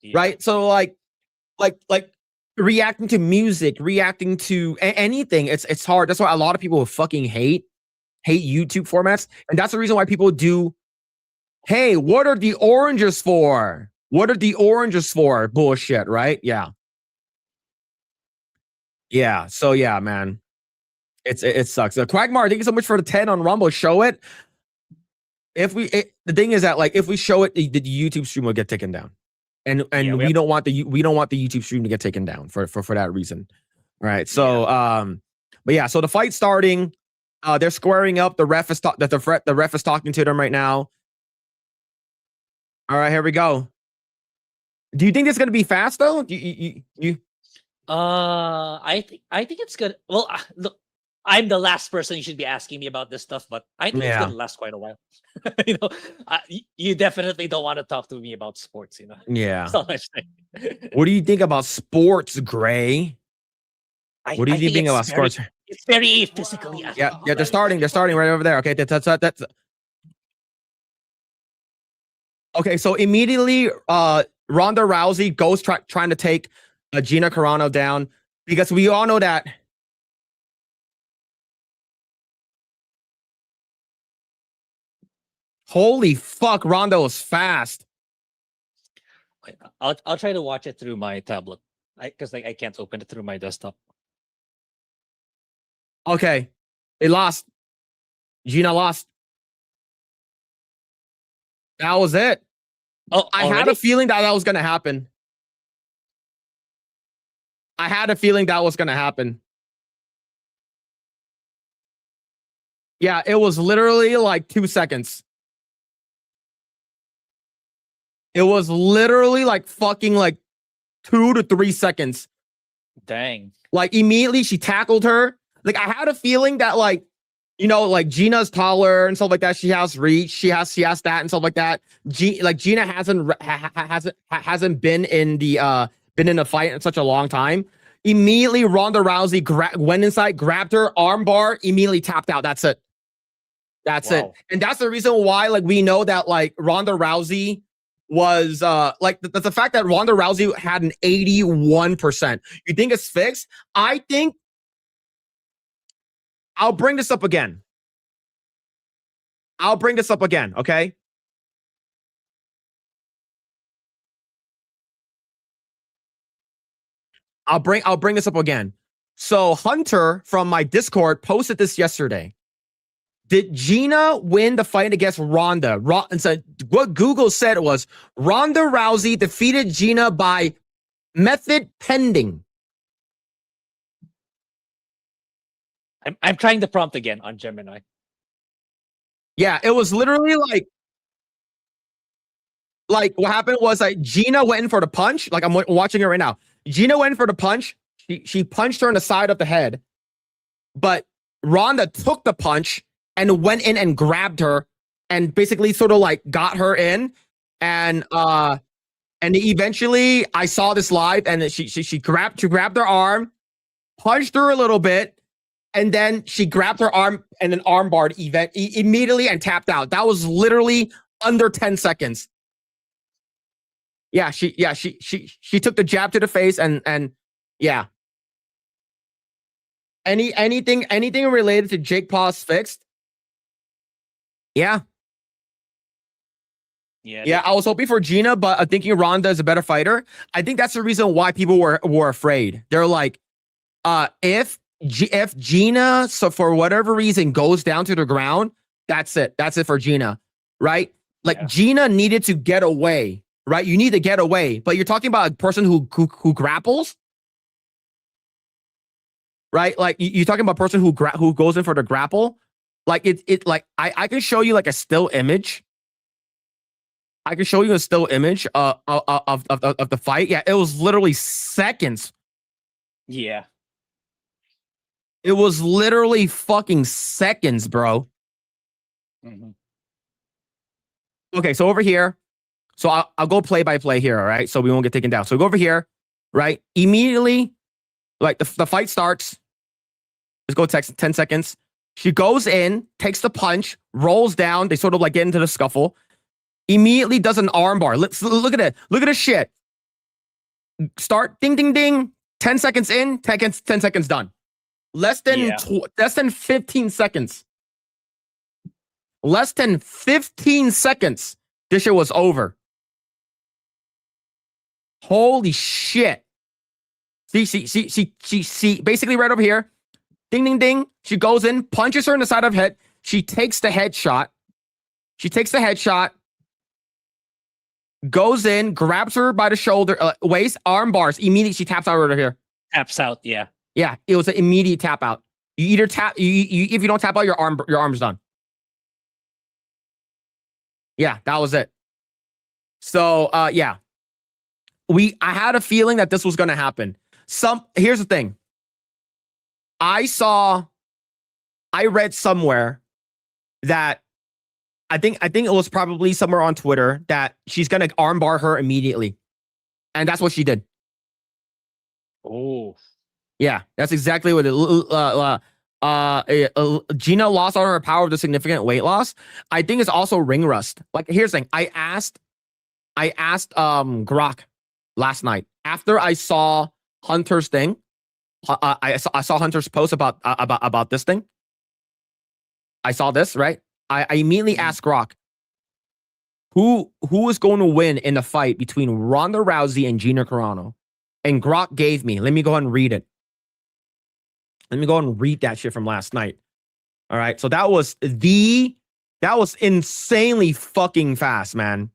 Yeah. Right? So like reacting to music, reacting to anything, it's hard. That's why a lot of people fucking hate YouTube formats, and that's the reason why people do. Hey, what are the oranges for? What are the oranges for? Bullshit, right? Yeah, yeah. So yeah, man, it sucks. Quagmire, thank you so much for the 10 on Rumble. Show it. The thing is that like if we show it, the YouTube stream will get taken down, and Yeah, we don't want the YouTube stream to get taken down for that reason. All right. So but yeah, so the fight's starting. They're squaring up. The ref is the ref is talking to them right now. All right, here we go. Do you think it's gonna be fast though? I think it's good. Well, look, I'm the last person you should be asking me about this stuff, but I think it's Yeah. gonna last quite a while. You definitely don't want to talk to me about sports, Yeah. That's all I'm saying. What do you think about sports, Grae? What do you think about sports? It's very physically. Yeah, they're starting right over there. Okay, that's okay. So immediately, Ronda Rousey goes trying to take Gina Carano down because we all know that. Holy fuck, Ronda was fast. I'll try to watch it through my tablet, because I can't open it through my desktop. Okay, they lost. Gina lost. That was it. Oh, I had a feeling that was going to happen. I had a feeling that was going to happen. Yeah, it was literally like 2 seconds. It was literally like fucking like 2 to 3 seconds. Dang. Like immediately she tackled her. Like I had a feeling that like you know, like Gina's taller and stuff like that. She has reach. She has that and stuff like that. Gina hasn't been in the fight in such a long time. Immediately, Ronda Rousey went inside, grabbed her armbar, immediately tapped out. That's it. That's it. And that's the reason why, like, we know that, like, Ronda Rousey was, like, the fact that Ronda Rousey had an 81%. You think it's fixed? I think I'll bring this up again. Okay? I'll bring this up again. So Hunter from my Discord posted this yesterday. Did Gina win the fight against Ronda? And so what Google said was Ronda Rousey defeated Gina by method pending. I'm trying the prompt again on Gemini. Yeah, it was literally like what happened was like Gina went in for the punch. Like I'm watching it right now. Gina went in for the punch. She punched her in the side of the head, but Ronda took the punch and went in and grabbed her and basically sort of like got her in. And eventually I saw this live and she grabbed her arm, punched her a little bit, and then she grabbed her arm and then armbarred immediately and tapped out. That was literally under 10 seconds. Yeah, she took the jab to the face and yeah. Anything related to Jake Paul's fixed? Yeah. Yeah, I was hoping for Gina, but I'm thinking Ronda is a better fighter. I think that's the reason why people were afraid. They're like, if Gina, so for whatever reason, goes down to the ground, that's it. That's it for Gina, right? Like Gina needed to get away, right? You need to get away, but you're talking about a person who grapples, right? Like you're talking about a person who goes in for the grapple. Like it like I can show you like a still image. I can show you a still image of the fight. Yeah, it was literally seconds. Yeah. It was literally fucking seconds, bro. Mm-hmm. Okay, so over here. So I'll go play by play here, all right? So we won't get taken down. So we go over here, right? Immediately, like the fight starts. Let's go 10 seconds. She goes in, takes the punch, rolls down. They sort of like get into the scuffle. Immediately does an armbar. Let's look at it. Look at this shit. Start ding ding ding. 10 seconds in, 10 seconds done. Less than 15 seconds. Less than 15 seconds. This shit was over. Holy shit. See, basically right over here. Ding, ding, ding. She goes in, punches her in the side of the head. She takes the headshot. Goes in, grabs her by the shoulder, waist, arm bars. Immediately, she taps out right here. Taps out, yeah. Yeah, it was an immediate tap out. You either tap, if you don't tap out, your arm's done. Yeah, that was it. So, yeah. I had a feeling that this was going to happen. Here's the thing. I read somewhere that I think it was probably somewhere on Twitter that she's going to armbar her immediately. And that's what she did. Oh. Yeah, that's exactly what Gina lost all her power with a significant weight loss. I think it's also ring rust. Like, here's the thing. I asked Grok last night after I saw Hunter's thing. I saw Hunter's post about this thing. I saw this, right? I immediately asked Grok, who is going to win in the fight between Ronda Rousey and Gina Carano? And Grok gave me. Let me go ahead and read it. Let me go ahead and read that shit from last night. All right. So that was insanely fucking fast, man.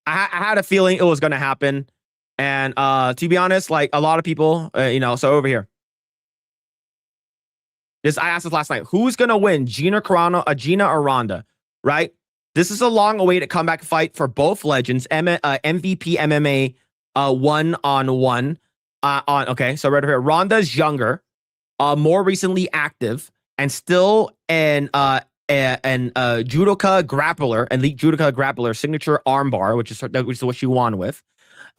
I had a feeling it was going to happen. And to be honest, like a lot of people, so over here. I asked this last night. Who's going to win, Gina Carano, Gina or Ronda? Right? This is a long-awaited comeback fight for both legends. MVP MMA 1-on-1. Okay, so right over here. Ronda's younger, more recently active, and still an judoka grappler, elite judoka grappler signature armbar, which is what she won with.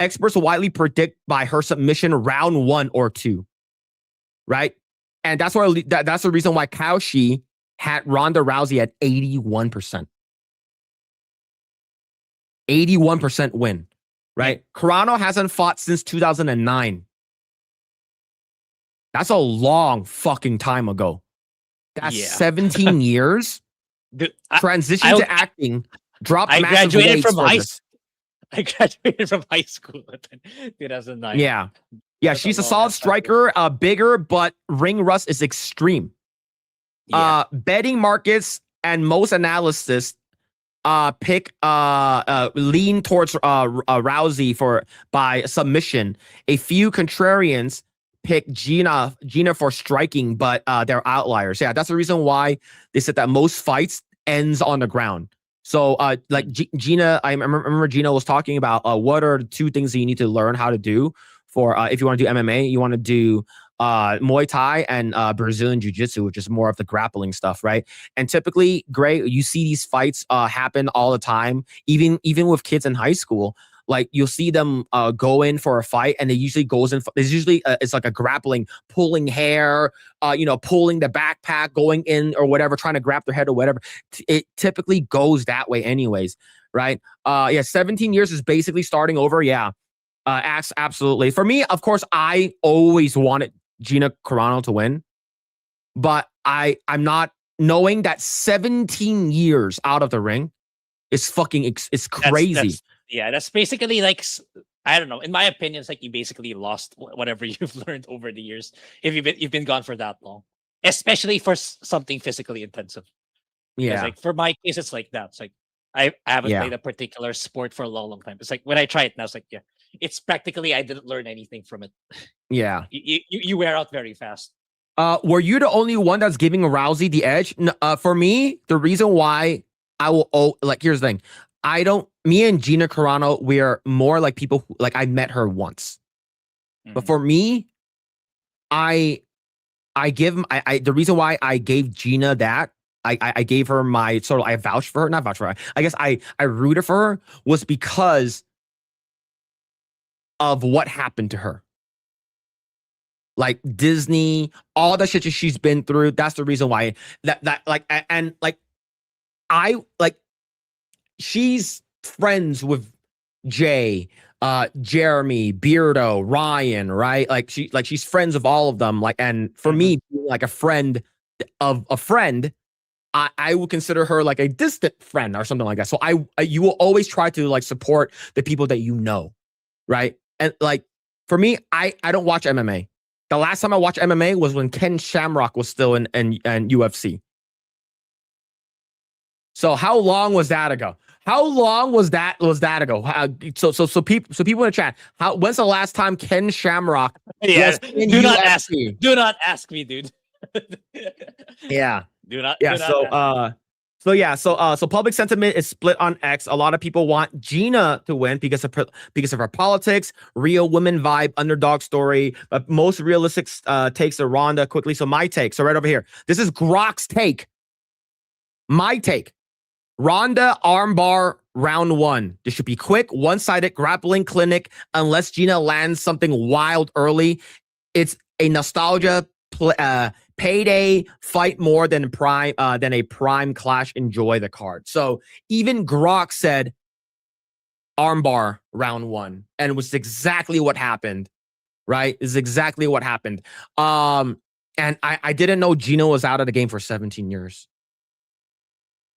Experts widely predict by her submission round 1 or 2, right? And that's why that's the reason why Cauchy had Ronda Rousey at 81%. 81% win, right? Carano hasn't fought since 2009. That's a long fucking time ago. That's 17 years. Dude, Transition to acting. Dropped I massive graduated weights from for high this. I graduated from high school in 2009. Yeah. That's She's a long solid ass time. striker, bigger, but ring rust is extreme. Yeah. Betting markets and most analysts pick lean towards Rousey by submission. A few contrarians pick Gina for striking, but they're outliers. Yeah, that's the reason why they said that most fights ends on the ground. So Gina, I remember Gina was talking about what are the 2 things that you need to learn how to do for if you want to do MMA. You want to do Muay Thai and Brazilian Jiu-Jitsu, which is more of the grappling stuff, right? And typically, Grae, you see these fights happen all the time, even with kids in high school. Like you'll see them go in for a fight, and it usually goes in. It's usually it's like a grappling, pulling hair, pulling the backpack, going in or whatever, trying to grab their head or whatever. It typically goes that way, anyways, right? 17 years is basically starting over. Yeah, absolutely. For me, of course, I always wanted Gina Carano to win, but I'm not knowing that 17 years out of the ring is fucking it's crazy. That's basically like, I don't know. In my opinion, it's like you basically lost whatever you've learned over the years if you've been gone for that long, especially for something physically intensive. Yeah, like for my case, it's like that. It's like I haven't played a particular sport for a long time. It's like when I try it now, it's like it's practically I didn't learn anything from it. Yeah, you wear out very fast. Were you the only one that's giving Rousey the edge? For me, the reason why I will here's the thing. Me and Gina Carano, we're more like people who, like I met her once. But for me, the reason why I gave Gina that, I gave her my sort of, I vouched for her, not vouched for her. I guess I rooted for her was because of what happened to her. Like Disney, all the shit that she's been through. That's the reason why she's friends with Jay, Jeremy, Beardo, Ryan, right? She's friends with all of them. And for me, being like a friend of a friend, I would consider her like a distant friend or something like that. So you will always try to support the people that you know, right? And for me, I don't watch MMA. The last time I watched MMA was when Ken Shamrock was still in UFC. So how long was that ago? How long was that ago? So people in the chat, when's the last time Ken Shamrock was in do UFC? not ask me. Do not ask me, dude. Yeah. Do not. Yeah. So public sentiment is split on X. A lot of people want Gina to win because of her politics, real women vibe, underdog story. But most realistic takes are Ronda quickly. So my take. So right over here. This is Grok's take. My take. Ronda armbar round 1. This should be quick, one-sided grappling clinic. Unless Gina lands something wild early, it's a nostalgia payday fight more than a prime clash. Enjoy the card. So even Grok said armbar round 1, and it was exactly what happened. Right? Is exactly what happened. And I didn't know Gina was out of the game for 17 years.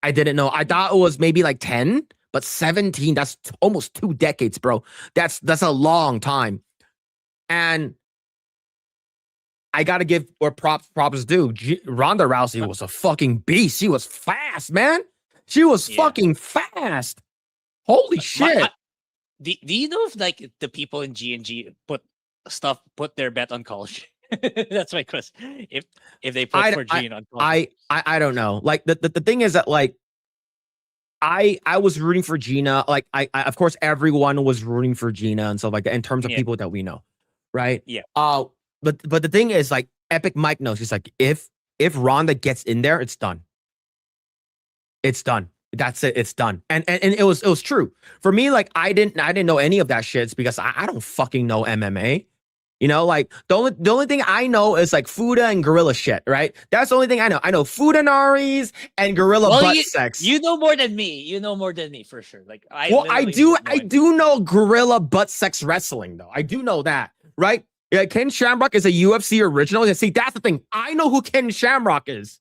I didn't know. I thought it was maybe like 10, but 17, that's almost 2 decades, bro. That's a long time. And I got to give where props due. Ronda Rousey was a fucking beast. She was fast, man. She was fucking fast. Holy shit. Do you know if the people in G&G put their bet on college? That's my question. If they put for Gene on college. I don't know. The thing is that I was rooting for Gina. I of course everyone was rooting for Gina and stuff like that in terms of people that we know, right? Yeah. But the thing is Epic Mike knows. He's like, if if Ronda gets in there, it's done. It's done. That's it. It's done. And it was true for me. Like I didn't know any of that shit because I don't fucking know MMA. You know, like the only thing I know is like Fuda and gorilla shit, right? That's the only thing I know. I know Fudanaris and gorilla butt sex. You know more than me. You know more than me for sure. Like I do know gorilla butt sex wrestling though. I do know that, right? Yeah, Ken Shamrock is a UFC original. See, that's the thing. I know who Ken Shamrock is.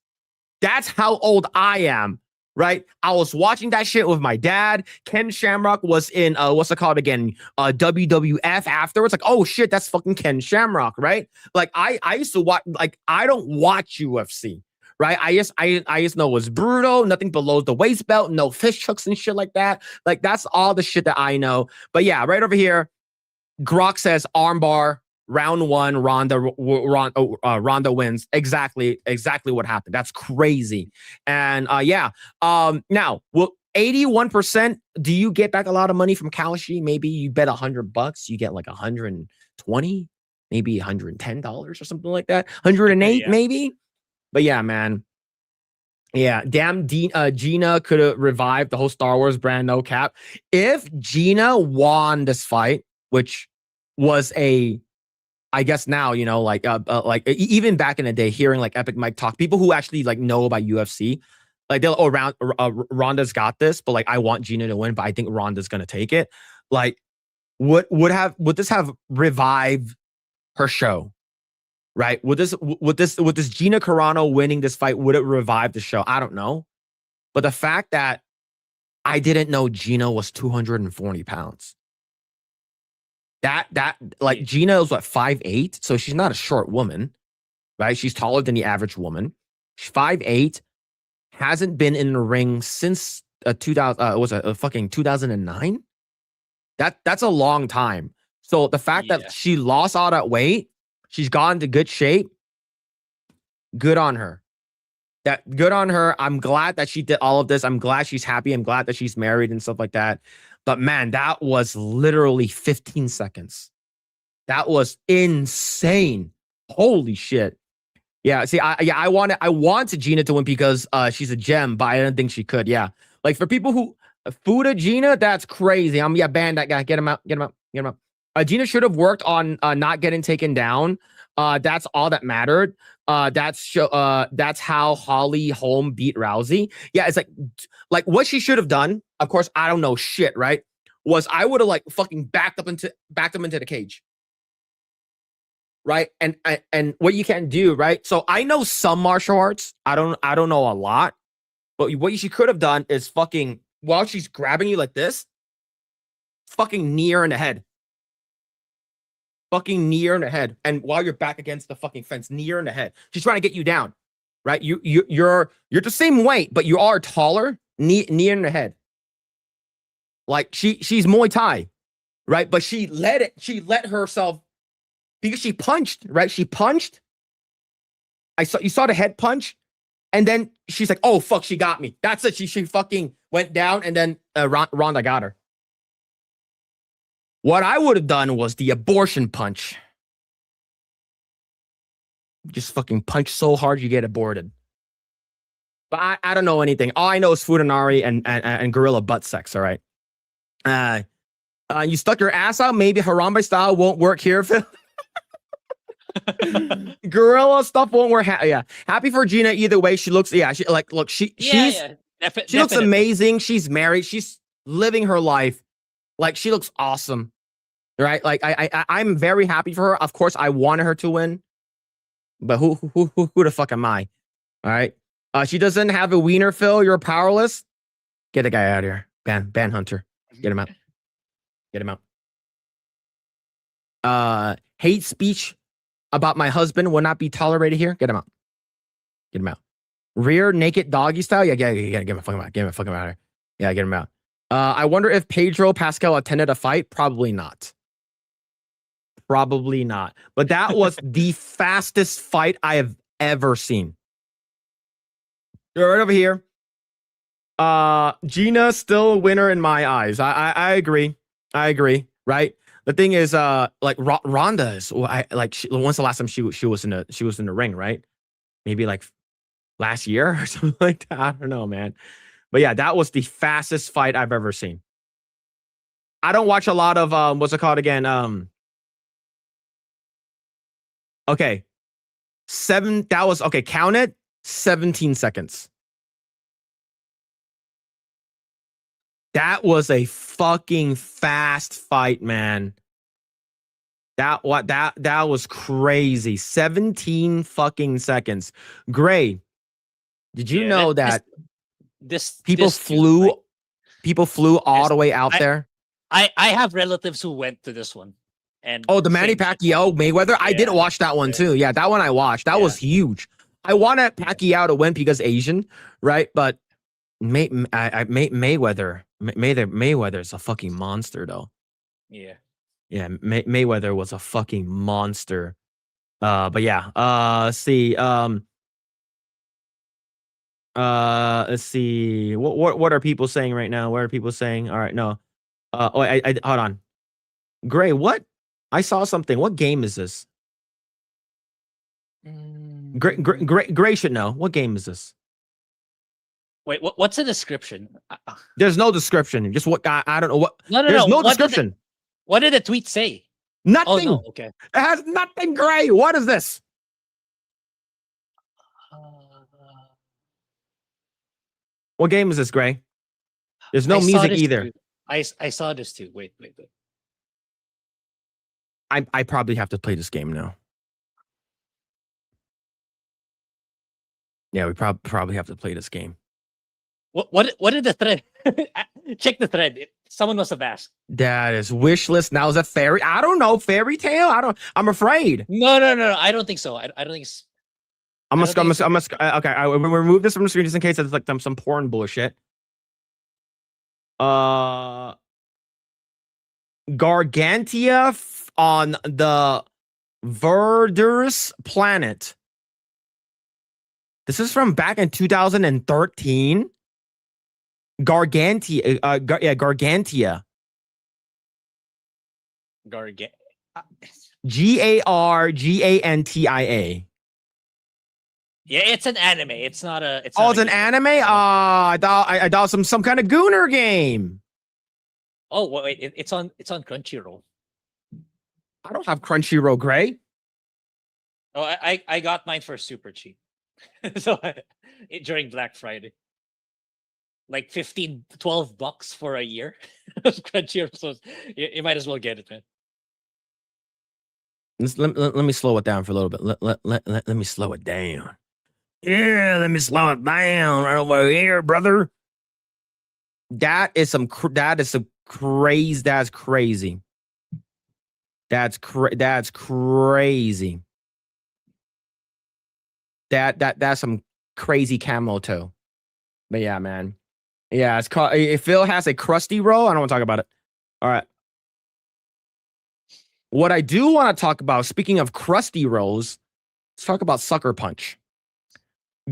That's how old I am, right? I was watching that shit with my dad. Ken Shamrock was in what's it called again? WWF afterwards. Like, oh shit, that's fucking Ken Shamrock, right? Like I used to watch. Like I don't watch UFC, right? I just know it was brutal. Nothing below the waist belt. No fish hooks and shit like that. Like that's all the shit that I know. But yeah, right over here, Grok says armbar. Round 1, Ronda wins. Exactly what happened. That's crazy. And now, well, 81%. Do you get back a lot of money from Kalashi? Maybe you bet $100, you get like 120, maybe $110 or something like that. 108, maybe. But yeah, man. Yeah, damn. Gina could have revived the whole Star Wars brand. No cap. If Gina won this fight, which was I guess now, you know, like even back in the day, hearing like Epic Mike talk, people who actually like know about UFC, like they'll Ronda's got this, but like I want Gina to win, but I think Ronda's gonna take it. Like, would this have revived her show? Right? Would this Gina Carano winning this fight, would it revive the show? I don't know, but the fact that I didn't know Gina was 240 pounds. That like Gina is what 5'8", so she's not a short woman, right? She's taller than the average woman. She's 5'8", hasn't been in the ring since 2009. That's a long time. So the fact that she lost all that weight, she's gotten into good shape. Good on her. Good on her. I'm glad that she did all of this. I'm glad she's happy. I'm glad that she's married and stuff like that. But man, that was literally 15 seconds. That was insane. Holy shit. Yeah, see, I wanted Gina to win because she's a gem, but I didn't think she could. Yeah. Like for people who Fuda Gina, that's crazy. Ban that guy. Get him out. Gina should have worked on not getting taken down. That's all that mattered. That's how Holly Holm beat Rousey. Yeah, it's like what she should have done. Of course, I don't know shit, right? Was I would have like fucking backed them into the cage, right? And what you can do, right? So I know some martial arts. I don't know a lot, but what she could have done is fucking while she's grabbing you like this, fucking knee her in the head. Fucking knee her in the head, and while you're back against the fucking fence, knee her in the head. She's trying to get you down, right? You're the same weight, but you are taller. Knee in the head. Like she's Muay Thai, right? But she let herself because she punched, right? She punched. You saw the head punch, and then she's like, "Oh fuck, she got me." That's it. She fucking went down, and then Ronda got her. What I would have done was the abortion punch. Just fucking punch so hard you get aborted. But I don't know anything. All I know is Fudanari and gorilla butt sex. All right. You stuck your ass out. Maybe Harambe style won't work here, Phil. Gorilla stuff won't work. Yeah. Happy for Gina either way. She looks. Yeah. She looks amazing. She's married. She's living her life. Like she looks awesome. Right? Like I'm very happy for her. Of course, I wanted her to win. But who the fuck am I? All right. She doesn't have a wiener, Phil. You're powerless. Get the guy out of here. Ban Hunter. Get him out. Get him out. Hate speech about my husband will not be tolerated here. Get him out. Get him out. Rear naked doggy style. Yeah, get him fucking out. Get him fucking out of here. Yeah, get him out. I wonder if Pedro Pascal attended a fight. Probably not. Probably not. But that was the fastest fight I have ever seen. You're right over here. Gina still a winner in my eyes. I agree. Right. The thing is, like Ronda is. When's the last time she was in the ring? Right. Maybe like last year or something like that. I don't know, man. But yeah, that was the fastest fight I've ever seen. I don't watch a lot of what's it called again? Okay. That was okay, count it. 17 seconds. That was a fucking fast fight, man. That was crazy. 17 fucking seconds. Grae, did you know that people flew all the way out there? I have relatives who went to this one. And the Manny Pacquiao Mayweather. I did watch that one too. Yeah, that one I watched. That was huge. I wanted Pacquiao to win because Asian, right? But Mayweather's a fucking monster though. Yeah. Yeah, Mayweather was a fucking monster. But yeah. Let's see. Let's see. What are people saying right now? What are people saying? All right, no. I hold on. Grae, what? I saw something. What game is this? Grae should know. What game is this? Wait, what's the description? There's no description. Just what I don't know what. No. There's no description. What did the tweet say? Nothing. Oh, no. Okay. It has nothing, Grae. What is this? What game is this, Grae? There's no music either. Too. I saw this too. Wait. I probably have to play this game now. Yeah, we probably have to play this game. What did the thread? Check the thread. Someone must have asked. That is wish list. Now is a fairy? I don't know. Fairy tale? I'm afraid. No. I don't think so. I don't think it's. Okay. I will remove this from the screen just in case it's like some porn bullshit. Gargantia on the Verdurous planet. This is from back in 2013. Gargantia. Gargantia. Gargantia. Yeah, it's an anime. It's not a. It's it's an anime. I thought some kind of gooner game. Oh wait, it's on Crunchyroll. I don't have Crunchyroll, Grae. Oh, I got mine for super cheap. So during Black Friday, like $12 for a year. Crunchyroll, so you might as well get it, man. Let me slow it down for a little bit. Let me slow it down. Yeah, let me slow it down right over here, brother. That's crazy. That's crazy. That's crazy. That's some crazy camo toe. But yeah, man. Yeah, it's called. If Phil has a crusty roll, I don't want to talk about it. All right. What I do want to talk about, speaking of crusty rolls, let's talk about Sucker Punch.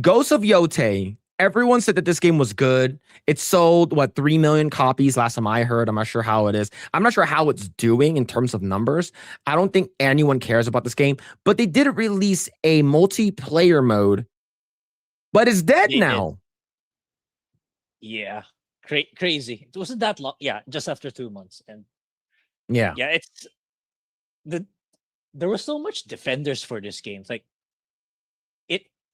Ghost of Yote. Everyone said that this game was good. It sold, 3 million copies last time I heard. I'm not sure how it is. I'm not sure how it's doing in terms of numbers. I don't think anyone cares about this game. But they did release a multiplayer mode. But it's dead now. Yeah. Crazy. It wasn't that long. Yeah, just after 2 months. And yeah, it's there was so much defenders for this game. Like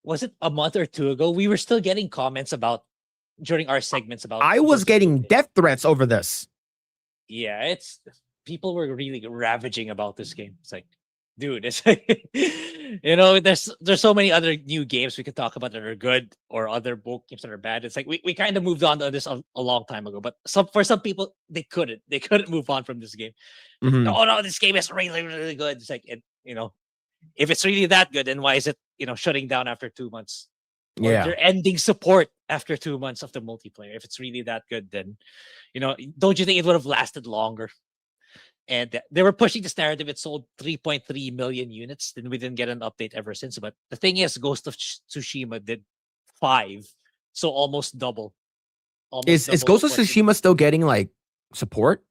was it a month or two ago? We were still getting comments during our segments about. I was getting death threats over this. Yeah, people were really ravaging about this game. It's like, dude, it's like, there's so many other new games we could talk about that are good or other both games that are bad. It's like we kind of moved on to this a long time ago, but for some people they couldn't move on from this game. Mm-hmm. Oh no, this game is really, really good. It's like, if it's really that good, then why is it, shutting down after 2 months? Or they're ending support after 2 months of the multiplayer. If it's really that good, then, don't you think it would have lasted longer? And they were pushing this narrative. It sold 3.3 million units. Then we didn't get an update ever since. But the thing is, Ghost of Tsushima did 5, so almost double. Is Ghost of Tsushima still getting support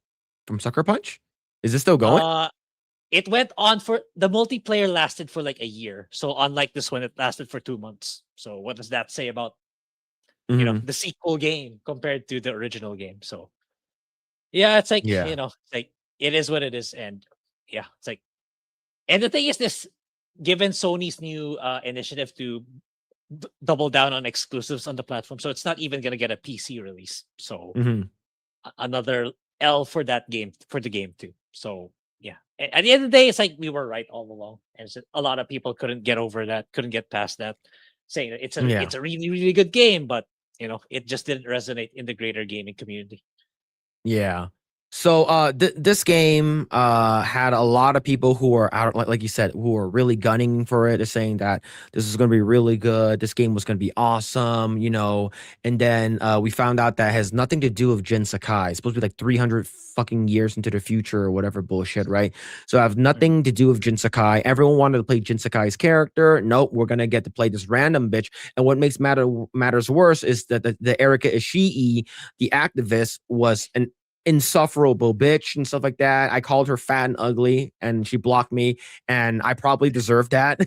from Sucker Punch? Is this still going? it went on for the multiplayer lasted for like a year. So unlike this one, it lasted for 2 months. So what does that say about Mhm. the sequel game compared to the original game? So yeah, it's like Yeah. it's like it is what it is, and yeah, it's like, and the thing is this, given Sony's new initiative to double down on exclusives on the platform, so it's not even gonna get a PC release. So Mhm. another L for that game, for the game too. So yeah, at the end of the day, it's like we were right all along, and a lot of people couldn't get over that, couldn't get past that, saying that Yeah. it's a really really good game, but it just didn't resonate in the greater gaming community. Yeah. So this game had a lot of people who are out, like you said, who are really gunning for it, is saying that this is going to be really good. This game was going to be awesome, And then we found out that has nothing to do with Jin Sakai. It's supposed to be like 300 fucking years into the future or whatever bullshit, right? So I have nothing to do with Jin Sakai. Everyone wanted to play Jin Sakai's character. Nope, we're gonna get to play this random bitch. And what makes matters worse is that the Erika Ishii, the activist, was an insufferable bitch and stuff like that. I called her fat and ugly, and she blocked me, and I probably deserved that.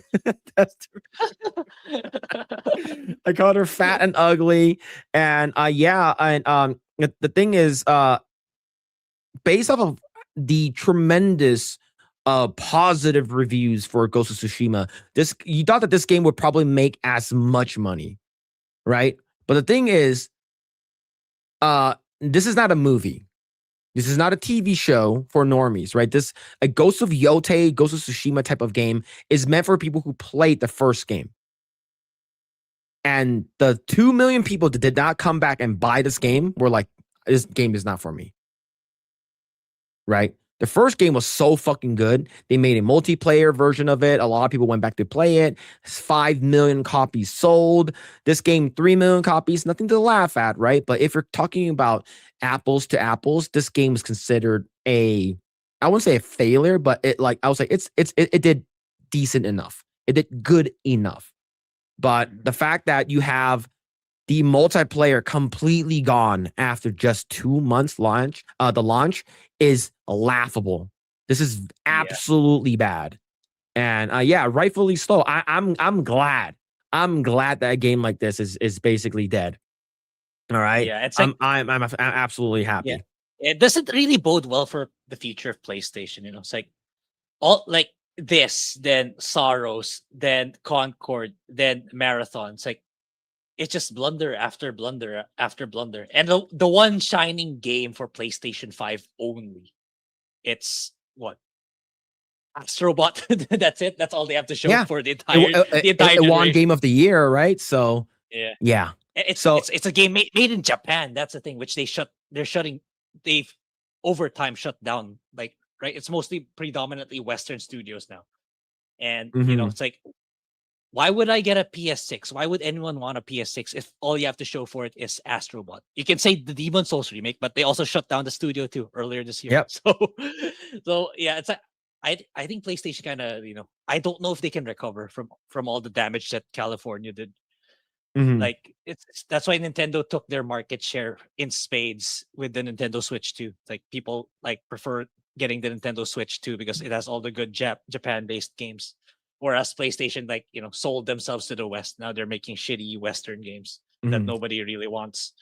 I called her fat and ugly, and yeah, and the thing is, based off of the tremendous positive reviews for Ghost of Tsushima, you thought that this game would probably make as much money, right? But the thing is, this is not a movie. This is not a TV show for normies, right? A Ghost of Yote, Ghost of Tsushima type of game is meant for people who played the first game. And the 2 million people that did not come back and buy this game were like, this game is not for me. Right? The first game was so fucking good. They made a multiplayer version of it. A lot of people went back to play it. 5 million copies sold. This game, 3 million copies. Nothing to laugh at, right? But if you're talking about apples to apples, this game is considered I wouldn't say a failure, but I was like, it did decent enough. It did good enough. But the fact that you have the multiplayer completely gone after just 2 months the launch is laughable. This is absolutely bad. And yeah, rightfully so. I'm glad. I'm glad that a game like this is basically dead. All right. Yeah, it's like I'm absolutely happy. yeah, it doesn't really bode well for the future of PlayStation. It's like all like this, then Sorrows, then Concord, then Marathon. It's like it's just blunder after blunder after blunder. And the one shining game for PlayStation 5 only, it's what? Astrobot. That's it. That's all they have to show Yeah. for the entire It won generation. Game of the Year, right? So Yeah. So It's a game made in Japan. That's the thing, which they've over time shut down, like, right? It's mostly predominantly Western studios now. And it's like, why would I get a PS6? Why would anyone want a PS6 if all you have to show for it is Astrobot? You can say the Demon Souls remake, but they also shut down the studio too earlier this year. Yep. So yeah, it's I think PlayStation kind of, I don't know if they can recover from all the damage that California did. Like that's why Nintendo took their market share in spades with the Nintendo Switch 2. Like people like prefer getting the Nintendo Switch 2 because it has all the good Japan-based games. Whereas PlayStation, sold themselves to the West. Now they're making shitty Western games that nobody really wants.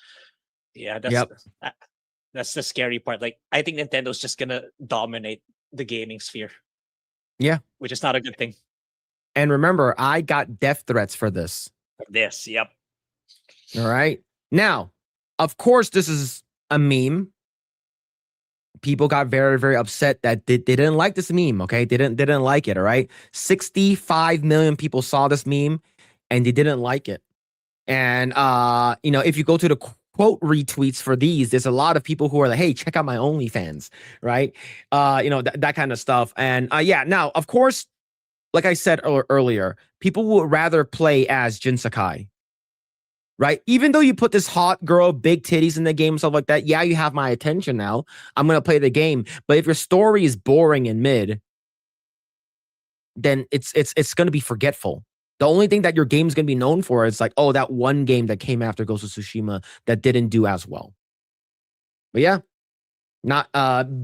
Yeah, that's the scary part. Like, I think Nintendo's just gonna dominate the gaming sphere. Yeah, which is not a good thing. And remember, I got death threats for this. Yep. All right. Now, of course, this is a meme. People got very, very upset that they didn't like this meme. Okay, they didn't like it. All right, 65 million people saw this meme, and they didn't like it. And if you go to the quote retweets for these, there's a lot of people who are like, "Hey, check out my OnlyFans," right? That kind of stuff. And yeah, now of course, like I said earlier, people would rather play as Jin Sakai. Right? Even though you put this hot girl, big titties in the game, stuff like that, yeah, you have my attention now. I'm going to play the game. But if your story is boring and mid, then it's going to be forgetful. The only thing that your game is going to be known for is like, oh, that one game that came after Ghost of Tsushima that didn't do as well. But yeah, Not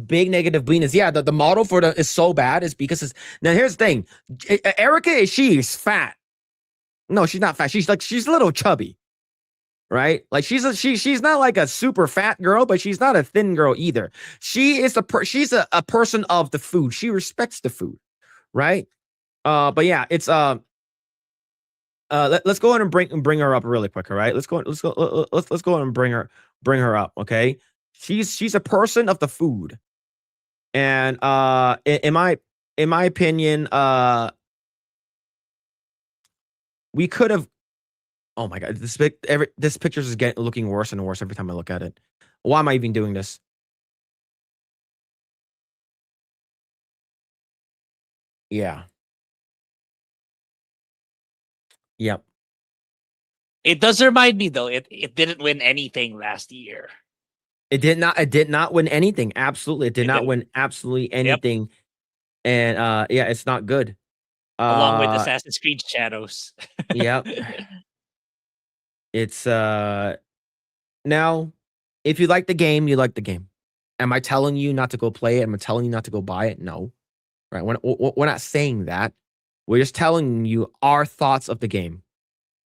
big negative Venus. Yeah, the model for the is so bad is because it's now here's the thing. Erica, she's fat. No, she's not fat. She's a little chubby. Right? Like she's not like a super fat girl, but she's not a thin girl either. She is she's a person of the food. She respects the food, right? But yeah, it's let's go ahead and bring her up really quick, all right? Let's go and bring her up, okay? She's a person of the food. And in my opinion, we could have. Oh my god, this picture is looking worse and worse every time I look at it. Why am I even doing this? Yeah. Yep. It does remind me though. It didn't win anything last year. It did not win anything. Absolutely. It did not win absolutely anything. And yeah, it's not good. Along with Assassin's Creed Shadows. Yep. It's now, if you like the game, you like the game. Am I telling you not to go play it? Am I telling you not to go buy it? No. Right. We're not saying that. We're just telling you our thoughts of the game.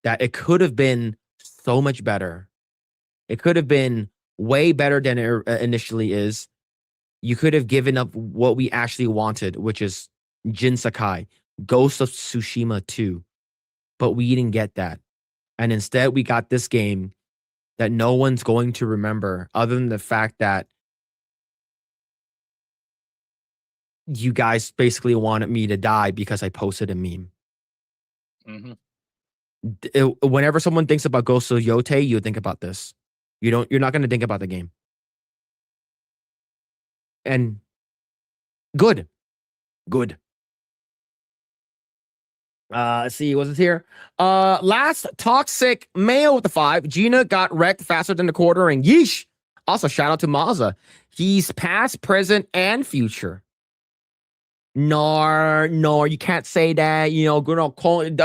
That it could have been so much better. It could have been way better than it initially is. You could have given up what we actually wanted, which is Jin Sakai, Ghost of Tsushima 2. But we didn't get that. And instead, we got this game that no one's going to remember, other than the fact that you guys basically wanted me to die because I posted a meme. Mm-hmm. Whenever someone thinks about Ghost of Yote, you think about this. You're not going to think about the game. And good. Let's see, was it here? Last toxic male with the 5. Gina got wrecked faster than the quarter, and yeesh. Also, shout out to Mazza. He's past, present, and future. No, you can't say that. You know,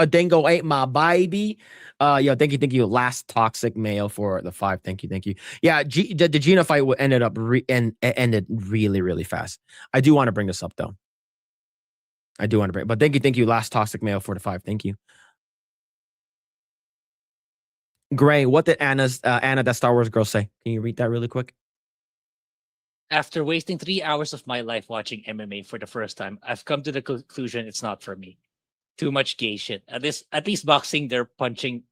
Dingo ate my baby. Yo, thank you. Last toxic male for the 5. Thank you. Yeah, the Gina fight ended ended really, really fast. I do want to bring this up though. But thank you. Last toxic male for the 5. Thank you. Grae, what did Anna, that Star Wars girl, say? Can you read that really quick? After wasting 3 hours of my life watching MMA for the first time, I've come to the conclusion it's not for me. Too much gay shit. At least boxing, they're punching,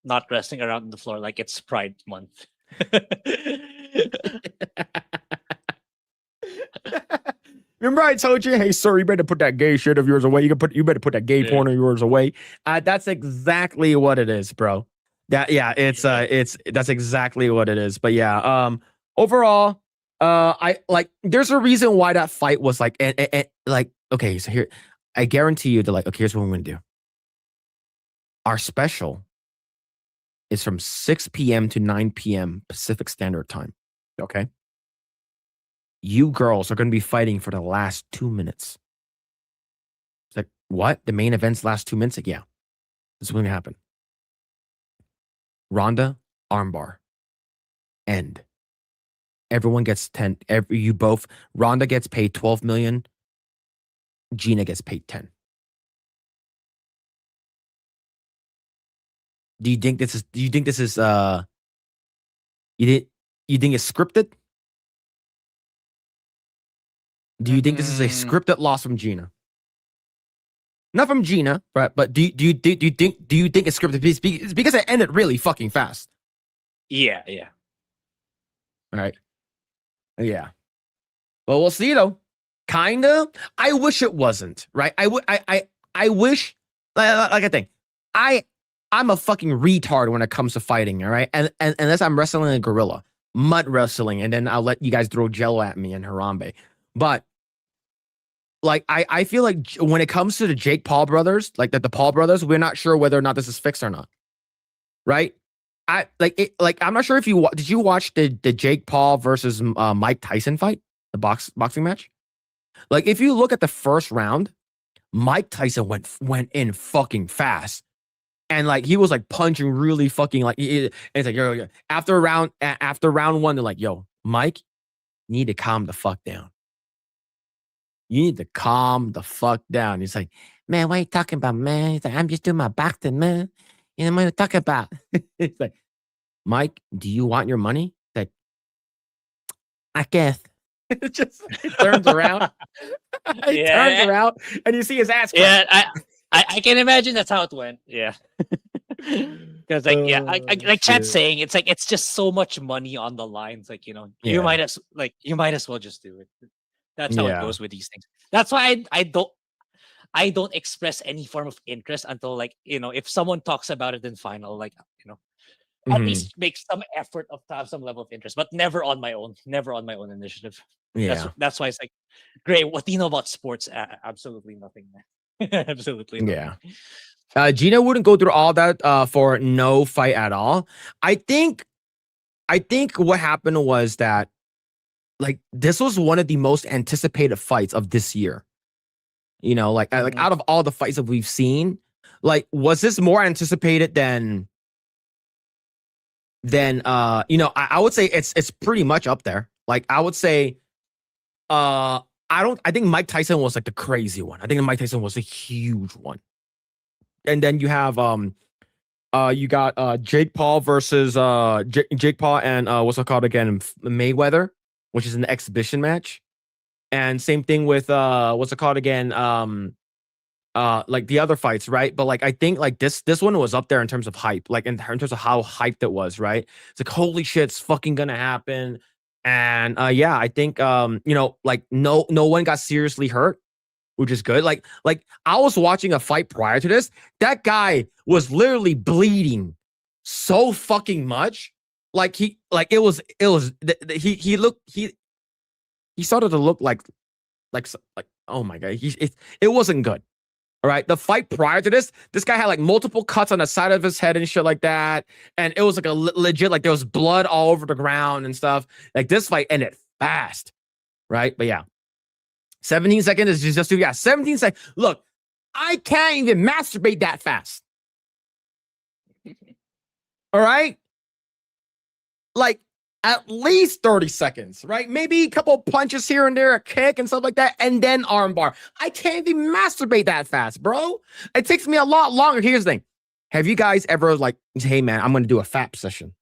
not wrestling around on the floor like it's Pride Month. Remember I told you, hey sir, you better put that gay shit of yours away. You better put that gay porn of yours away. That's exactly what it is, bro. That's exactly what it is. But yeah, overall, I like. There's a reason why that fight was like, like, okay, so here, I guarantee you, okay, here's what we're gonna do. Our special is from 6 p.m. to 9 p.m. Pacific Standard Time. Okay. You girls are going to be fighting for the last 2 minutes. It's like, what? The main event's last 2 minutes? Like, yeah. This is going to happen. Ronda, armbar. End. Everyone gets 10. Ronda gets paid 12 million. Gina gets paid 10. Do you think this is you think it's scripted? Do you think this is a scripted loss from Gina? Not from Gina, right? But do you think it's scripted? It's because it ended really fucking fast. Yeah. All right. Yeah. Well, we'll see though. Kinda. I wish it wasn't. Right. I wish. Like I think. I'm a fucking retard when it comes to fighting. All right. And unless I'm wrestling a gorilla, mud wrestling, and then I'll let you guys throw Jello at me and Harambe. But like I feel like when it comes to the Jake Paul brothers, like the Paul brothers, we're not sure whether or not this is fixed or not. Right? I'm not sure if did you watch the Jake Paul versus Mike Tyson fight, the boxing match? Like if you look at the first round, Mike Tyson went in fucking fast. And like he was like punching really fucking like it's like yo. After round 1, they're like, yo, Mike, you need to calm the fuck down. You need to calm the fuck down. He's like, man, what are you talking about, man? He's like, I'm just doing my boxing, man. You know what I'm talking about? It's like, Mike, do you want your money? He's like, I guess. It just turns around. He turns around and you see his ass crack. Yeah, I can imagine that's how it went. Yeah. Because like Chad's saying, it's like it's just so much money on the lines. Like, you know, you might as well just do it. That's how it goes with these things. That's why I don't express any form of interest until, like, you know, if someone talks about it in final, like, you know, at least make some effort of to have some level of interest, but never on my own initiative. Yeah. That's why it's like, great. What do you know about sports? Absolutely nothing, man. Absolutely nothing. Yeah. Gina wouldn't go through all that for no fight at all. I think what happened was that, like, this was one of the most anticipated fights of this year. You know, like out of all the fights that we've seen, like, was this more anticipated than you know, I would say it's pretty much up there. Like, I would say I think Mike Tyson was like the crazy one. I think Mike Tyson was a huge one. And then you have you got Jake Paul versus Jake Paul and what's it called again, Mayweather, which is an exhibition match. And same thing with what's it called again, like the other fights, right? But like, I think like this one was up there in terms of hype, like in terms of how hyped it was, right? It's like, holy shit, it's fucking gonna happen. And yeah, I think you know, like no one got seriously hurt, which is good. Like I was watching a fight prior to this. That guy was literally bleeding so fucking much. Like he started to look like oh my god, it wasn't good. All right, the fight prior to this guy had like multiple cuts on the side of his head and shit like that, and it was like a legit, like there was blood all over the ground and stuff. Like, this fight ended fast, right? But yeah, 17 seconds is just 17 seconds. Look, I can't even masturbate that fast. All right, like, at least 30 seconds, right? Maybe a couple punches here and there, a kick and stuff like that, and then armbar. I can't even masturbate that fast, bro. It takes me a lot longer. Here's the thing. Have you guys ever, like, hey, man, I'm going to do a FAP session.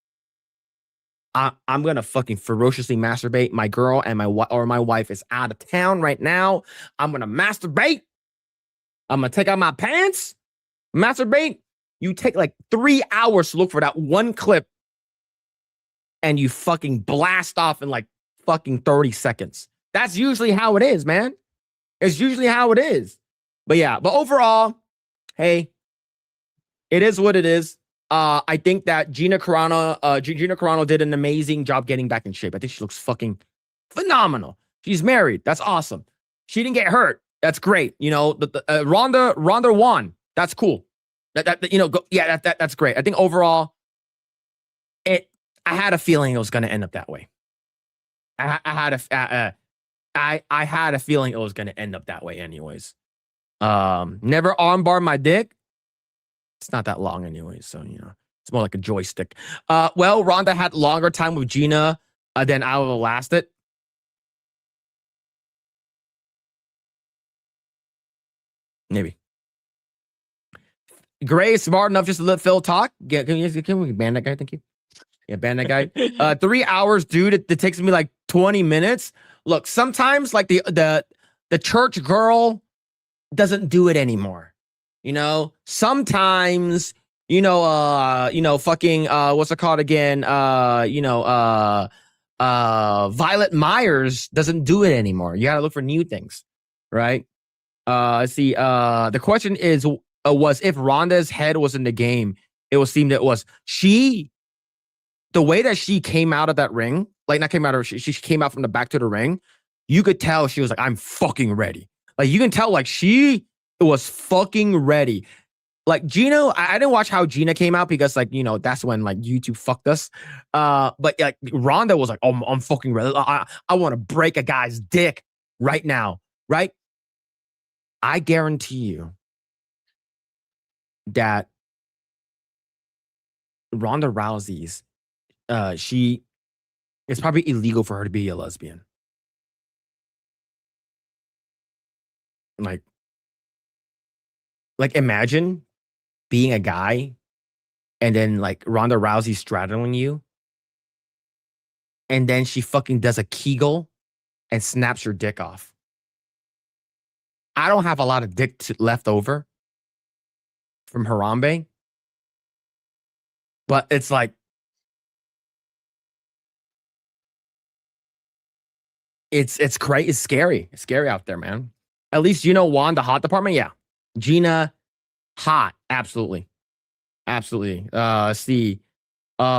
I'm going to fucking ferociously masturbate. My girl and my wife is out of town right now. I'm going to masturbate. I'm going to take out my pants, masturbate. You take like 3 hours to look for that one clip, and you fucking blast off in like fucking 30 seconds. That's usually how it is, man. It's usually how it is. But yeah, but overall, hey, it is what it is. I think that Gina Carano did an amazing job getting back in shape. I think she looks fucking phenomenal. She's married. That's awesome. She didn't get hurt. That's great. You know, Ronda won. That's cool. That you know, that's great. I think overall, I had a feeling it was going to end up that way. I had a feeling it was going to end up that way anyways. Never armbar my dick. It's not that long anyways, so, you know, it's more like a joystick. Well, Ronda had longer time with Gina than I will last it. Maybe. Grae is smart enough just to let Phil talk. Can we ban that guy? Thank you. Yeah, ban that guy. 3 hours, dude. It takes me like 20 minutes. Look, sometimes like the church girl doesn't do it anymore. You know, sometimes, fucking what's it called again? Violet Myers doesn't do it anymore. You gotta look for new things, right? See, the question is was if Ronda's head was in the game, it would seem that it was she. The way that she came out of that ring, like not came out of, she came out from the back to the ring. You could tell she was like, I'm fucking ready. Like, you can tell like she was fucking ready. Like Gina, I didn't watch how Gina came out because, like, you know, that's when like YouTube fucked us. But like Ronda was like, oh, I'm fucking ready. I want to break a guy's dick right now, right? I guarantee you that Ronda Rousey's it's probably illegal for her to be a lesbian. like imagine being a guy and then like Ronda Rousey straddling you, and then she fucking does a Kegel and snaps your dick off. I don't have a lot of dick left over from Harambe, but it's like it's crazy. It's scary. It's scary out there, man. At least you know Juan, the hot department. Yeah, Gina, hot, absolutely, absolutely. Let's see.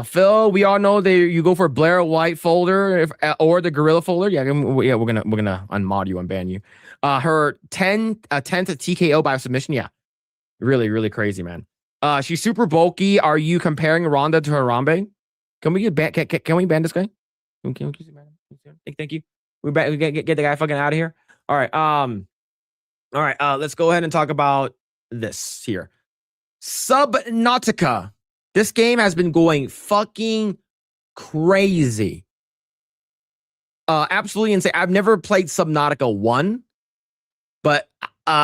Phil, we all know that you go for Blair White folder or the Gorilla folder. Yeah, we're gonna unmod you and ban you. Her 10th TKO by submission. Yeah, really, really crazy, man. She's super bulky. Are you comparing Ronda to Harambe? Can we can we ban this guy? Can we ban him? Thank you. We get the guy fucking out of here. All right. All right. Let's go ahead and talk about this here. Subnautica. This game has been going fucking crazy. Absolutely insane. I've never played Subnautica 1, but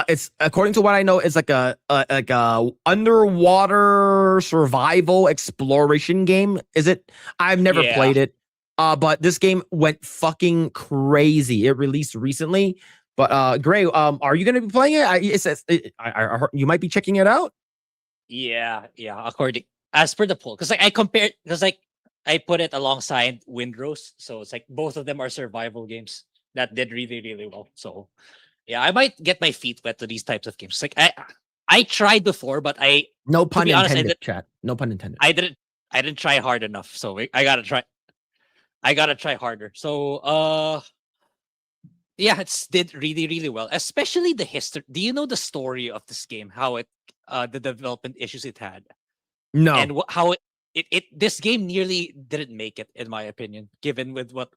it's, according to what I know, it's like a underwater survival exploration game. Is it? I've never played it. But this game went fucking crazy. It released recently. But Grae, are you going to be playing it? It says I heard you might be checking it out. Yeah. According as per the poll, because I put it alongside Windrose, so it's like both of them are survival games that did really, really well. So yeah, I might get my feet wet to these types of games. Like I tried before, but no pun intended. Honest, chat. No pun intended. I didn't try hard enough. So I gotta try harder. So yeah, it's did really, really well. Especially the history. Do you know the story of this game? How it the development issues it had? No. And how it this game nearly didn't make it, in my opinion, given with what,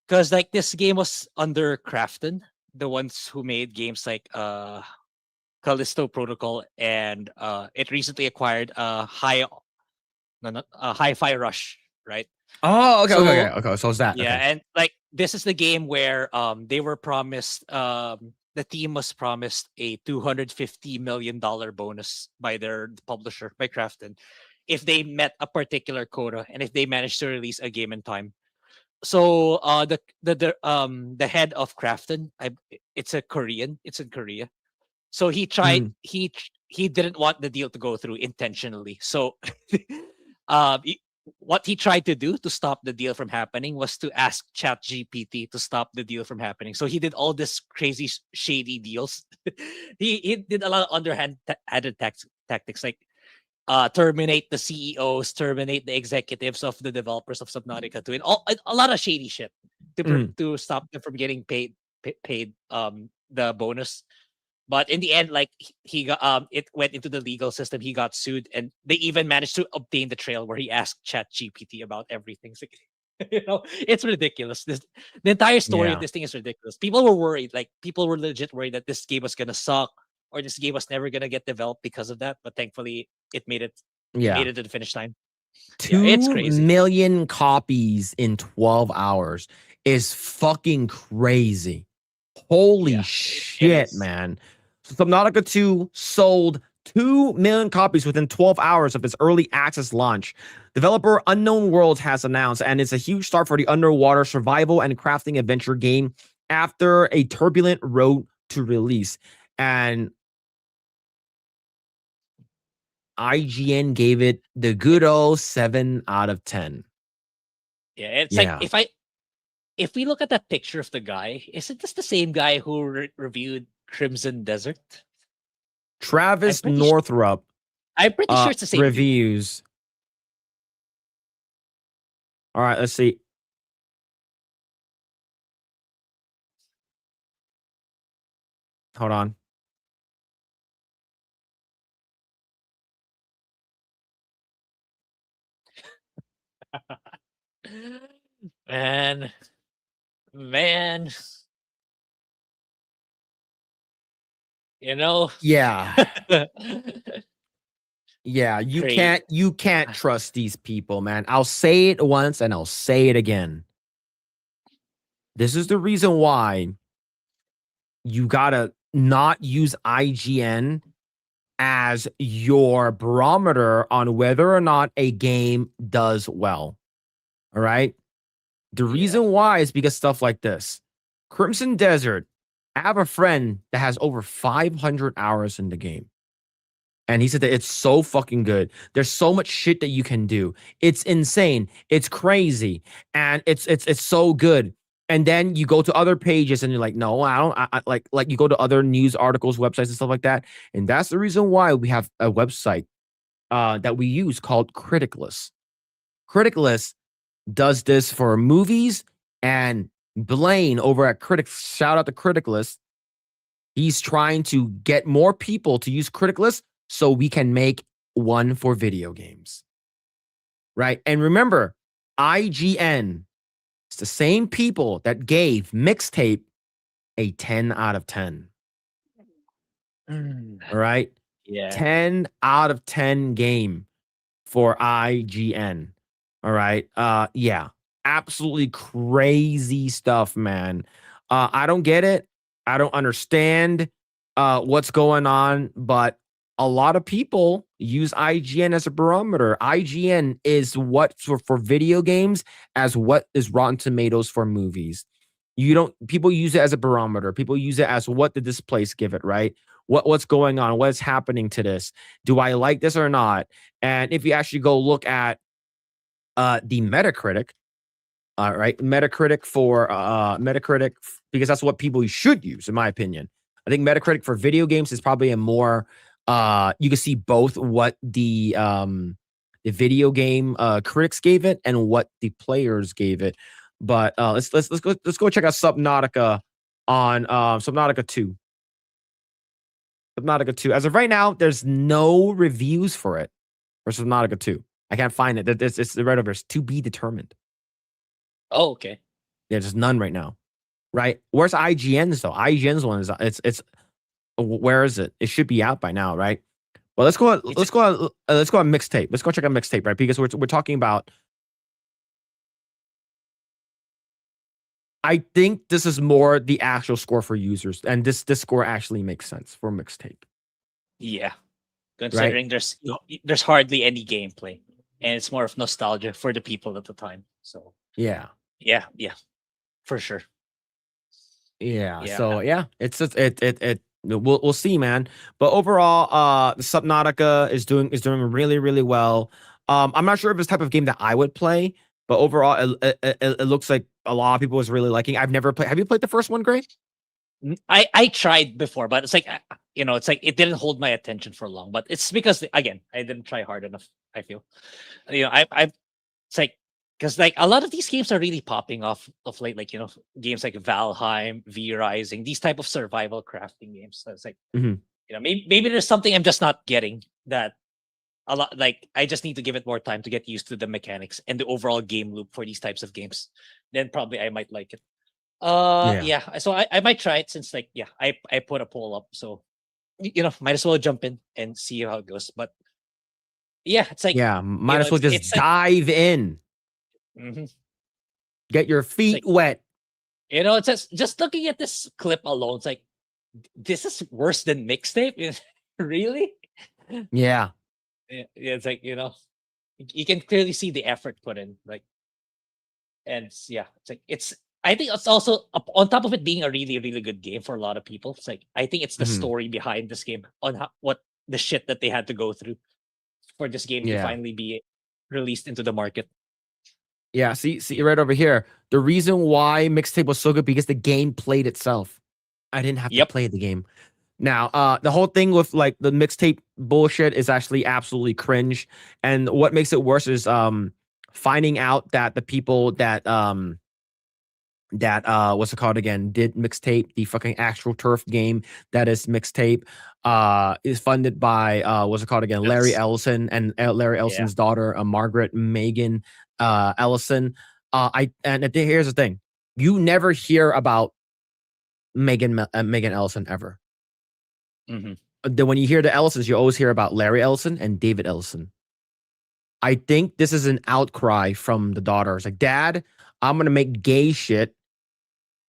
because like this game was under Krafton, the ones who made games like Callisto Protocol, and it recently acquired Hi-Fi Rush, right? Oh, okay. So it's that. Yeah, okay. and like this is the game where they were promised the team was promised a $250 million bonus by their publisher, by Krafton, if they met a particular quota and if they managed to release a game in time. So the head of Krafton, it's a Korean, it's in Korea. So he tried he didn't want the deal to go through intentionally. So what he tried to do to stop the deal from happening was to ask ChatGPT to stop the deal from happening. So he did all this crazy shady deals. he did a lot of underhand tactics, like terminate the CEOs, terminate the executives of the developers of Subnautica 2, and a lot of shady shit to stop them from getting paid the bonus. But in the end, like he got it went into the legal system. He got sued, and they even managed to obtain the trail where he asked ChatGPT about everything. So, it's ridiculous. The entire story of this thing is ridiculous. People were worried, like people were legit worried that this game was gonna suck or this game was never gonna get developed because of that. But thankfully, it made it. Made it to the finish line. 2 million copies in 12 hours is fucking crazy. Holy shit, man. Subnautica 2 sold 2 million copies within 12 hours of its early access launch. Developer Unknown Worlds has announced, and it's a huge start for the underwater survival and crafting adventure game after a turbulent road to release. And IGN gave it the good old 7 out of 10. Yeah, it's like if we look at that picture of the guy, is it just the same guy who reviewed Crimson Desert? Travis Northrup. I'm pretty sure it's the same reviews. All right, let's see. Hold on. Man. Yeah. Yeah, you can't trust these people, man. I'll say it once and I'll say it again. This is the reason why you gotta not use IGN as your barometer on whether or not a game does well. All right. The reason why is because stuff like this. Crimson Desert, I have a friend that has over 500 hours in the game. And he said that it's so fucking good. There's so much shit that you can do. It's insane. It's crazy. And it's so good. And then you go to other pages and you're like, no, I don't like you go to other news articles, websites, and stuff like that. And that's the reason why we have a website that we use called Criticless. Criticless does this for movies, and Blaine over at Critics, shout out to Criticless. He's trying to get more people to use Criticless so we can make one for video games. Right? And remember, IGN, it's the same people that gave Mixtape a 10 out of 10. All right? Yeah. 10 out of 10 game for IGN. All right. Yeah. Absolutely crazy stuff, man. I don't get it. I don't understand what's going on, but a lot of people use IGN as a barometer. IGN is what for video games as what is Rotten Tomatoes for movies. People use it as a barometer. People use it as what did this place give it, right? What's going on? What's happening to this? Do I like this or not? And if you actually go look at the Metacritic, right? Metacritic for Metacritic, because that's what people should use, in my opinion. I think Metacritic for video games is probably a more you can see both what the video game critics gave it and what the players gave it. But let's go check out Subnautica on Subnautica 2. Subnautica 2. As of right now, there's no reviews for it for Subnautica 2. I can't find it. It's right over. It's to be determined. Oh, okay. Yeah, there's none right now. Right? Where's IGN's though? IGN's one is it's where is it? It should be out by now, right? Well, let's go on Mixtape. Let's go check out Mixtape, right? Because we're talking about. I think this is more the actual score for users, and this score actually makes sense for Mixtape. Yeah. Considering there's hardly any gameplay, and it's more of nostalgia for the people at the time. So yeah, for sure. Yeah. So yeah, we'll see, man. But overall, the Subnautica is doing really, really well. I'm not sure if it's the type of game that I would play, but overall, it looks like a lot of people was really liking. I've never played. Have you played the first one, Grae? I tried before, but it's like it's like it didn't hold my attention for long. But it's because again, I didn't try hard enough. I feel, I it's like because like a lot of these games are really popping off of late, like games like Valheim, V Rising, these type of survival crafting games. So it's like maybe there's something I'm just not getting that a lot. Like I just need to give it more time to get used to the mechanics and the overall game loop for these types of games. Then probably I might like it. So I might try it since like I put a poll up, so might as well jump in and see how it goes. But yeah, it's like might as well just dive in. Get your feet wet. It's just looking at this clip alone, it's like this is worse than Mixtape. Really? Yeah. It's like you can clearly see the effort put in, like, and it's like I think it's also on top of it being a really, really good game for a lot of people. It's like I think it's the story behind this game on what the shit that they had to go through for this game to finally be released into the market. Yeah, see right over here. The reason why Mixtape was so good because the game played itself. I didn't have to play the game. Now, the whole thing with like the Mixtape bullshit is actually absolutely cringe. And what makes it worse is finding out that the people that what's it called again, did Mixtape, the fucking actual turf game that is Mixtape, is funded by what's it called again, Larry Ellison and Larry Ellison's daughter, Margaret Megan Ellison. Here's the thing: you never hear about Megan Ellison ever. Then when you hear the Ellisons, you always hear about Larry Ellison and David Ellison. I think this is an outcry from the daughter. It's like, Dad, I'm gonna make gay shit,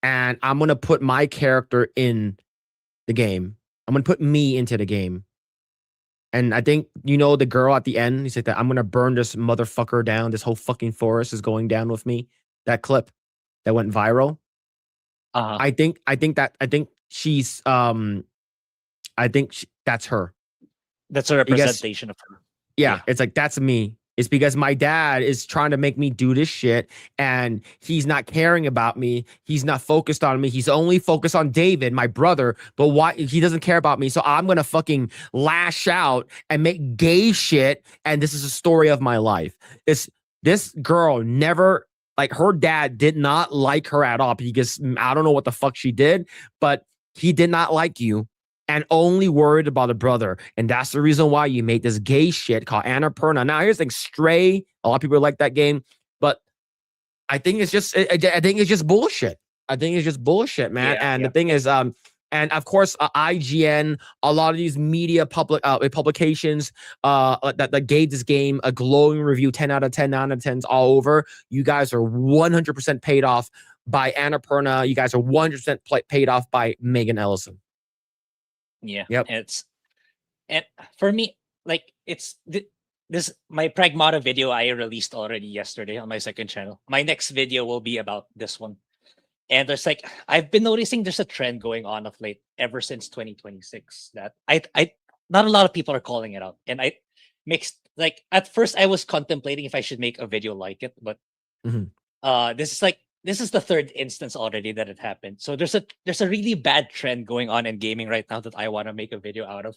and I'm gonna put my character in the game. I'm gonna put me into the game. And I think the girl at the end. He said that I'm gonna burn this motherfucker down. This whole fucking forest is going down with me. That clip that went viral. Uh-huh. I think she's that's her. That's a representation of her. Yeah, it's like that's me. It's because my dad is trying to make me do this shit and he's not caring about me. He's not focused on me. He's only focused on David, my brother, but why he doesn't care about me. So I'm going to fucking lash out and make gay shit. And this is a story of my life. This girl never, like, her dad did not like her at all because I don't know what the fuck she did, but he did not like you. And only worried about a brother. And that's the reason why you made this gay shit called Annapurna. Now, here's the thing, Stray. A lot of people like that game. But I think it's just bullshit. I think it's just bullshit, man. The thing is, and of course, IGN, a lot of these media publications that gave this game a glowing review, 10 out of 10, 9 out of 10s all over. You guys are 100% paid off by Annapurna. You guys are 100% paid off by Megan Ellison. Yeah. Yep. And for me, like, it's this my Pragmata video I released already yesterday on my second channel. My next video will be about this one. And there's like, I've been noticing there's a trend going on of late ever since 2026 that I not a lot of people are calling it out. And I mixed, like, at first I was contemplating if I should make a video like it, but this is the third instance already that it happened. So there's a really bad trend going on in gaming right now that I want to make a video out of.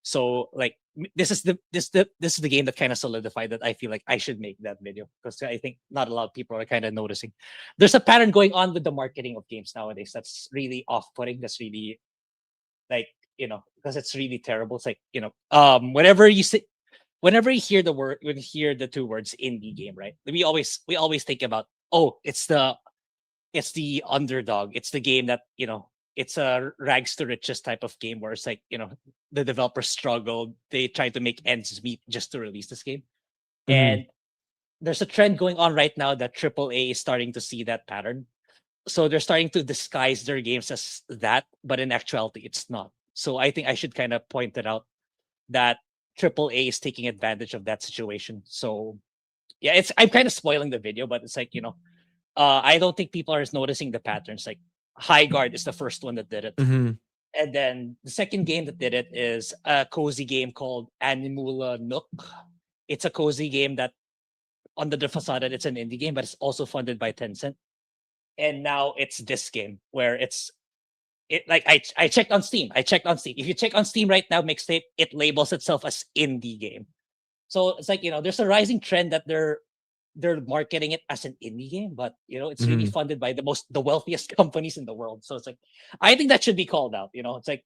So, like, this is the game that kind of solidified that I feel like I should make that video because I think not a lot of people are kind of noticing. There's a pattern going on with the marketing of games nowadays that's really off-putting. That's really, like, because it's really terrible. It's like, whenever you hear the word, when you hear the two words indie game, right? We always think about, oh, it's the underdog. It's the game that, it's a rags to riches type of game where it's like, the developers struggled. They tried to make ends meet just to release this game. And there's a trend going on right now that AAA is starting to see that pattern. So they're starting to disguise their games as that, but in actuality, it's not. So I think I should kind of point it out that AAA is taking advantage of that situation. So yeah, I'm kind of spoiling the video, but it's like, I don't think people are noticing the patterns. Like, High Guard is the first one that did it. And then the second game that did it is a cozy game called Animula Nook. It's a cozy game that under the facade it's an indie game, but it's also funded by Tencent. And now it's this game where I checked on Steam. If you check on Steam right now, Mixtape, it labels itself as indie game. So it's like, there's a rising trend that they're marketing it as an indie game, but it's really funded by the wealthiest companies in the world. So it's like, I think that should be called out. It's like,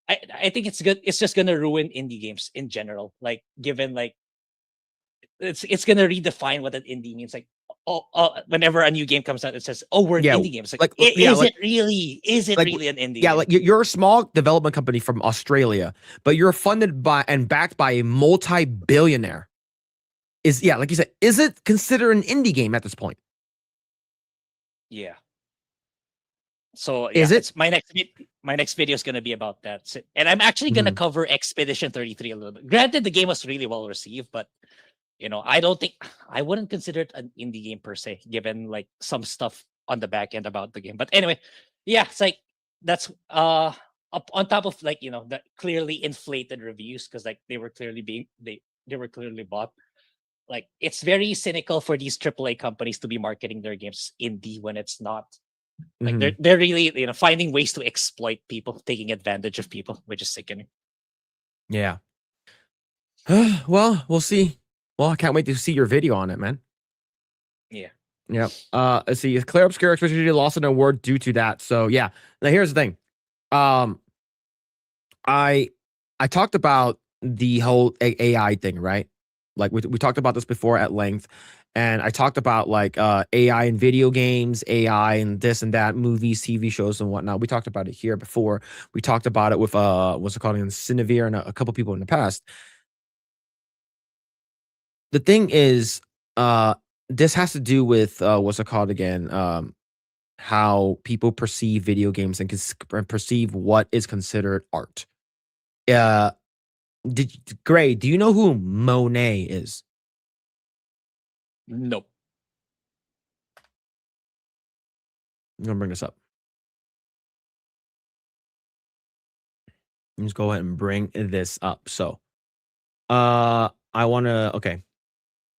I think it's good. It's just gonna ruin indie games in general. Like, given, like, it's gonna redefine what an indie means. Like, whenever a new game comes out, it says, "Oh, we're an indie game." It's like, is it really an indie game? Like, you're a small development company from Australia, but you're funded by and backed by a multi-billionaire. Like you said, is it considered an indie game at this point? Yeah. So is it? My next video is going to be about that, and I'm actually going to cover Expedition 33 a little bit. Granted, the game was really well received, but I wouldn't consider it an indie game per se, given like some stuff on the back end about the game. But anyway, yeah, it's like that's up on top of, like, the clearly inflated reviews because, like, they were clearly bought. Like, it's very cynical for these AAA companies to be marketing their games indie when it's not. Like, they're really, finding ways to exploit people, taking advantage of people, which is sickening. Yeah. Well, we'll see. Well, I can't wait to see your video on it, man. Yeah. Yep. Let's see. Claire Obscure especially lost an award due to that. So yeah. Now here's the thing. I talked about the whole AI thing, right? Like, we talked about this before at length, and I talked about, like, AI in video games, AI and this and that, movies, TV shows, and whatnot. We talked about it here before. We talked about it with what's it called, Cinevere, and a couple people in the past. The thing is, this has to do with what's it called again? how people perceive video games and perceive what is considered art. Uh, Grae, do you know who Monet is? Nope. I'm gonna bring this up. Let's go ahead and bring this up. So, I want to. Okay,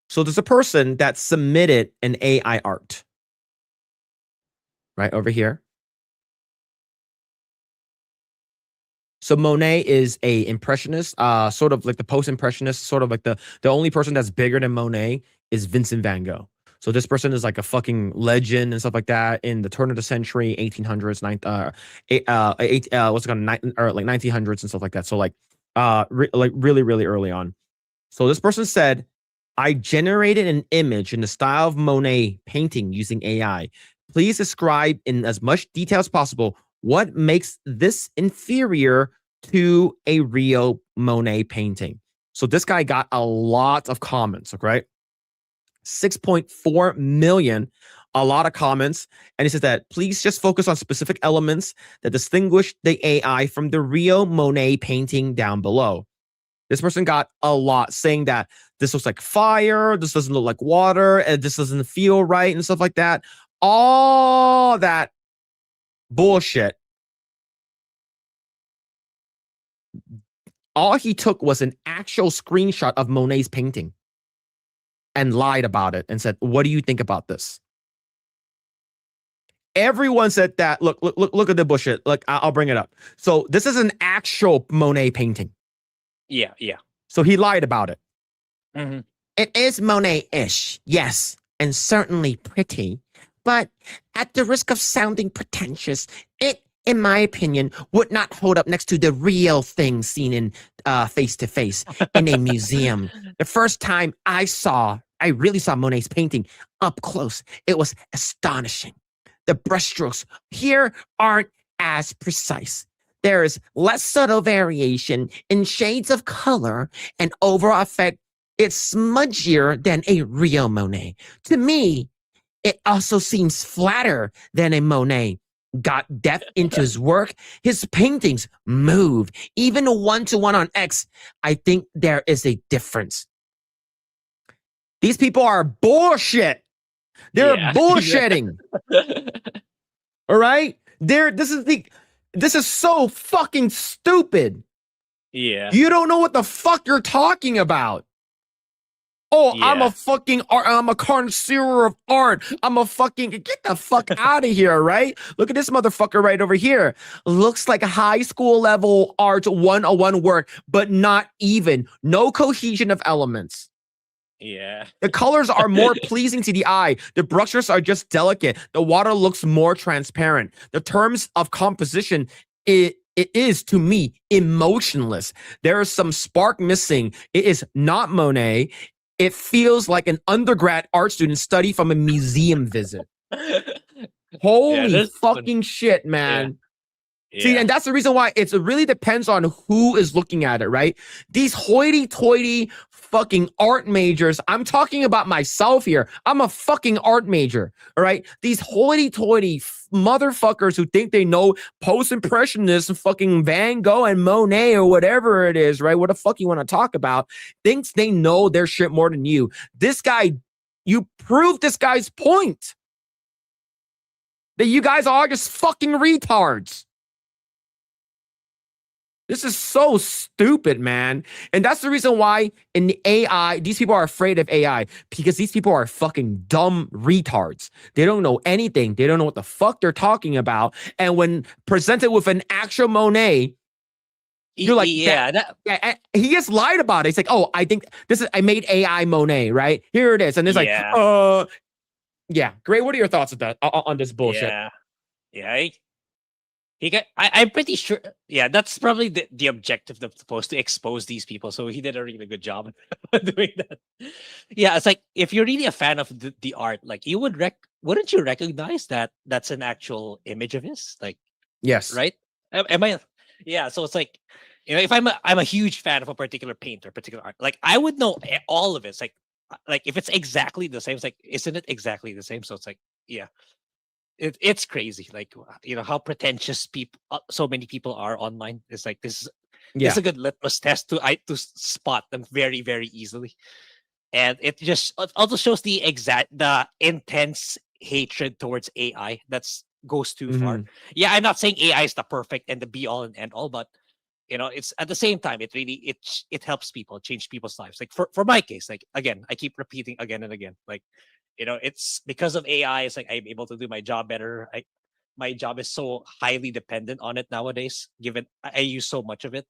so there's a person that submitted an AI art right over here. So Monet is a impressionist, sort of like the post-impressionist, sort of like the only person that's bigger than Monet is Vincent van Gogh. So this person is like a fucking legend and stuff like that in the turn of the century, 1800s, what's it called, or like 1900s and stuff like that. So like, like really, really early on. So this person said, I generated an image in the style of Monet painting using AI. Please describe in as much detail as possible what makes this inferior to a real Monet painting. So this guy got a lot of comments, okay? 6.4 million, a lot of comments. And he says that please just focus on specific elements that distinguish the AI from the real Monet painting down below. This person got a lot saying that this looks like fire, this doesn't look like water, and this doesn't feel right and stuff like that. All that bullshit. All he took was an actual screenshot of Monet's painting and lied about it and said, what do you think about this? Everyone said that. Look at the bullshit. Look, I'll bring it up. So this is an actual Monet painting. Yeah. So he lied about it. Mm-hmm. It is Monet-ish, yes, and certainly pretty, but at the risk of sounding pretentious, it, in my opinion, would not hold up next to the real thing seen in face-to-face in a museum. The first time I really saw Monet's painting up close, it was astonishing. The brushstrokes here aren't as precise. There is less subtle variation in shades of color, and overall effect, it's smudgier than a real Monet. To me, it also seems flatter than a Monet. Got depth into his work. His paintings move. Even one-to-one on X, I think there is a difference. These people are bullshit. They're bullshitting. All right? This is so fucking stupid. Yeah. You don't know what the fuck you're talking about. Oh, Yeah. I'm a connoisseur of art. Get the fuck out of here, right? Look at this motherfucker right over here. Looks like a high school level art 101 work, but not even. No cohesion of elements. Yeah. The colors are more pleasing to the eye. The brushes are just delicate. The water looks more transparent. The terms of composition, it is, to me, emotionless. There is some spark missing. It is not Monet. It feels like an undergrad art student study from a museum visit. Holy fucking shit, man. Yeah. See, and that's the reason why it really depends on who is looking at it, right? These hoity-toity fucking art majors, I'm talking about myself here. I'm a fucking art major, all right? These hoity-toity motherfuckers who think they know post-impressionists, fucking Van Gogh and Monet or whatever it is, right? What the fuck you want to talk about, thinks they know their shit more than you. This guy, you proved this guy's point. That you guys are just fucking retards. This is so stupid, man. And that's the reason why in the AI, these people are afraid of AI, because these people are fucking dumb retards. They don't know anything. They don't know what the fuck they're talking about. And when presented with an actual Monet, you're like, he just lied about it. He's like, oh, I think I made AI Monet, right? Here it is. And it's like, yeah. Grae, what are your thoughts on this bullshit? Yeah. I'm pretty sure. Yeah, that's probably the objective that's supposed to expose these people. So he did a really good job doing that. Yeah, it's like if you're really a fan of the art, like you wouldn't you recognize that that's an actual image of his? Like, yes, right? Am I? Yeah. So it's like, if I'm a huge fan of a particular painter, particular art, like I would know all of it. It's like if it's exactly the same, it's like, isn't it exactly the same? So it's like, yeah. it's crazy. Like how pretentious people, so many people are online. It's like this Yeah. is a good litmus test to spot them very very easily, and it just also shows the intense hatred towards AI that's goes too far. Mhm. Yeah, I'm not saying AI is the perfect and the be all and end all, but it's at the same time it really it helps people change people's lives. Like for my case, like again, I keep repeating again and again, like it's because of AI. It's like I'm able to do my job better. My job is so highly dependent on it nowadays, given I use so much of it.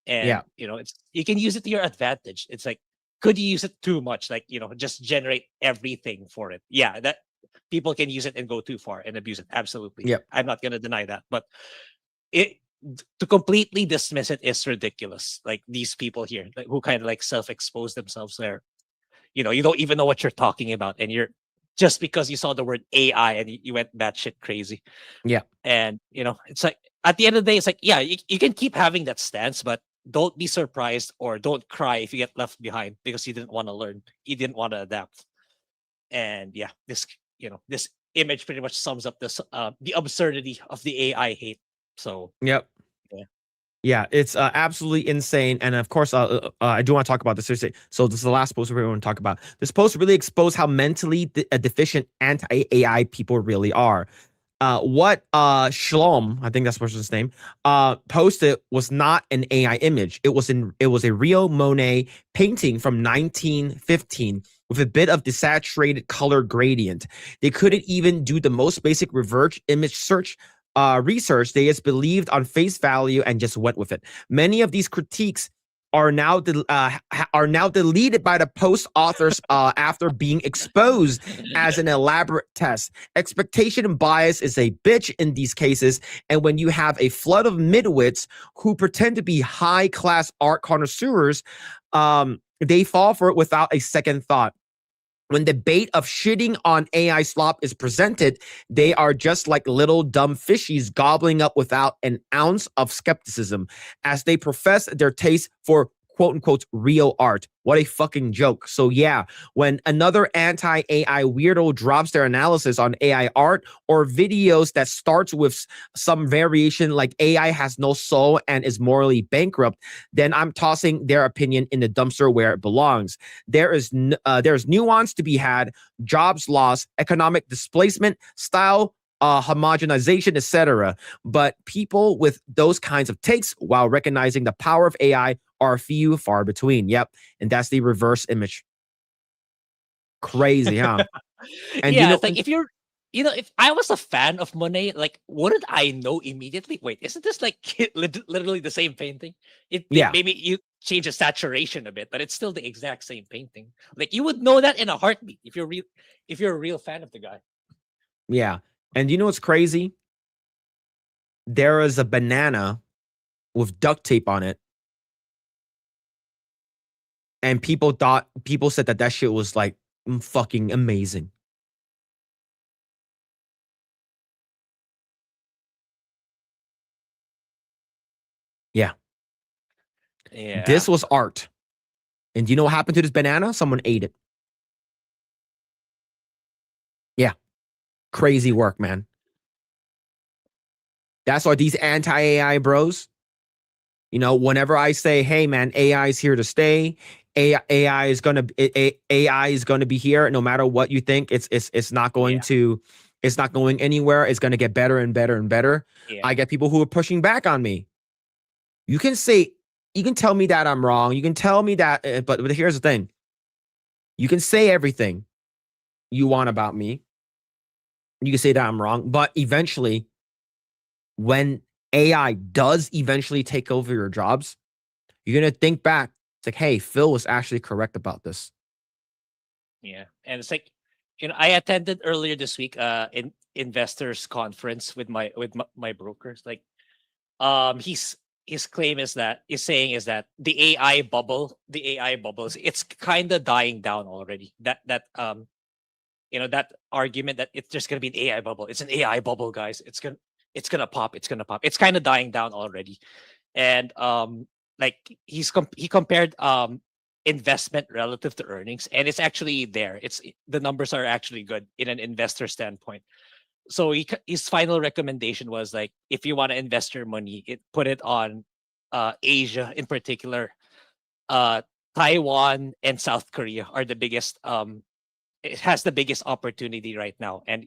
And Yeah. it's you can use it to your advantage. It's like, could you use it too much? Like just generate everything for it. Yeah, that people can use it and go too far and abuse it. Absolutely, Yep. I'm not gonna deny that. But it to completely dismiss it is ridiculous. Like these people here, like, who kind of like self-expose themselves there. You don't even know what you're talking about, and you're just because you saw the word AI and you went batshit crazy. Yeah. And it's like at the end of the day, it's like, yeah, you can keep having that stance, but don't be surprised or don't cry if you get left behind because you didn't want to learn, you didn't want to adapt. And yeah, this image pretty much sums up this the absurdity of the AI hate. So Yep. yeah. Yeah, it's absolutely insane. And of course, I do want to talk about this. So this is the last post we want to talk about. This post really exposed how mentally deficient anti-AI people really are. What Shlom, I think that's what's his name, posted was not an AI image. It was a real Monet painting from 1915 with a bit of desaturated color gradient. They couldn't even do the most basic reverse image search research. They just believed on face value and just went with it. Many of these critiques are now deleted by the post authors after being exposed as an elaborate test. Expectation bias is a bitch in these cases, and when you have a flood of midwits who pretend to be high class art connoisseurs, they fall for it without a second thought. When the bait of shitting on AI slop is presented, they are just like little dumb fishies gobbling up without an ounce of skepticism as they profess their taste for quote unquote real art. What a fucking joke. So yeah, when another anti-AI weirdo drops their analysis on AI art or videos that starts with some variation like AI has no soul and is morally bankrupt, then I'm tossing their opinion in the dumpster where it belongs. There's nuance to be had, jobs lost, economic displacement, style homogenization, etc. But people with those kinds of takes, while recognizing the power of AI, are few far between. Yep, and that's the reverse image. Crazy, huh? And Yeah, it's like if you're if I was a fan of Monet, like wouldn't I know immediately? Wait, isn't this like literally the same painting? yeah, Maybe you change the saturation a bit, but it's still the exact same painting. Like you would know that in a heartbeat if you're a real fan of the guy. yeah. And you know what's crazy? There is a banana with duct tape on it, and people said that shit was like fucking amazing. Yeah, Yeah. this was art. And do you know what happened to this banana? Someone ate it. Yeah, crazy work, man. That's why these anti-AI bros, whenever I say, "Hey, man, AI is here to stay. AI is AI is gonna be here, no matter what you think. It's not going Yeah. to, it's not going anywhere. It's gonna get better and better and better." Yeah. I get people who are pushing back on me. You can say, you can tell me that I'm wrong. You can tell me that, but here's the thing: you can say everything you want about me. You can say that I'm wrong, but eventually, when AI does eventually take over your jobs, you're gonna think back. It's like, hey, Phil was actually correct about this. Yeah. And it's like, I attended earlier this week in investors conference with my brokers. Like his claim is saying is that the AI bubbles, it's kind of dying down already. That argument that it's just gonna be an AI bubble. It's an AI bubble, guys. It's gonna pop. It's gonna pop. It's kind of dying down already. And like he compared investment relative to earnings, and it's actually there. The numbers are actually good in an investor standpoint. So his final recommendation was like, if you want to invest your money, put it on Asia in particular. Taiwan and South Korea are the biggest. It has the biggest opportunity right now, and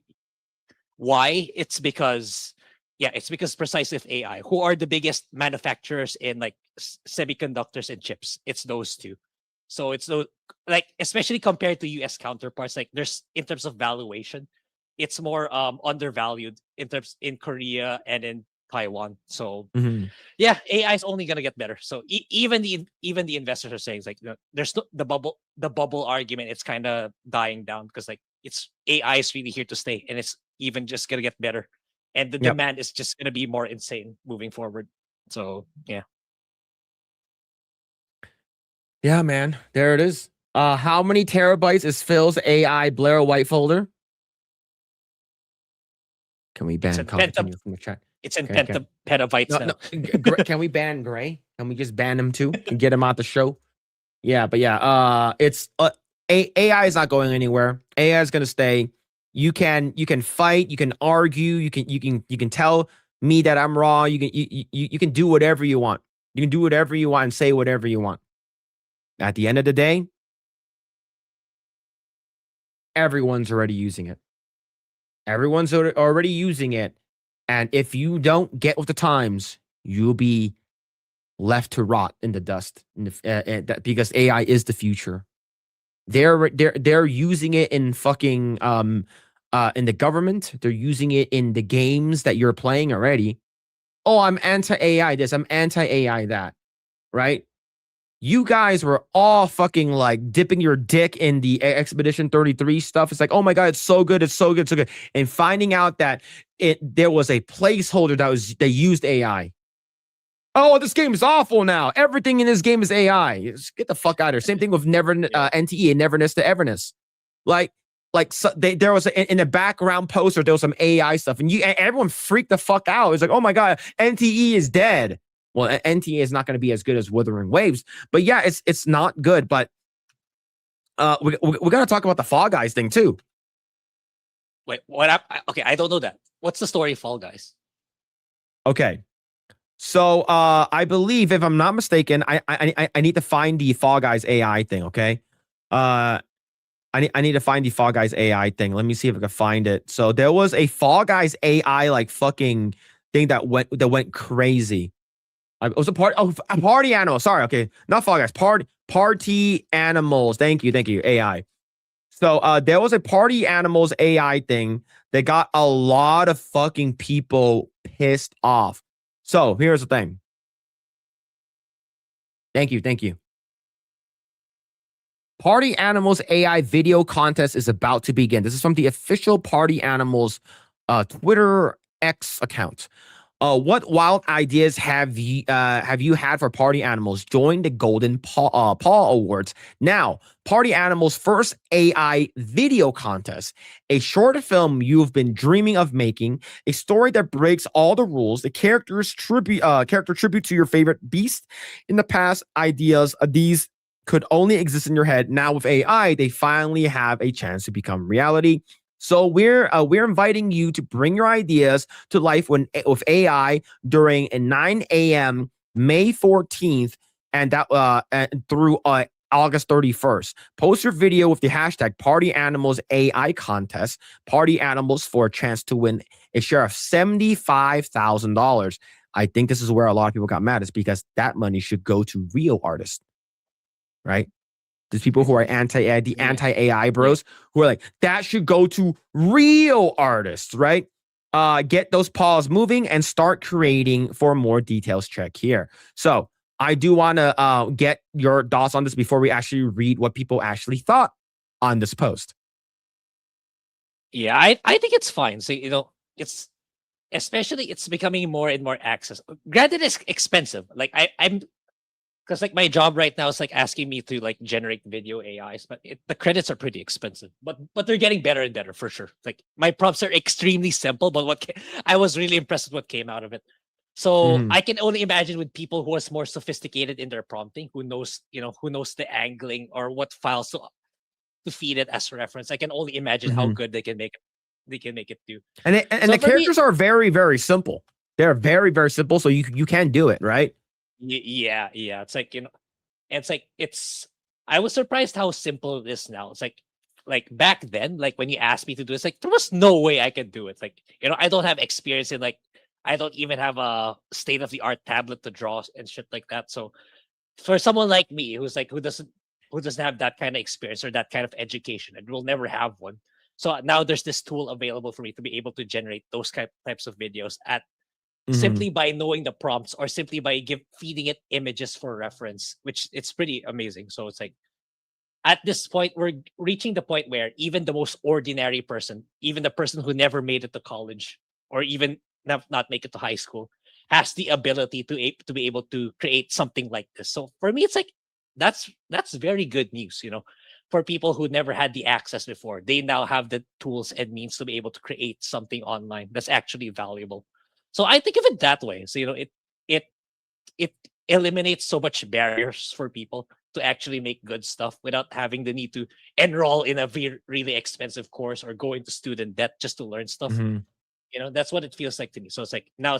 why? It's because precisely with AI, who are the biggest manufacturers in like semiconductors and chips. It's those two. So it's those, like, especially compared to US counterparts, like there's in terms of valuation, it's more undervalued in Korea and in Taiwan. So Mhm. yeah, AI is only gonna get better. So even the investors are saying it's like, there's the bubble argument. It's kind of dying down because like it's AI is really here to stay, and it's even just gonna get better, and the Yep. demand is just gonna be more insane moving forward. So yeah, Yeah, man. There it is. How many terabytes is Phil's AI Blair White folder? Can we it's ban in continue from the chat? it's in Okay. petabytes No, now. no. Can we ban Grae? Can we just ban him too and get him out the show? Yeah, but yeah, it's AI is not going anywhere. AI is gonna stay. You can fight, you can argue, you can tell me that I'm wrong. You can do whatever you want. You can do whatever you want and say whatever you want. At the end of the day, everyone's already using it. Everyone's already using it, and if you don't get with the times, you'll be left to rot in the dust. Because AI is the future. They're using it in fucking in the government. They're using it in the games that you're playing already. Oh, I'm anti AI this. I'm anti AI that. Right? You guys were all fucking like dipping your dick in the Expedition 33 stuff. It's like, oh my god, it's so good, it's so good, so good. And finding out that there was a placeholder they used AI. Oh, this game is awful now. Everything in this game is AI. Just get the fuck out of here. Same thing with NTE and Neverness to Everness. There was in the background poster, there was some AI stuff, and everyone freaked the fuck out. It's like, oh my god, NTE is dead. Well, NTA is not going to be as good as Wuthering Waves, but yeah, it's not good. But we're going to talk about the Fall Guys thing too. Wait, what? Okay, I don't know that. What's the story of Fall Guys? Okay, so I believe, if I'm not mistaken, I need to find the Fall Guys AI thing. Okay, I need to find the Fall Guys AI thing. Let me see if I can find it. So there was a Fall Guys AI like fucking thing that went crazy. It was a party animal. Sorry, okay, not Fall Guys. Party animals. Thank you, AI. So there was a party animals AI thing that got a lot of fucking people pissed off. So here's the thing. Thank you. Party Animals AI video contest is about to begin. This is from the official Party Animals Twitter X account. What wild ideas have you had for Party Animals? Join the Golden Paw Awards now. Party Animals' first AI video contest, a short film you've been dreaming of making, a story that breaks all the rules, the character tribute to your favorite beast in the past. Ideas these could only exist in your head. Now with AI, they finally have a chance to become reality. So we're inviting you to bring your ideas to life with AI during 9 a.m. May 14th and through August 31st. Post your video with the hashtag Party Animals AI contest. Party Animals for a chance to win a share of $75,000. I think this is where a lot of people got mad, is because that money should go to real artists, right? There's people who are anti-AI bros who are like, that should go to real artists, right? Get those paws moving and start creating. For more details, check here. So I do want to get your thoughts on this before we actually read what people actually thought on this post. Yeah, I think it's fine. So it's especially it's becoming more and more access. Granted, it's expensive. Like I'm because like my job right now is like asking me to like generate video AIs, but the credits are pretty expensive. But they're getting better and better for sure. Like my prompts are extremely simple, but I was really impressed with what came out of it. So I can only imagine with people who are more sophisticated in their prompting, who knows the angling or what files to feed it as reference. I can only imagine how good they can make it. make it do. And So the for me, characters are very, very simple. They're very, very simple, so you can do it, right? yeah, it's like, it's like I was surprised how simple it is now. It's like back then, like when you asked me to do it, it's like there was no way I could do it. Like, I don't have experience in, like, I don't even have a state of the art tablet to draw and shit like that. So for someone like me who's like, who doesn't have that kind of experience or that kind of education and will never have one. So now there's this tool available for me to be able to generate those types of videos at Mhm. simply by knowing the prompts or simply by feeding it images for reference, which it's pretty amazing. So it's like, at this point, we're reaching the point where even the most ordinary person, even the person who never made it to college or even not make it to high school, has the ability to be able to create something like this. So for me, it's like that's very good news. For people who never had the access before, they now have the tools and means to be able to create something online that's actually valuable. So I think of it that way. So it it eliminates so much barriers for people to actually make good stuff without having the need to enroll in a really expensive course or go into student debt just to learn stuff. Mhm. That's what it feels like to me. So it's like now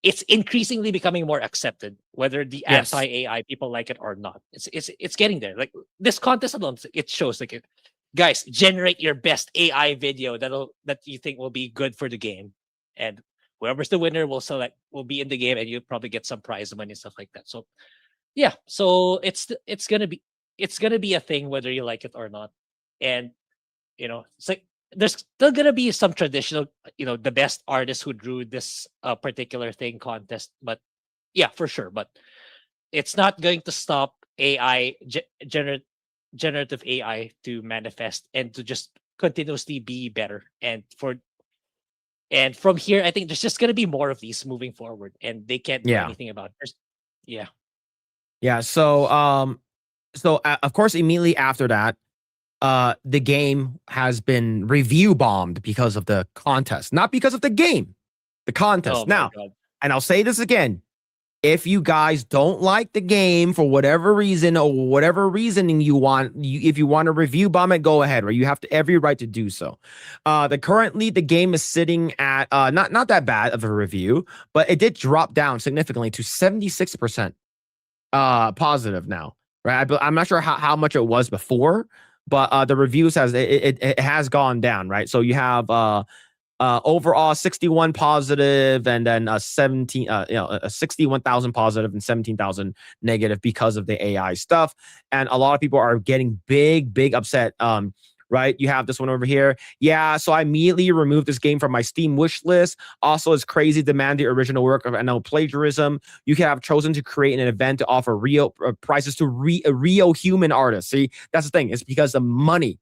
it's increasingly becoming more accepted, whether the Yes. anti-AI people like it or not. It's getting there. Like this contest alone, it shows like guys, generate your best AI video that you think will be good for the game, and whoever's the winner will be in the game, and you'll probably get some prize money and stuff like that. So yeah, so it's gonna be a thing whether you like it or not, and it's like there's still gonna be some traditional, the best artists who drew this particular thing contest, but yeah, for sure, but it's not going to stop AI generative AI to manifest and to just continuously be better. And from here, I think there's just gonna be more of these moving forward, and they can't do Yeah. anything about it. Yeah. Yeah. So of course, immediately after that, the game has been review bombed because of the contest, not because of the game, the Oh contest. my Now, god. and I'll say this again. If you guys don't like the game for whatever reason or whatever reasoning you want, if you want to review bomb it, go ahead, right? You have every right to do so. Currently the game is sitting at not that bad of a review, but it did drop down significantly to 76% positive now, right? I'm not sure how much it was before, but the reviews it has gone down, right? So you have overall 61 positive and then 61,000 positive and 17,000 negative because of the AI stuff. And a lot of people are getting big upset. Right, you have this one over here. Yeah, so I immediately removed this game from my Steam wish list. Also, it's crazy demand the original work of no plagiarism. You could have chosen to create an event to offer real prizes to real human artists. See, that's the thing. It's because of money.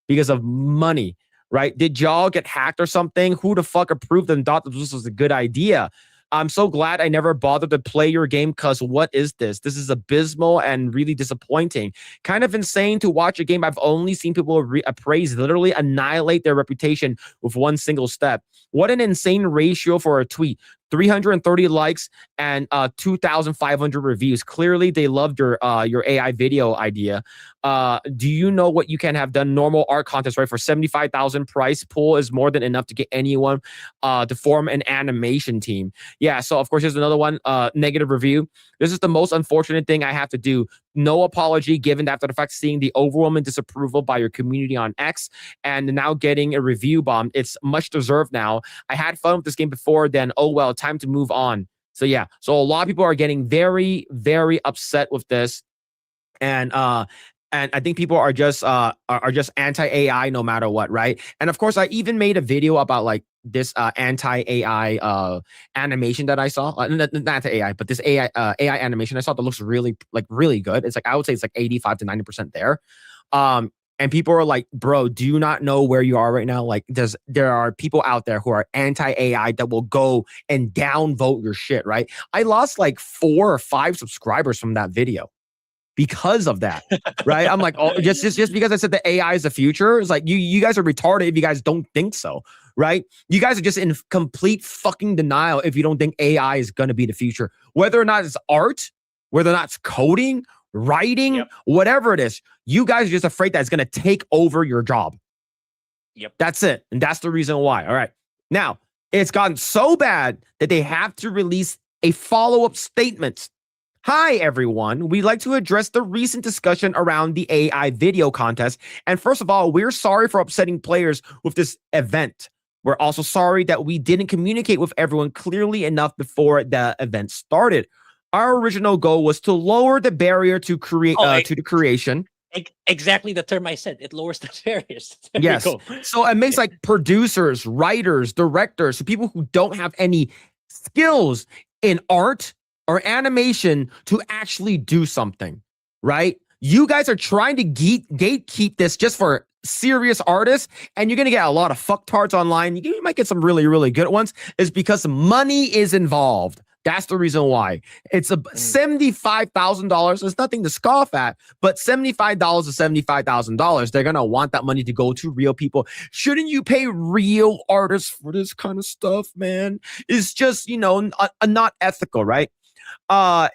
Because of money, right? Did y'all get hacked or something? Who the fuck approved and thought this was a good idea? I'm so glad I never bothered to play your game because what is this? This is abysmal and really disappointing. Kind of insane to watch a game I've only seen people appraise, literally annihilate their reputation with one single step. What an insane ratio for a tweet. 330 likes and 2,500 reviews. Clearly, they loved your AI video idea. Do you know what you can have done? Normal art contest, right? For 75,000 price pool is more than enough to get anyone to form an animation team. Yeah, so of course, here's another one, negative review. This is the most unfortunate thing I have to do. No apology given after the fact seeing the overwhelming disapproval by your community on X and now getting a review bomb. It's much deserved now. I had fun with this game before then. Oh, well, time to move on. So yeah, so a lot of people are getting very upset with this. And I think people are just anti-AI no matter what, right? And of course, I even made a video about like this anti-AI animation that I saw. Not anti-AI, but this AI animation I saw that looks really good. It's like I would say it's like 85 to 90% there. And people are like, bro, do you not know where you are right now? Like, there are people out there who are anti-AI that will go and downvote your shit, right? I lost like 4 or 5 subscribers from that video because of that, right? I'm like, oh, just because I said the AI is the future, it's like you guys are retarded if you guys don't think so, right? You guys are just in complete fucking denial if you don't think AI is going to be the future, whether or not it's art, whether or not it's coding, writing, Yep. whatever it is. You guys are just afraid that it's going to take over your job. Yep. That's it. And that's the reason why. All right. Now, it's gotten so bad that they have to release a follow-up statement. Hi, everyone. We'd like to address the recent discussion around the AI video contest. And first of all, we're sorry for upsetting players with this event. We're also sorry that we didn't communicate with everyone clearly enough before the event started. Our original goal was to lower the barrier to create to the creation. Exactly the term I said. It lowers the barriers. There Yes. we go. So it makes like producers, writers, directors, so people who don't have any skills in art or animation to actually do something, right? You guys are trying to gatekeep this just for serious artists, and you're going to get a lot of fucktards online. You might get some really, really good ones. Is because money is involved. That's the reason why. It's a $75,000. It's nothing to scoff at, but $75 is $75,000. They're gonna want that money to go to real people. Shouldn't you pay real artists for this kind of stuff, man? It's just, not ethical, right?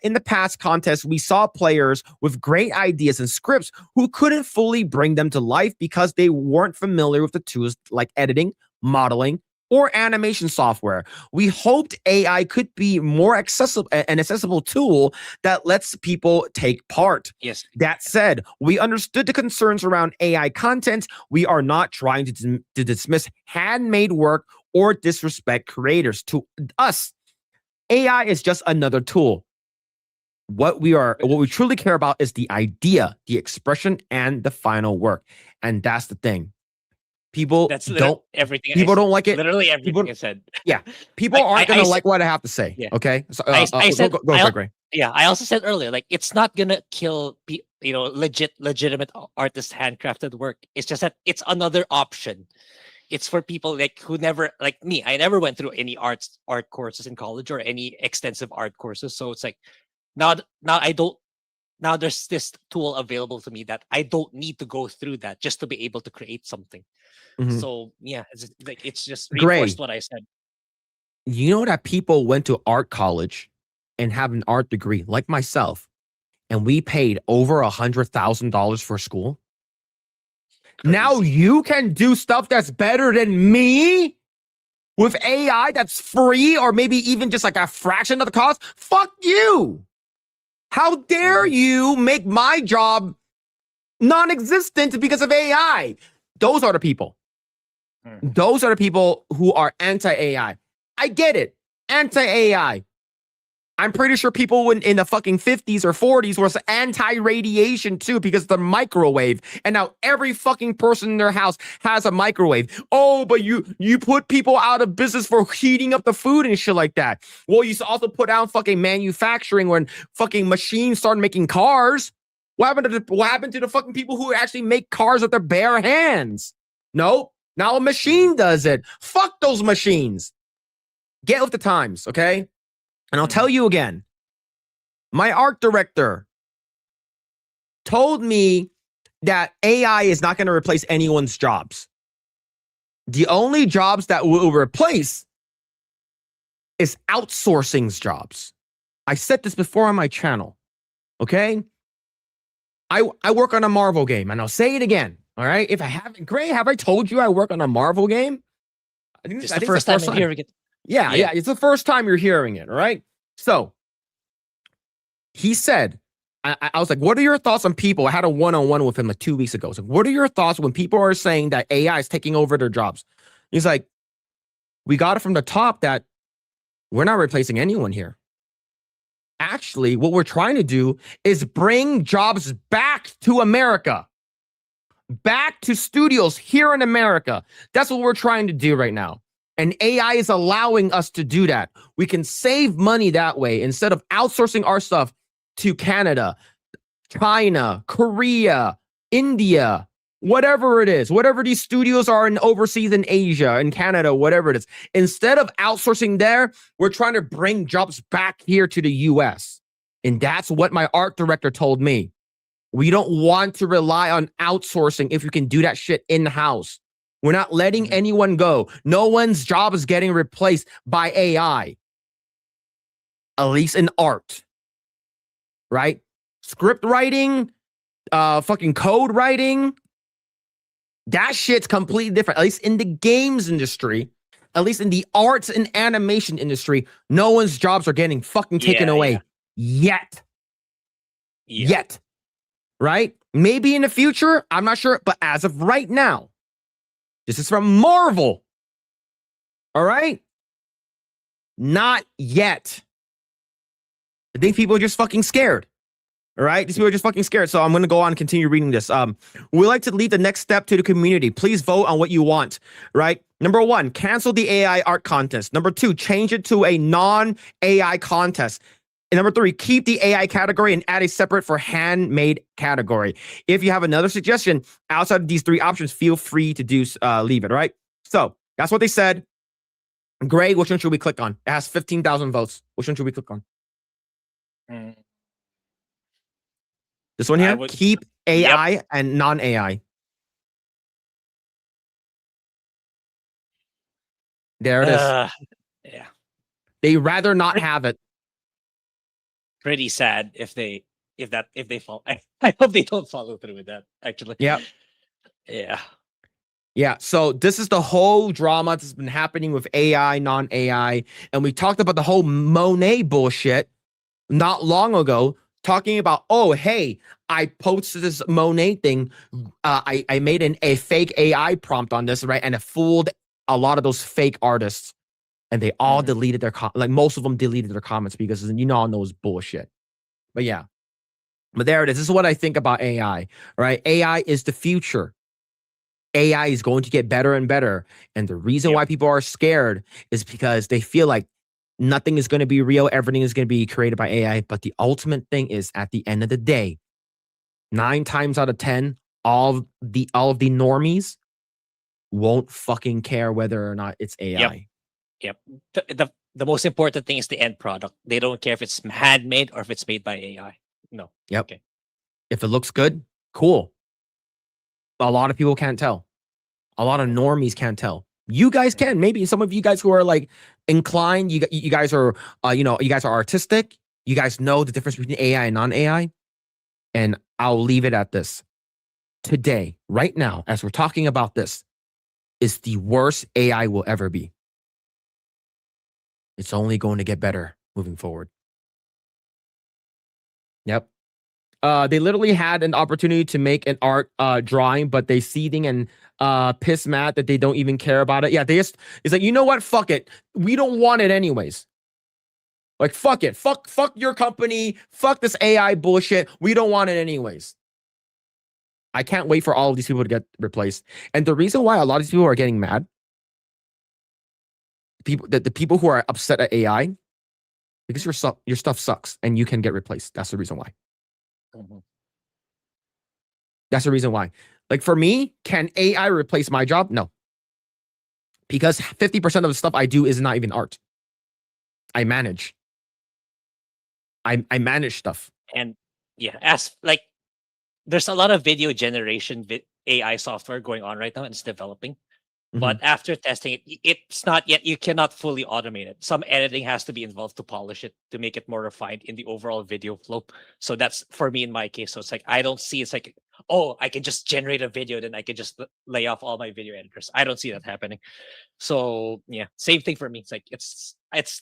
In the past contests, we saw players with great ideas and scripts who couldn't fully bring them to life because they weren't familiar with the tools like editing, modeling, or animation software. We hoped AI could be more accessible tool that lets people take part. Yes. That said, we understood the concerns around AI content. We are not trying to dismiss handmade work or disrespect creators. To us, AI is just another tool. What we truly care about is the idea, the expression, and the final work. And that's the thing. People don't like it. Literally everything I said. Yeah, people aren't gonna like what I have to say. Yeah. Okay, so I said, go Grae. Yeah, I also said earlier, like it's not gonna kill legitimate artist handcrafted work. It's just that it's another option. It's for people like who never, like me. I never went through any art courses in college or any extensive art courses. So it's like now I don't. Now there's this tool available to me that I don't need to go through that just to be able to create something. Mhm. So yeah, it's just Grae. reinforced what I said. You know that people went to art college and have an art degree, like myself, and we paid over $100,000 for school. Crazy. Now you can do stuff that's better than me with AI that's free or maybe even just like a fraction of the cost. Fuck you. How dare you make my job non-existent because of AI? Those are the people. Those are the people who are anti-AI. I get it. Anti-AI. I'm pretty sure people in the fucking 50s or 40s was anti-radiation too because of the microwave. And now every fucking person in their house has a microwave. Oh, but you put people out of business for heating up the food and shit like that. Well, you also put out fucking manufacturing when fucking machines started making cars. What happened to the fucking people who actually make cars with their bare hands? No, now a machine does it. Fuck those machines. Get with the times, okay? And I'll tell you again, my art director told me that AI is not going to replace anyone's jobs. The only jobs that will replace is outsourcing's jobs. I said this before on my channel, okay? I work on a Marvel game, and I'll say it again, all right? If I haven't, Grae, have I told you I work on a Marvel game? I think it's the first time I'm hearing it. Yeah, it's the first time you're hearing it, all right? So he said, I was like, what are your thoughts on people? I had a one-on-one with him like 2 weeks ago. I was like, what are your thoughts when people are saying that AI is taking over their jobs? He's like, we got it from the top that we're not replacing anyone here. Actually, what we're trying to do is bring jobs back to America, back to studios here in America. That's what we're trying to do right now. And AI is allowing us to do that. We can save money that way instead of outsourcing our stuff to Canada, China, Korea, India, whatever it is, whatever these studios are in overseas in Asia, in Canada, whatever it is. Instead of outsourcing there, we're trying to bring jobs back here to the US. And that's what my art director told me. We don't want to rely on outsourcing if you can do that shit in-house. We're not letting anyone go. No one's job is getting replaced by AI. At least in art. Right? Script writing, fucking code writing, That shit's completely different. At least in the games industry, at least in the arts and animation industry, no one's jobs are getting fucking taken away yet. Yet. Right? Maybe in the future, I'm not sure, but as of right now, this is from Marvel. All right? Not yet. I think people are just fucking scared. All right? These people are just fucking scared. So I'm going to go on and continue reading this. We like to leave the next step to the community. Please vote on what you want. Right? Number 1, cancel the AI art contest. Number 2, change it to a non-AI contest. And number 3, keep the AI category and add a separate for handmade category. If you have another suggestion outside of these 3 options, feel free to leave it, right? So that's what they said. Grae, which one should we click on? It has 15,000 votes. Which one should we click on? This one here? Keep AI and non-AI. There it is. Yeah. They rather not have it. Pretty sad if they fall. I hope they don't follow through with that, actually. Yeah. Yeah. Yeah. So this is the whole drama that's been happening with AI, non-AI. And we talked about the whole Monet bullshit not long ago, talking about, oh, hey, I posted this Monet thing. I made a fake AI prompt on this, right? And it fooled a lot of those fake artists. And they all deleted their most of them deleted their comments because all know it's bullshit. But yeah. But there it is. This is what I think about AI, right? AI is the future. AI is going to get better and better. And the reason why people are scared is because they feel like nothing is going to be real. Everything is going to be created by AI. But the ultimate thing is, at the end of the day, 9 times out of 10, all of the normies won't fucking care whether or not it's AI. Yep. The most important thing is the end product. They don't care if it's handmade or if it's made by AI. No. Yep. Okay. If it looks good, cool. A lot of people can't tell. A lot of normies can't tell. You guys can. Maybe some of you guys who are like inclined, you guys are, you guys are artistic. You guys know the difference between AI and non-AI. And I'll leave it at this. Today, right now, as we're talking about this, is the worst AI will ever be. It's only going to get better moving forward. Yep. They literally had an opportunity to make an art drawing, but they seething and piss mad that they don't even care about it. Yeah, it's like, you know what? Fuck it. We don't want it anyways. Like, fuck it. Fuck your company. Fuck this AI bullshit. We don't want it anyways. I can't wait for all of these people to get replaced. And the reason why a lot of these people are getting mad, the people who are upset at AI, because your stuff sucks and you can get replaced. That's the reason why. That's the reason why. Like, for me, can AI replace my job? No. Because 50% of the stuff I do is not even art. I manage. I manage stuff. And yeah, there's a lot of video generation AI software going on right now, and it's developing. But after testing it, it's not yet, you cannot fully automate it. Some editing has to be involved to polish it, to make it more refined in the overall video flow. So that's for me in my case. So it's like, I don't see, it's like, oh, I can just generate a video, then I can just lay off all my video editors. I don't see that happening. So yeah, same thing for me. It's like,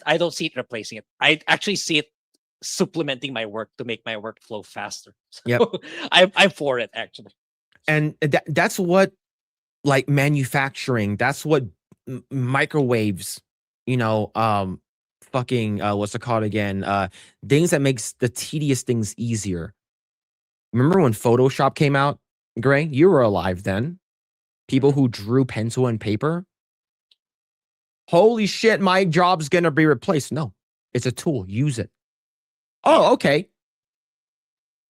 I don't see it replacing it. I actually see it supplementing my work to make my workflow faster. So yep. I'm for it, actually. And that's what, like, manufacturing, that's what microwaves, fucking what's it called again, things that makes the tedious things easier. Remember when Photoshop came out, Grae? You were alive then. People who drew pencil and paper, holy shit, my job's gonna be replaced. No, it's a tool, use it. Oh, okay.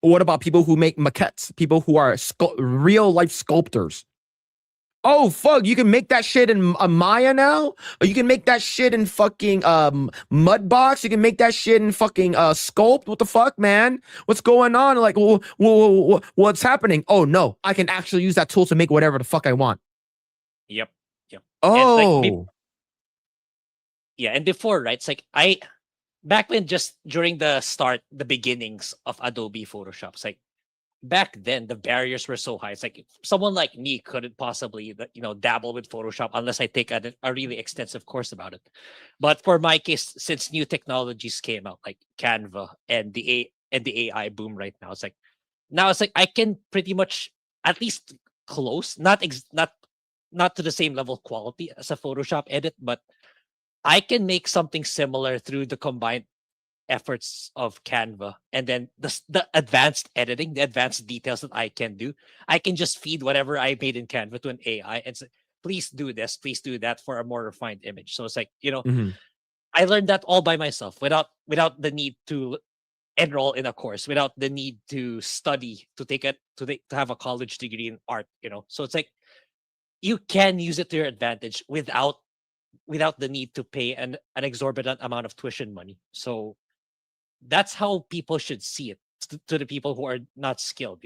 What about people who make maquettes, people who are real life sculptors? Oh, fuck, you can make that shit in Maya now? Or you can make that shit in fucking Mudbox? You can make that shit in fucking Sculpt? What the fuck, man? What's going on? Like, what's happening? Oh, no, I can actually use that tool to make whatever the fuck I want. Yep. Oh. And before, right, it's like, back when, just during the beginnings of Adobe Photoshop, it's like, back then the barriers were so high. It's like someone like me couldn't possibly, dabble with Photoshop unless I take a really extensive course about it. But for my case, since new technologies came out like Canva and the AI boom right now, it's like I can pretty much at least close, not to the same level of quality as a Photoshop edit, but I can make something similar through the combined efforts of Canva, and then the advanced editing, the advanced details that I can do. I can just feed whatever I made in Canva to an AI and say, please do this, please do that for a more refined image. So it's like, Mhm. I learned that all by myself without the need to enroll in a course, without the need to study to have a college degree in art. So it's like you can use it to your advantage without the need to pay an exorbitant amount of tuition money. So that's how people should see it to the people who are not skilled.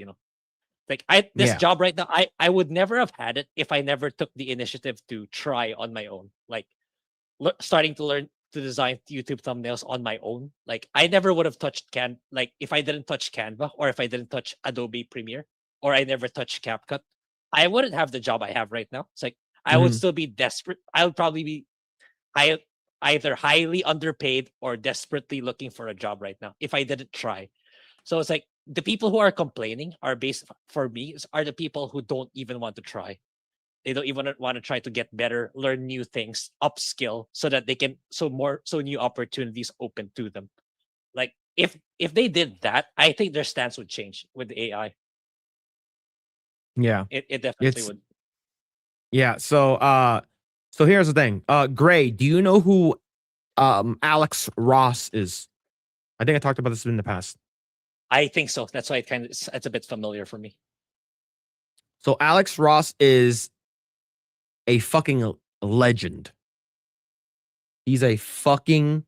Like this Yeah. job right now, I would never have had it if I never took the initiative to try on my own. Like starting to learn to design YouTube thumbnails on my own. Like I never would have touched like if I didn't touch Canva, or if I didn't touch Adobe Premiere, or I never touched CapCut, I wouldn't have the job I have right now. It's like I would Mhm. still be desperate. I would probably be high, either highly underpaid or desperately looking for a job right now if I didn't try. So it's like the people who are complaining are based for me are the people who don't even want to try. They don't even want to try to get better, learn new things, upskill, so that they can so new opportunities open to them. Like if they did that, I think their stance would change with the AI. Yeah. It definitely It's would. yeah. So here's the thing. Grae, do you know who Alex Ross is? I think I talked about this in the past. I think so. That's why it's a bit familiar for me. So Alex Ross is a fucking legend. He's a fucking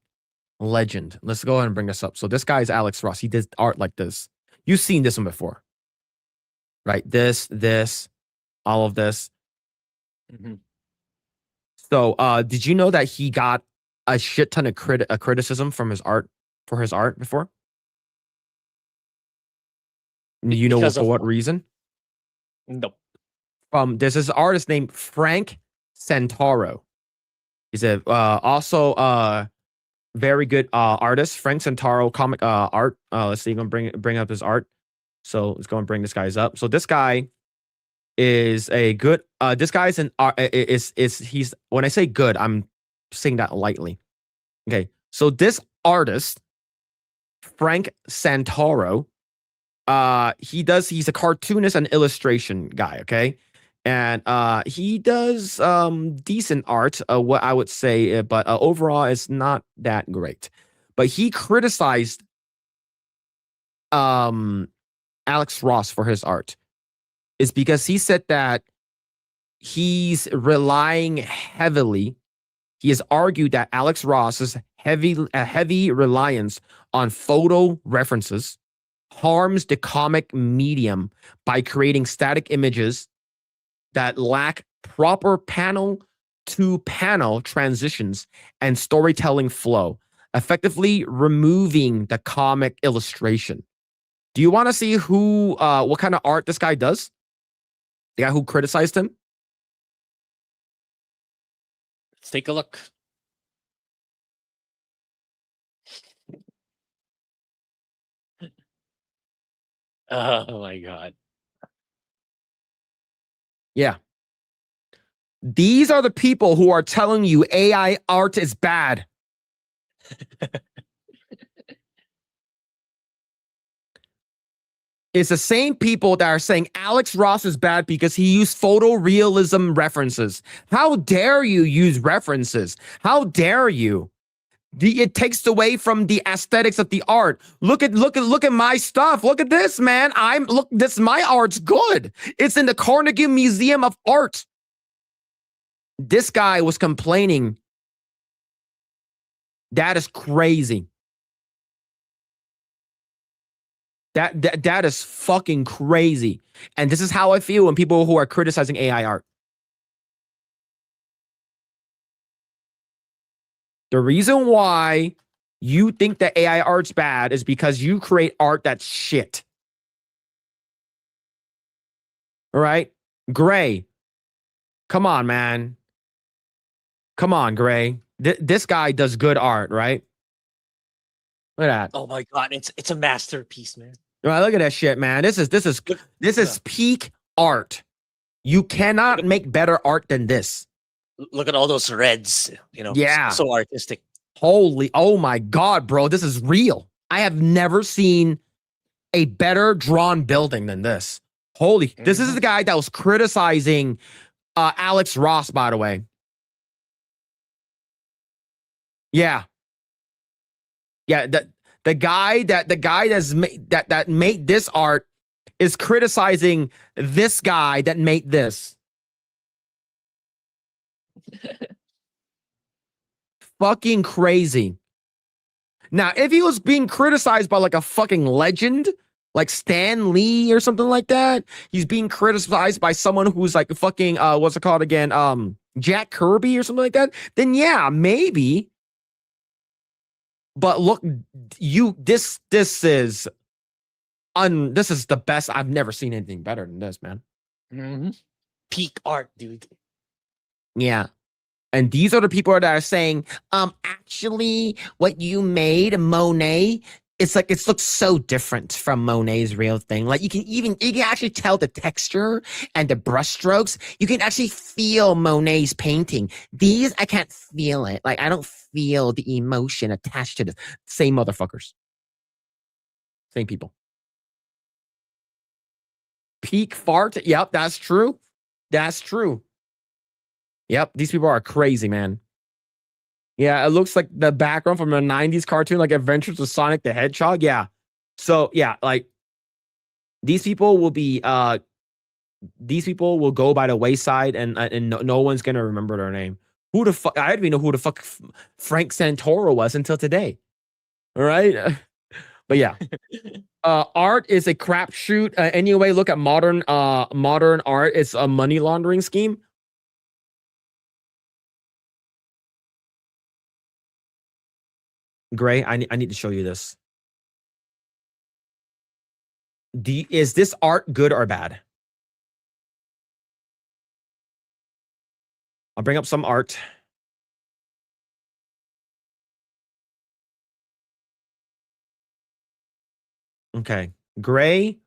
legend. Let's go ahead and bring this up. So this guy is Alex Ross. He does art like this. You've seen this one before, right? This, all of this. Mhm. So, did you know that he got a shit ton of criticism from his art for his art before? You know Because for of what what? reason? Nope. There's this artist named Frank Santoro. He's a also very good artist. Frank Santoro comic art. Let's see, I'm gonna bring up his art. So let's go and bring this guy's up. So this guy is a good. This guy's an art. Is he's when I say good, I'm saying that lightly. Okay, so this artist, Frank Santoro, he's a cartoonist and illustration guy, okay? And he does decent art, what I would say, but overall it's not that great. But he criticized um Alex Ross for his art. Is because he said that he's relying heavily. He has argued that Alex Ross's heavy reliance on photo references harms the comic medium by creating static images that lack proper panel to panel transitions and storytelling flow, effectively removing the comic illustration. Do you want to see what kind of art this guy does? The guy who criticized him? Let's take a look. Oh my god. Yeah. These are the people who are telling you AI art is bad. It's the same people that are saying Alex Ross is bad because he used photorealism references. How dare you use references? How dare you? It takes away from the aesthetics of the art. Look at my stuff. Look at this, man. My art's good. It's in the Carnegie Museum of Art. This guy was complaining. That is crazy. That is fucking crazy. And this is how I feel when people who are criticizing AI art. The reason why you think that AI art's bad is because you create art that's shit. All right, Grae. Come on, man. Come on, Grae. This guy does good art, right? Look at that. Oh my god, it's a masterpiece, man. All right, look at that shit, man. This is Look, peak art. You cannot look, make better art than this. look at all those reds. Yeah. So artistic. Holy, oh my god, bro, this is real. I have never seen a better drawn building than this. Holy, this is the guy that was criticizing Alex Ross, by the way. Yeah. Yeah, the guy that made this art is criticizing this guy that made this. Fucking crazy. Now, if he was being criticized by like a fucking legend, like Stan Lee or something like that, he's being criticized by someone who's like fucking what's it called again? Jack Kirby or something like that, then yeah, maybe. But look, this is the best. I've never seen anything better than this, man. Peak art, dude. Yeah. And these are the people that are saying, actually, what you made, Monet, it's like it looks so different from Monet's real thing. Like you can actually tell the texture and the brushstrokes. You can actually feel Monet's painting. These, I can't feel it. Like I don't feel the emotion attached to this. Same motherfuckers. Same people. Peak fart. Yep, that's true. That's true. Yep, these people are crazy, man. Yeah, it looks like the background from a 90s cartoon, like Adventures of Sonic the Hedgehog. Yeah. So, yeah, like these people will go by the wayside and no one's going to remember their name. Who the fuck? I didn't even know who the fuck Frank Santoro was until today. All right. But yeah. Art is a crapshoot. Anyway, look at modern art. It's a money laundering scheme. Grae, I need to show you this. Is this art good or bad? I'll bring up some art. Okay, Grae.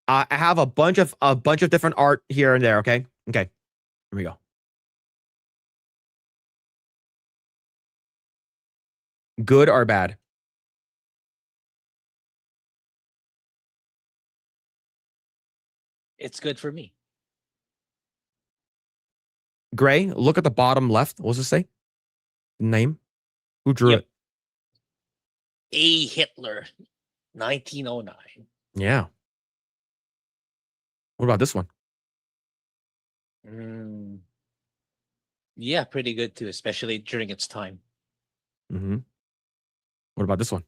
I have a bunch of different art here and there. Okay, here we go. Good or bad? It's good for me. Grae, look at the bottom left. What does it say? Name? Who drew it? A. Hitler, 1909. Yeah. What about this one? Yeah, pretty good too, especially during its time. What about this one?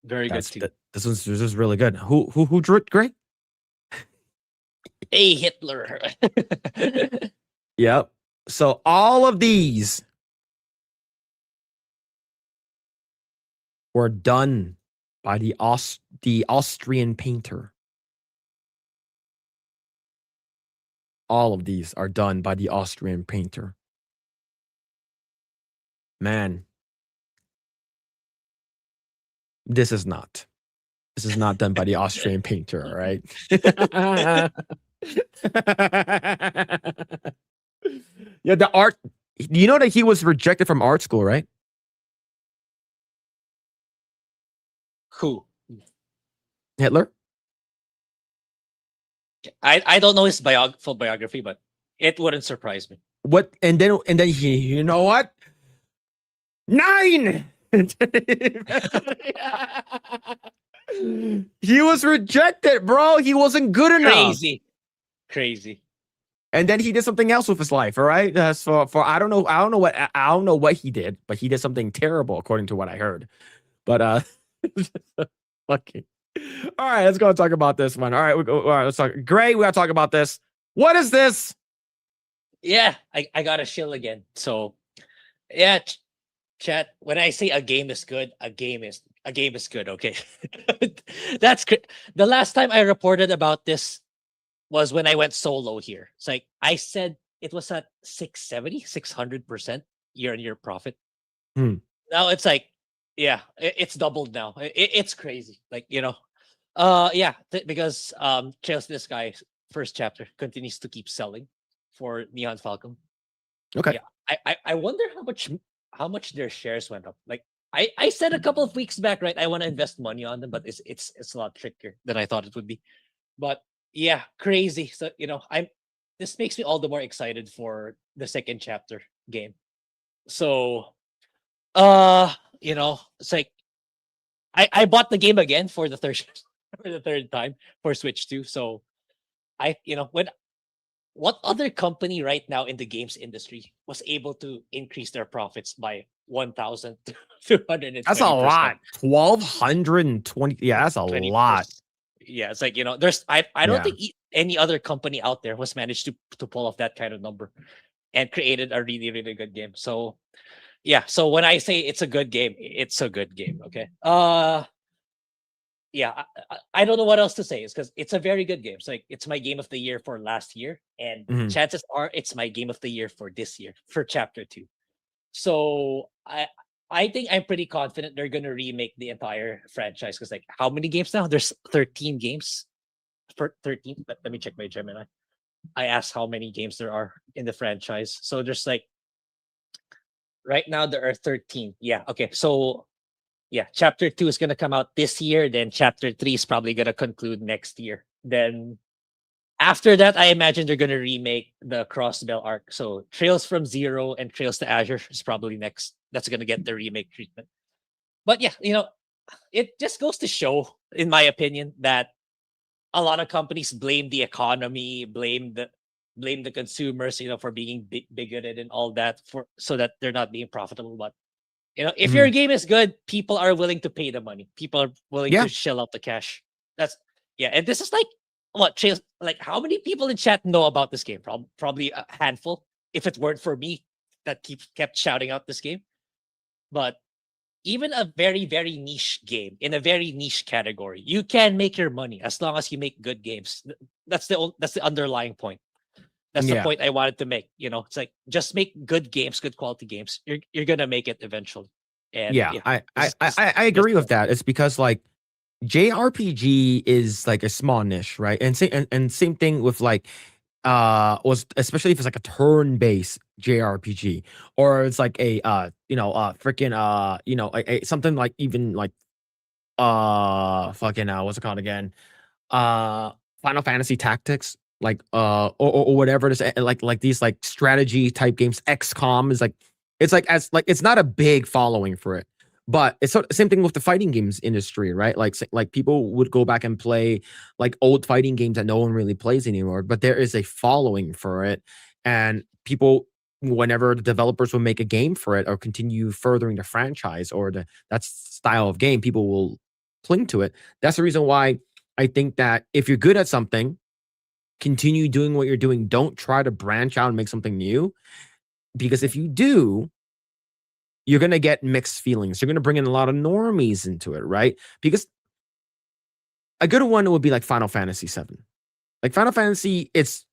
Very good too. This is really good. Who drew it, Grae? A. Hitler. Yep. So all of these were done by the Austrian painter. All of these are done by the Austrian painter. Man. This is not done by the Austrian painter, all right? Yeah, the art. You know that he was rejected from art school, right? Who? Hitler? I don't know his full biography, but it wouldn't surprise me. What? And then you know what? 9. He was rejected, bro. He wasn't good enough. Crazy. And then he did something else with his life. All right. For I don't know what he did, but he did something terrible according to what I heard. But fucking. All right, let's go and talk about this one. All right, let's talk. Great, we gotta talk about this. What is this? Yeah, I got a shill again. So, yeah, chat. When I say a game is good, a game is a game is good. Okay, that's the last time I reported about this was when I went solo here. It's like I said it was at 600% year-on-year profit. Hmm. Now it's like, yeah, it's doubled now. It's crazy. Like, yeah, because Trails to the Sky first chapter continues to keep selling for Neon Falcon. Okay. Yeah, I wonder how much their shares went up. Like I said a couple of weeks back, right? I want to invest money on them, but it's a lot trickier than I thought it would be. But yeah, crazy. So this makes me all the more excited for the second chapter game. So it's like I bought the game again for the third for the third time for Switch 2. So what other company right now in the games industry was able to increase their profits by 1,220%? That's a lot. 1,220. Yeah, that's a 20%. lot. Yeah, it's like there's I don't Yeah. think any other company out there was managed to pull off that kind of number and created a really really good game. So yeah, so when I say it's a good game, it's a good game. Okay. Yeah, I don't know what else to say. It's because it's a very good game. It's like it's my game of the year for last year, and Mhm. chances are it's my game of the year for this year for chapter 2. So I think I'm pretty confident they're gonna remake the entire franchise because like how many games now? There's 13 games for 13. Let me check my Gemini. I asked how many games there are in the franchise. So there's like right now there are 13. Yeah. Okay. So yeah, chapter 2 is gonna come out this year. Then chapter 3 is probably gonna conclude next year. Then after that, I imagine they're gonna remake the Crossbell arc. So Trails from Zero and Trails to Azure is probably next. That's gonna get the remake treatment. But yeah, it just goes to show, in my opinion, that a lot of companies blame the economy, blame the consumers, for being bigoted and all that for so that they're not being profitable. But if your Mhm. game is good, people are willing to pay the money. People are willing Yeah. to shell out the cash. That's yeah, and this is like what Trails like how many people in chat know about this game? Probably a handful. If it weren't for me that kept shouting out this game. But even a very, very niche game in a very niche category, you can make your money as long as you make good games. That's the underlying point. That's the Yeah. point I wanted to make. It's like just make good games, good quality games. You're gonna make it eventually. And Yeah. yeah, I agree with that. It's because like JRPG is like a small niche, right? And same thing with like was especially if it's like a turn-based JRPG or it's like a freaking something like even like fucking what's it called again? Final Fantasy Tactics, like or whatever it is, like these like strategy type games. XCOM is like it's not a big following for it, but it's same thing with the fighting games industry, right? Like people would go back and play like old fighting games that no one really plays anymore, but there is a following for it, and people. Whenever the developers will make a game for it or continue furthering the franchise or that style of game, people will cling to it. That's the reason why I think that if you're good at something, continue doing what you're doing. Don't try to branch out and make something new. Because if you do, you're going to get mixed feelings. You're going to bring in a lot of normies into it, right? Because a good one would be like Final Fantasy VII. Like Final Fantasy, it's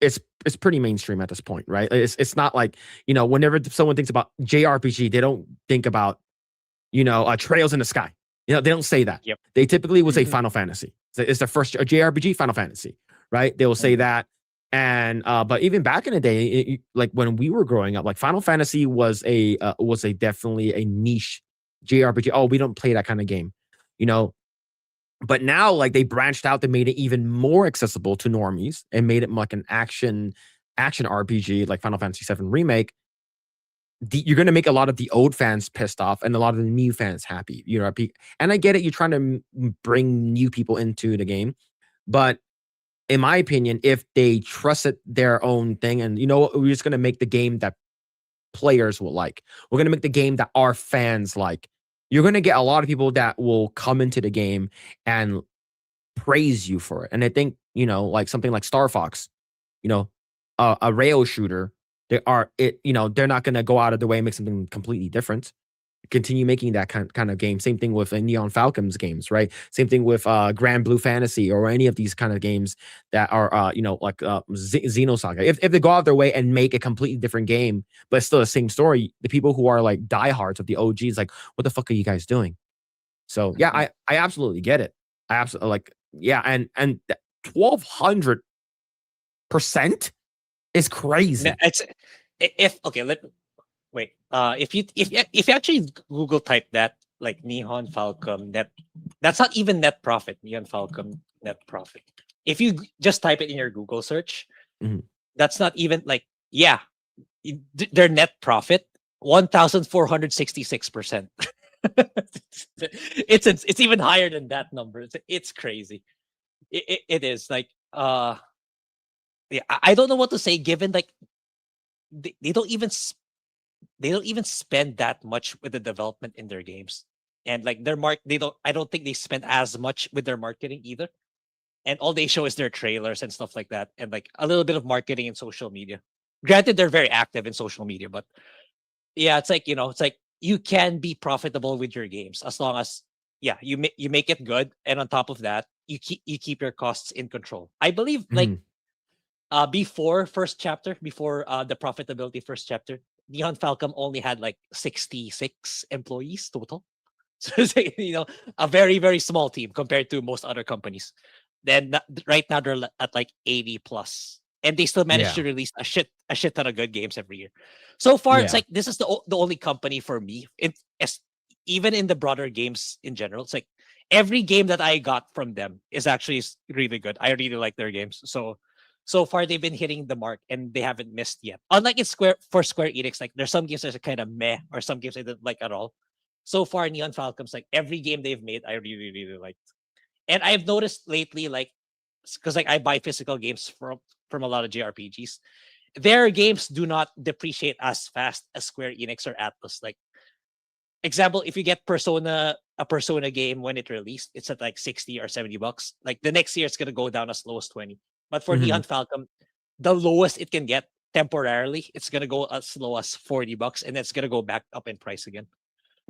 pretty mainstream at this point, right? It's not like, whenever someone thinks about JRPG, they don't think about, Trails in the Sky. They don't say that. Yep. They typically will say Mhm. Final Fantasy. It's the first JRPG, Final Fantasy, right? They will say Mhm. that. And but even back in the day, like when we were growing up, like Final Fantasy was a definitely a niche JRPG. Oh, we don't play that kind of game, you know. But now, like they branched out, they made it even more accessible to normies and made it like an action RPG, like Final Fantasy VII Remake. You're going to make a lot of the old fans pissed off and a lot of the new fans happy. And I get it. You're trying to bring new people into the game, but in my opinion, if they trusted their own thing, and we're just going to make the game that players will like. We're going to make the game that our fans like. You're going to get a lot of people that will come into the game and praise you for it. And I think, like something like Star Fox, a rail shooter, they're not going to go out of their way and make something completely different. continue making that kind of game. Same thing with Neon Falcons games, right? Same thing with Grand Blue Fantasy or any of these kind of games that are like Xenosaga. If they go out their way and make a completely different game, but still the same story, the people who are like diehards of the OGs, like, what the fuck are you guys doing? So yeah, I absolutely get it. I absolutely like, yeah, and 1200% is crazy. It's if okay. Wait. If you actually Google type that, like Neon Falcon net, that's not even net profit. Neon Falcon net profit. If you just type it in your Google search, Mhm. that's not even like, yeah, their net profit 1,466%. It's even higher than that number. It's crazy. It is like yeah, I don't know what to say given like they don't even they don't even spend that much with the development in their games, and like their they don't, I don't think they spend as much with their marketing either, and all they show is their trailers and stuff like that, and like a little bit of marketing in social media. Granted, they're very active in social media, but yeah, it's like, it's like you can be profitable with your games as long as, yeah, you make it good, and on top of that, you keep your costs in control. I believe like Mhm. before first chapter, before the profitability first chapter, Neon Falcon only had like 66 employees total. So it's like, a very, very small team compared to most other companies. Then right now they're at like 80 plus. And they still manage Yeah. to release a shit ton of good games every year. So far, it's Yeah. like this is the only company for me. Even in the broader games in general, it's like every game that I got from them is actually really good. I really like their games. So far they've been hitting the mark and they haven't missed yet. Unlike in Square Enix, like there's some games that are kind of meh, or some games I didn't like at all. So far, Neon Falcons, like every game they've made, I really, really liked. And I've noticed lately, like, because like I buy physical games from a lot of JRPGs, their games do not depreciate as fast as Square Enix or Atlas. Like, example, if you get a Persona game when it released, it's at like 60 or $70. Like the next year, it's gonna go down as low as 20. But for Mhm. Neon Falcon, the lowest it can get temporarily, it's gonna go as low as $40, and it's gonna go back up in price again.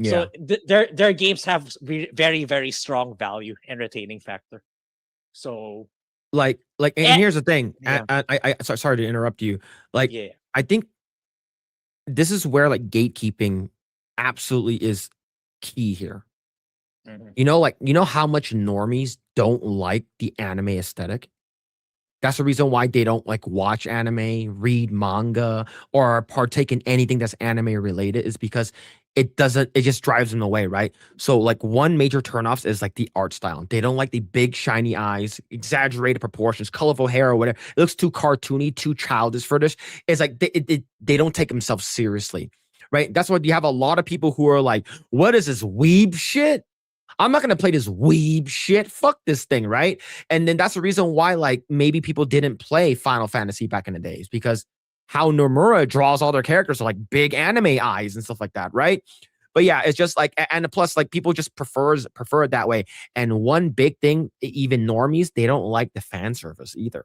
So Yeah. their games have very, very strong value and retaining factor. So And eh, here's the thing. yeah, Sorry to interrupt you. Like, yeah. I think this is where like gatekeeping absolutely is key here. Mhm. You know how much normies don't like the anime aesthetic? That's the reason why they don't like watch anime, read manga, or partake in anything that's anime related, is because it just drives them away, right? So like one major turnoffs is like the art style. They don't like the big shiny eyes, exaggerated proportions, colorful hair or whatever. It looks too cartoony, too childish for this. It's like they don't take themselves seriously, right? That's why you have a lot of people who are like, what is this weeb shit? I'm not gonna play this weeb shit. Fuck this thing, right? And then that's the reason why, like, maybe people didn't play Final Fantasy back in the days, because how Nomura draws all their characters are like big anime eyes and stuff like that, right? But yeah, it's just like, and plus, like, people just prefer it that way. And one big thing, even normies, they don't like the fan service either.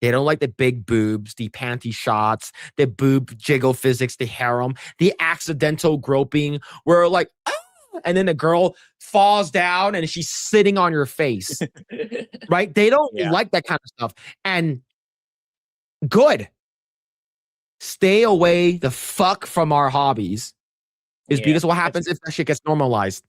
They don't like the big boobs, the panty shots, the boob jiggle physics, the harem, the accidental groping, where like, and then the girl falls down and she's sitting on your face, right? They don't Yeah, like that kind of stuff. And good. Stay away the fuck from our hobbies, is yeah. because what It's happens if that shit gets normalized?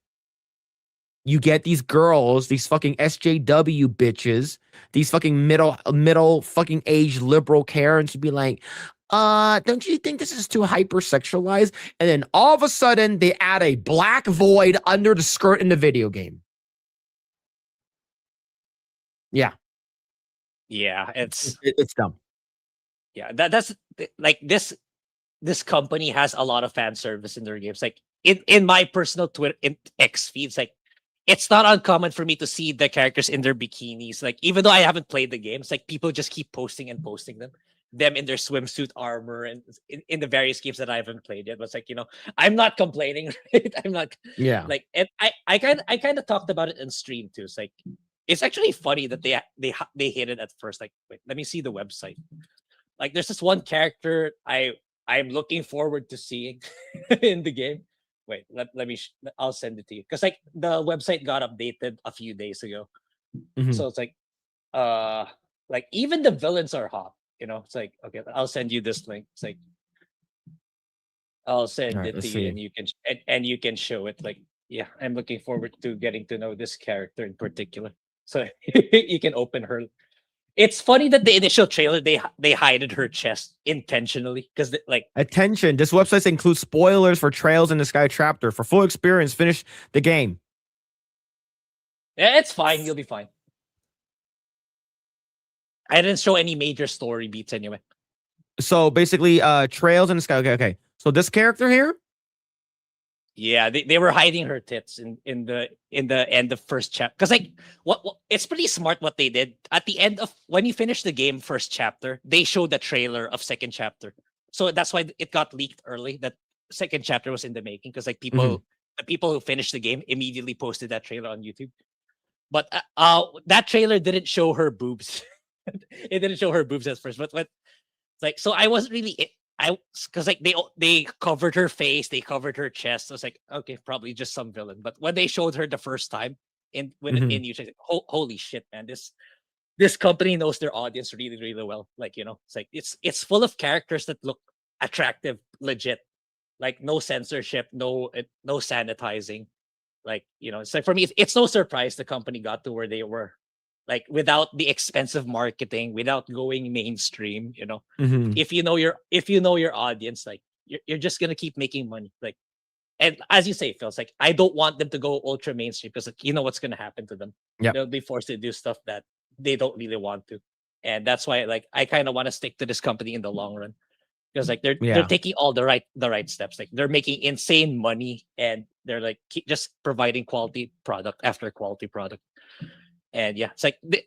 You get these girls, these fucking SJW bitches, these fucking middle fucking age liberal Karens to be like, don't you think this is too hypersexualized? And then all of a sudden they add a black void under the skirt in the video game. Yeah, yeah. It's it's dumb. yeah. That's like this company has a lot of fan service in their games. Like in my personal Twitter in X feeds, like it's not uncommon for me to see the characters in their bikinis. Like even though I haven't played the games, like people just keep posting and posting them in their swimsuit armor and in the various games that I haven't played yet. But it's like, I'm not complaining, right? I'm not Yeah. like, and I kind of talked about it in stream too. It's like it's actually funny that they hit it at first. Like, wait, let me see the website. Like there's this one character I'm looking forward to seeing in the game. Wait, let me. I'll send it to you because like the website got updated a few days ago, Mhm. so it's like even the villains are hot. You know, it's like okay, I'll send you this link. It's like I'll All send right, it let's to you, see. and you can and you can show it. Like, yeah, I'm looking forward to getting to know this character in particular. So you can open her. It's funny that the initial trailer they hided her chest intentionally because like Attention, this website includes spoilers for Trails in the Sky chapter. For full experience, finish the game. yeah, it's fine. You'll be fine. I didn't show any major story beats anyway. So basically, Trails in the Sky. Okay. So this character here, Yeah, they were hiding her tits in the end of first chapter because like what it's pretty smart what they did at the end of when you finish the game first chapter they showed the trailer of second chapter, so that's why it got leaked early that second chapter was in the making because like the people who finished the game immediately posted that trailer on YouTube, but that trailer didn't show her boobs. It didn't show her boobs at first, but it's like so I wasn't really because like they covered her face, they covered her chest. So it's like okay, probably just some villain. But when they showed her the first time in YouTube, like, holy shit, man! This company knows their audience really really well. Like you know, it's like it's full of characters that look attractive, legit. Like no censorship, no sanitizing. Like you know, it's like for me, it's no surprise the company got to where they were. Like without the expensive marketing, without going mainstream, you know, if you know your audience, like you're just gonna keep making money. Like, and as you say, Phil, it's like I don't want them to go ultra mainstream because like, you know what's gonna happen to them. Yep. They'll be forced to do stuff that they don't really want to, and that's why like I kind of want to stick to this company in the long run because like they're Yeah. taking all the right steps. Like they're making insane money and they're like just providing quality product after quality product. And yeah,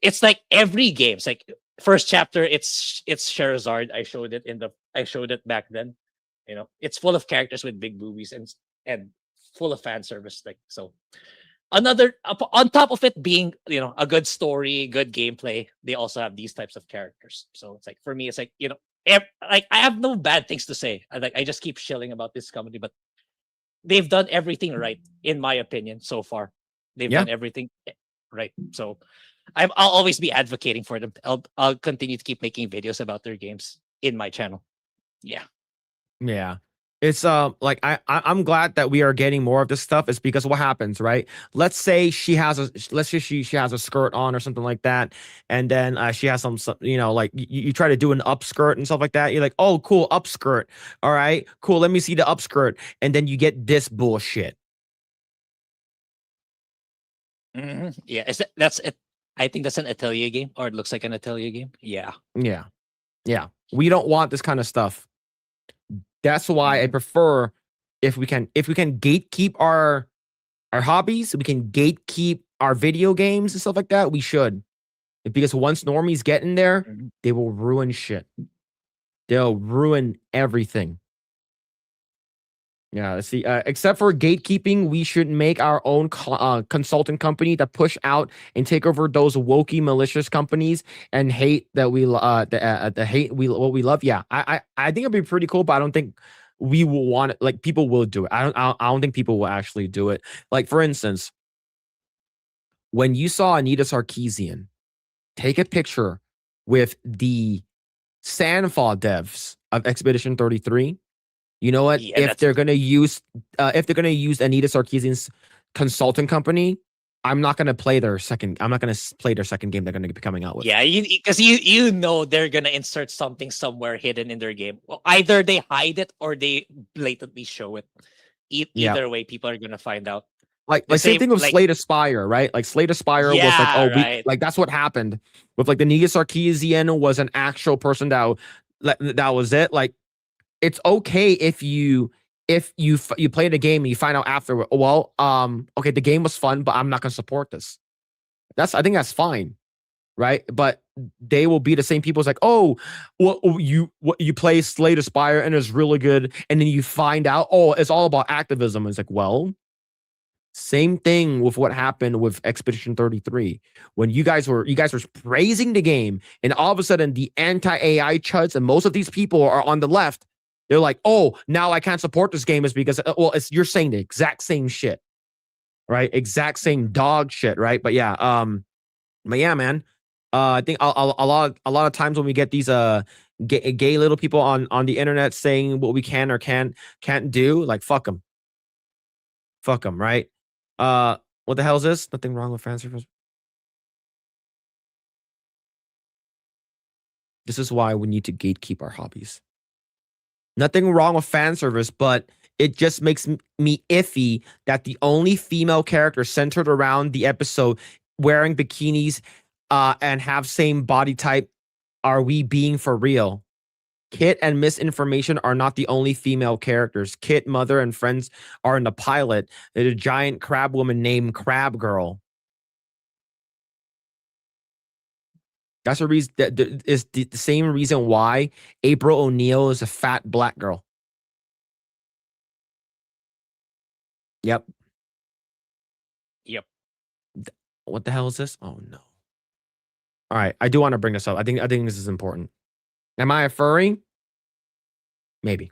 it's like every game. It's like first chapter, it's Charizard. I showed it back then. You know, it's full of characters with big boobies and full of fan service. Like so, another on top of it being you know a good story, good gameplay, they also have these types of characters. So it's like for me, it's like you know, like I have no bad things to say. I just keep shilling about this company, but they've done everything right in my opinion so far. They've Yeah. done everything right. So I'll always be advocating for them. I'll continue to keep making videos about their games in my channel. Yeah. Yeah. It's like I'm glad that we are getting more of this stuff. It's because what happens, right? Let's say she has she has a skirt on or something like that, and then she has some you know like you try to do an upskirt and stuff like that. You're like, oh cool, upskirt. All right, cool. Let me see the upskirt, and then you get this bullshit. Yeah, that's it. I think that's an Atelier game, or it looks like an Atelier game. Yeah. Yeah. We don't want this kind of stuff. That's why I prefer if we can gatekeep our hobbies, we can gatekeep our video games and stuff like that. We should, because once normies get in there, they will ruin shit. They'll ruin everything. Yeah, see, except for gatekeeping, we should make our own consultant company that push out and take over those wokey malicious companies and hate that we the hate what we love. Yeah, I think it'd be pretty cool, but I don't think we will want it. Like people will do it. I don't think people will actually do it. Like for instance, when you saw Anita Sarkeesian take a picture with the Sandfall devs of Expedition 33. You know what? Yeah, if they're gonna use Anita Sarkeesian's consulting company, I'm not gonna play their second. I'm not gonna play their second game they're gonna be coming out with. Yeah, because you know they're gonna insert something somewhere hidden in their game. Well, either they hide it or they blatantly show it. Either way, people are gonna find out. Like same thing with Slay Aspire, right? Like Slay Aspire was like, oh, right. like that's what happened with like the Anita Sarkeesian was an actual person that was it. Like it's okay if you play the game and you find out afterward, well, okay, the game was fun, but I'm not gonna support this. I think that's fine, right? But they will be the same people. It's like, oh, you play Slay Aspire and it's really good, and then you find out, oh, it's all about activism. It's like, well, same thing with what happened with Expedition 33 when you guys were praising the game, and all of a sudden the anti-AI chuds and most of these people are on the left. They're like, oh, now I can't support this game is because well, you're saying the exact same shit, right? Exact same dog shit, right? But yeah, man. I think a lot of times when we get these gay little people on the internet saying what we can or can't do, like fuck them, right? What the hell is this? Nothing wrong with fan service. This is why we need to gatekeep our hobbies. Nothing wrong with fan service, but it just makes me iffy that the only female character centered around the episode wearing bikinis and have same body type are we being for real. Kit and Misinformation are not the only female characters. Kit, Mother, and friends are in the pilot. There's a giant crab woman named Crab Girl. That's the reason that is the same reason why April O'Neil is a fat black girl. Yep. Yep. What the hell is this? Oh no. All right, I do want to bring this up. I think this is important. Am I a furry? Maybe.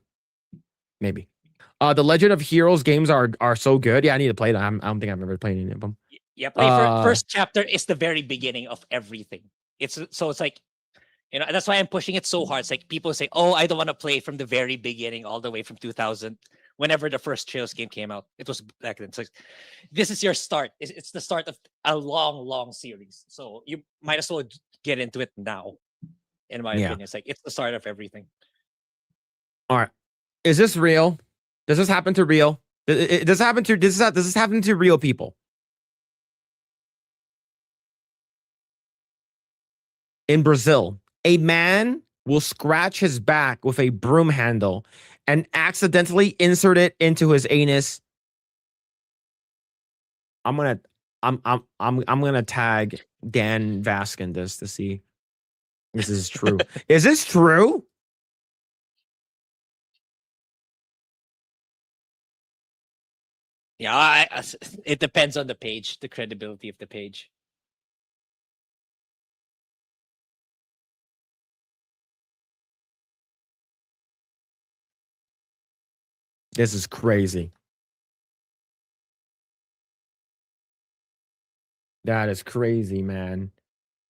The Legend of Heroes games are so good. Yeah, I need to play them. I don't think I've ever played any of them. Yeah, first chapter is the very beginning of everything. It's like, you know, that's why I'm pushing it so hard. It's like people say, "Oh, I don't want to play from the very beginning, all the way from 2000, whenever the first Trails game came out." It was back then. So this is your start. It's the start of a long series. So you might as well get into it now. In my opinion, it's like it's the start of everything. All right, is this real? Does this happen to real? Does this happen to real people? In Brazil, a man will scratch his back with a broom handle and accidentally insert it into his anus. I'm gonna tag Dan Vaskin this to see if this is true. Is this true? Yeah, it depends on the page, the credibility of the page. This is crazy. That is crazy, man.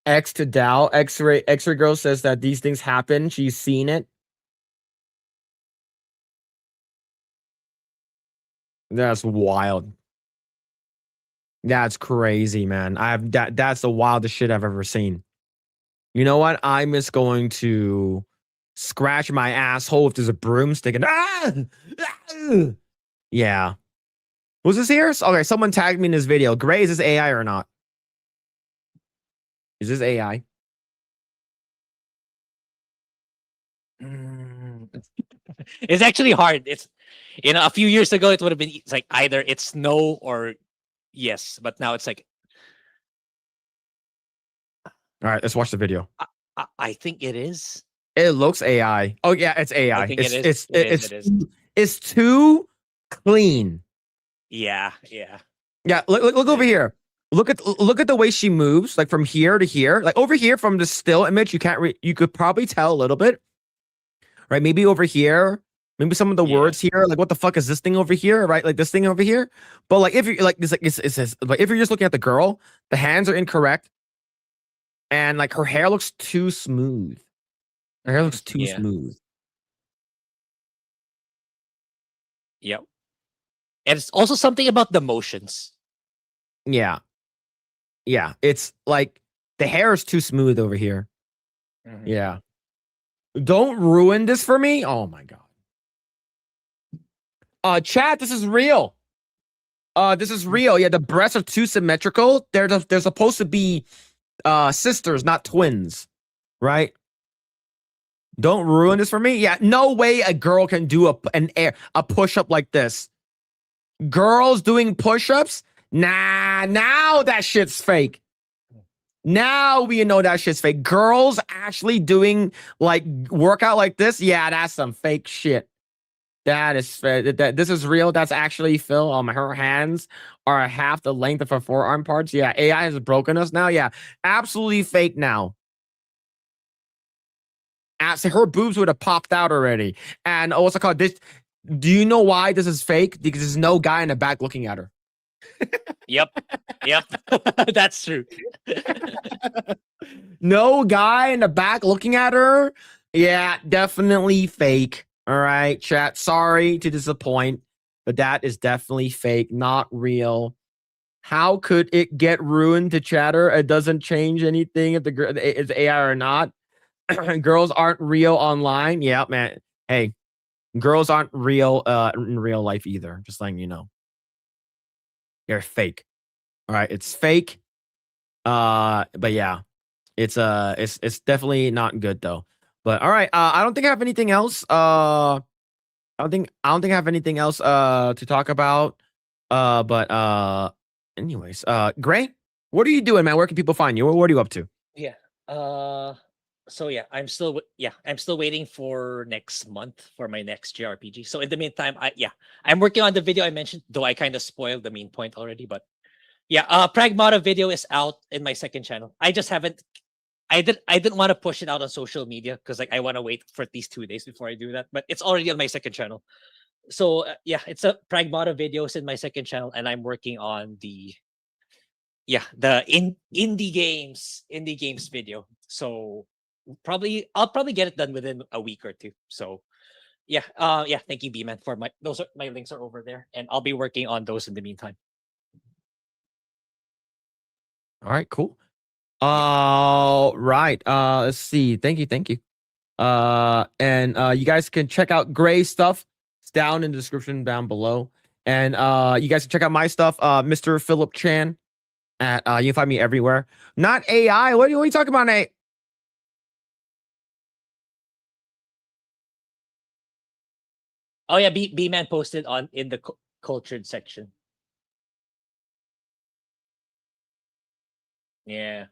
X to Dow, X-ray girl says that these things happen. She's seen it. That's wild. That's crazy, man. That's the wildest shit I've ever seen. You know what? I'm just going to scratch my asshole if there's a broomstick and yeah. Was this here? Okay, someone tagged me in this video. Grae, is this AI or not? Is this AI? It's actually hard. It's, you know, a few years ago it would have been like either it's no or yes, but now it's like. All right, let's watch the video. I think it is. It looks AI. Oh yeah, it's AI. I think it is. It's too clean. Yeah. Yeah, look over here. Look at the way she moves, like from here to here. Like over here from the still image, you could probably tell a little bit. Right? Maybe over here, maybe some of the words here, like what the fuck is this thing over here, right? Like this thing over here. But like if you're like this, like it says, like if you're just looking at the girl, the hands are incorrect. And like her hair looks too smooth. Her hair looks too smooth. Yep. And it's also something about the motions. Yeah. It's like the hair is too smooth over here. Mm-hmm. Yeah. Don't ruin this for me. Oh my god. Chat, this is real. This is real. Yeah, the breasts are too symmetrical. They're supposed to be sisters, not twins, right? Don't ruin this for me. Yeah, no way a girl can do a push-up like this. Girls doing push-ups? Nah, now that shit's fake. Now we know that shit's fake. Girls actually doing like workout like this? Yeah, that's some fake shit. This is real. That's actually Phil. Her hands are half the length of her forearm parts. Yeah, AI has broken us now. Yeah, absolutely fake now. her boobs would have popped out already. And what's it called? This. Do you know why this is fake? Because there's no guy in the back looking at her. Yep. That's true. No guy in the back looking at her. Yeah, definitely fake. All right, chat. Sorry to disappoint, but that is definitely fake, not real. How could it get ruined to chatter? It doesn't change anything if it's AI or not. Girls aren't real online. Yeah, man. Hey, girls aren't real in real life either. Just letting you know. They're fake. All right, it's fake. But yeah, it's definitely not good though. But all right, I don't think I have anything else. I don't think I have anything else to talk about. But anyways, Grae, what are you doing, man? Where can people find you? What are you up to? Yeah. So yeah, I'm still waiting for next month for my next JRPG. So in the meantime, I'm working on the video I mentioned, though I kind of spoiled the main point already. But yeah, Pragmata video is out in my second channel. I just haven't. I didn't want to push it out on social media because like I want to wait for at least 2 days before I do that. But it's already on my second channel. So yeah, it's a Pragmata videos in my second channel, and I'm working on the indie games video. So I'll probably get it done within a week or two. So yeah, thank you, B-Man, for my links are over there, and I'll be working on those in the meantime. All right, cool. Right. Let's see. Thank you. And you guys can check out Grae's stuff. It's down in the description down below. And you guys can check out my stuff, Mr. Phillip Chan. At you can find me everywhere. Not AI. What are you talking about, Nate? Oh yeah, B-Man posted in the cultured section. Yeah.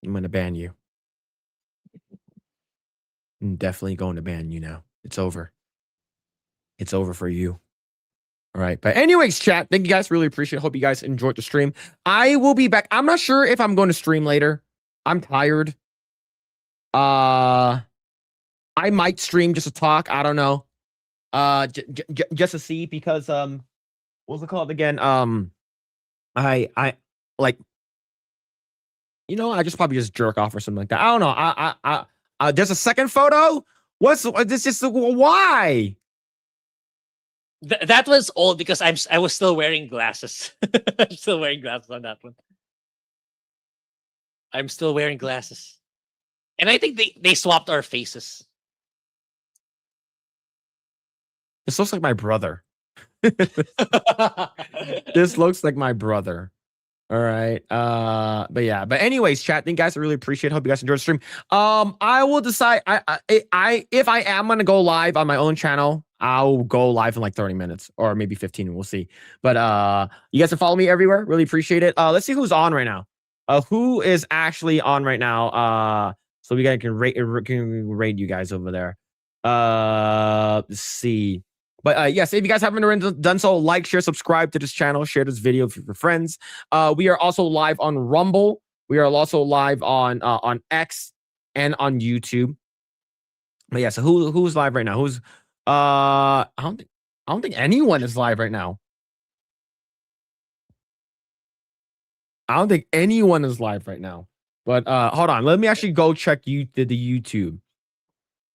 I'm gonna ban you. I'm definitely going to ban you now. It's over. It's over for you. All right. But anyways, chat, thank you guys. Really appreciate it. Hope you guys enjoyed the stream. I will be back. I'm not sure if I'm going to stream later. I'm tired. I might stream just to talk. I don't know. Just to see, because what's it called again? I like, I just probably just jerk off or something like that. I don't know. There's a second photo. What's this? Just why? That was old because I was still wearing glasses. I'm still wearing glasses on that one. I'm still wearing glasses, and I think they swapped our faces. This looks like my brother. This looks like my brother. All right. But anyways, chat, thank you guys. I really appreciate it. Hope you guys enjoyed the stream. I will decide if I am gonna go live on my own channel, I'll go live in like 30 minutes or maybe 15. We'll see. But you guys can follow me everywhere. Really appreciate it. Let's see who's on right now. Who is actually on right now? So we can rate you guys over there. Let's see. But yes, if you guys haven't already done so, like, share, subscribe to this channel, share this video with your friends. We are also live on Rumble. We are also live on X and on YouTube. But yeah, so who's live right now? Who's I don't think anyone is live right now. I don't think anyone is live right now. But hold on, let me actually go check the YouTube.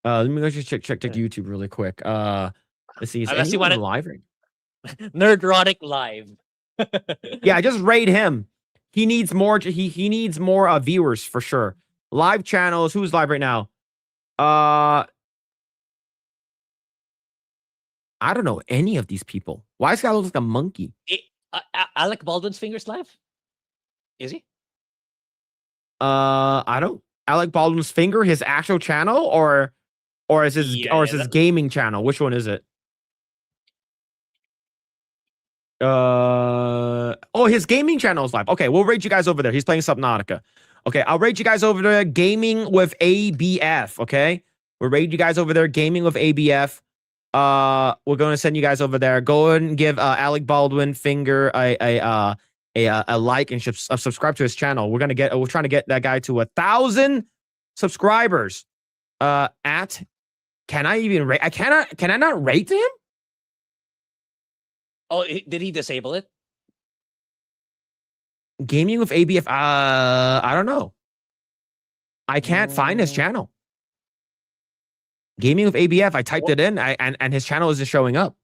Let me go just check YouTube really quick. Let's see. Is Unless you anyone want live right now? Nerdrotic live. Yeah, just raid him. He needs more. He needs more viewers for sure. Live channels. Who's live right now? I don't know any of these people. Why does guy look like a monkey? Alec Baldwin's fingers live? Is he? I don't. Alec Baldwin's finger, his actual channel, or is his his gaming channel? Which one is it? His gaming channel is live. Okay, we'll rate you guys over there. He's playing Subnautica. Okay, I'll rate you guys over there. Gaming with ABF. Okay, we'll rate you guys over there. Gaming with ABF. We're going to send you guys over there. Go ahead and give Alec Baldwin finger a a like and subscribe to his channel. We're trying to get that guy to 1,000 subscribers. Can I even rate? Can I not rate him? Oh, did he disable it? Gaming with ABF. I don't know. I can't find his channel. Gaming with ABF. I typed it in, and his channel isn't showing up.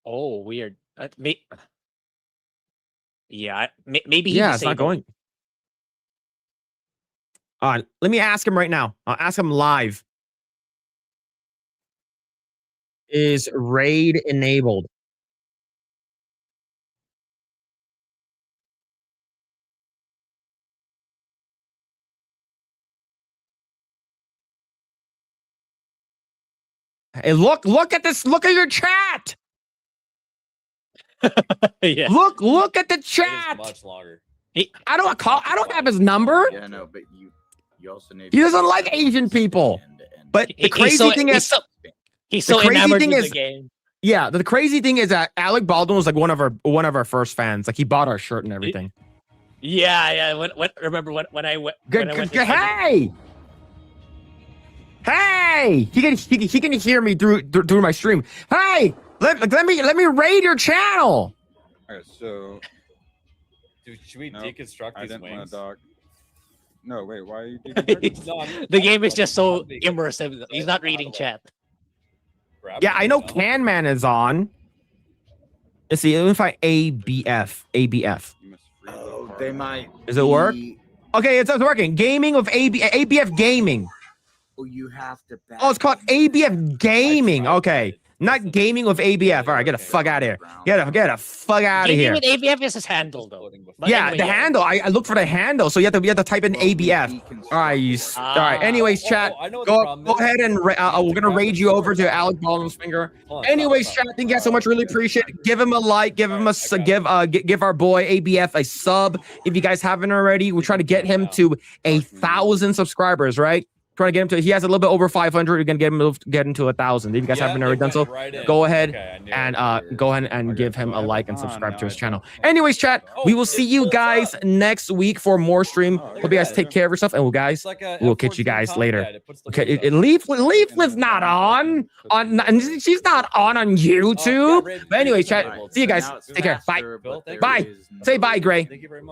Oh, weird. Yeah, maybe he Yeah, it's not disabled going. Let me ask him right now. I'll ask him live. Is raid enabled? Hey, look at this. Look at your chat. Yeah. Look at the It is chat. much longer. I don't have his number. Yeah, no, but you also need. He doesn't like Asian people. But the crazy thing is, he's the so crazy enamored thing with is- the game. yeah, the crazy thing is that Alec Baldwin was like one of our first fans. Like he bought our shirt and everything. Yeah. Remember when I went? When I went to- Hey, he can hear me through my stream. Hey, let me raid your channel. Alright, so Dude, should we no, deconstruct I these didn't want wings? to dog. No, wait, why are you doing The game is just so immersive. He's not reading chat. Yeah, I know Can Man is on. Let's see. Let me find ABF. Oh, they might. Does it work? Okay, it's working. Gaming with ABF Gaming. Oh, you have to. Oh, it's called ABF Gaming. Okay, not gaming with ABF. All right, get the fuck out of here. Get the fuck out of here. Even ABF is his handle though. But Yeah, anyway, the handle. I look for the handle, so you have to type in ABF. All right, all right. Anyways, chat. I know what the Go problem is. ahead and we're gonna raid you over to Alec Baldwin's finger. Hold on, Anyways, stop, chat. stop. Thank you guys so much. Really appreciate it. Give him a like. Give him give our boy ABF a sub if you guys haven't already. We're trying to get him to 1,000 subscribers. Right. Trying to get him to. He has a little bit over 500. We're gonna get him to 1,000. If you guys Yeah, haven't they already done so, went right in. go ahead Okay, I knew and it. go ahead and give him a like and subscribe to his channel. Anyways, chat, we will see you guys next week for more stream. Hope you guys take care of yourself, and we'll catch you guys later. Okay, Leaf was not on she's not on YouTube. But anyway, chat, see you guys. Take care. Bye. Bye. Say bye, Grae. Thank you very much.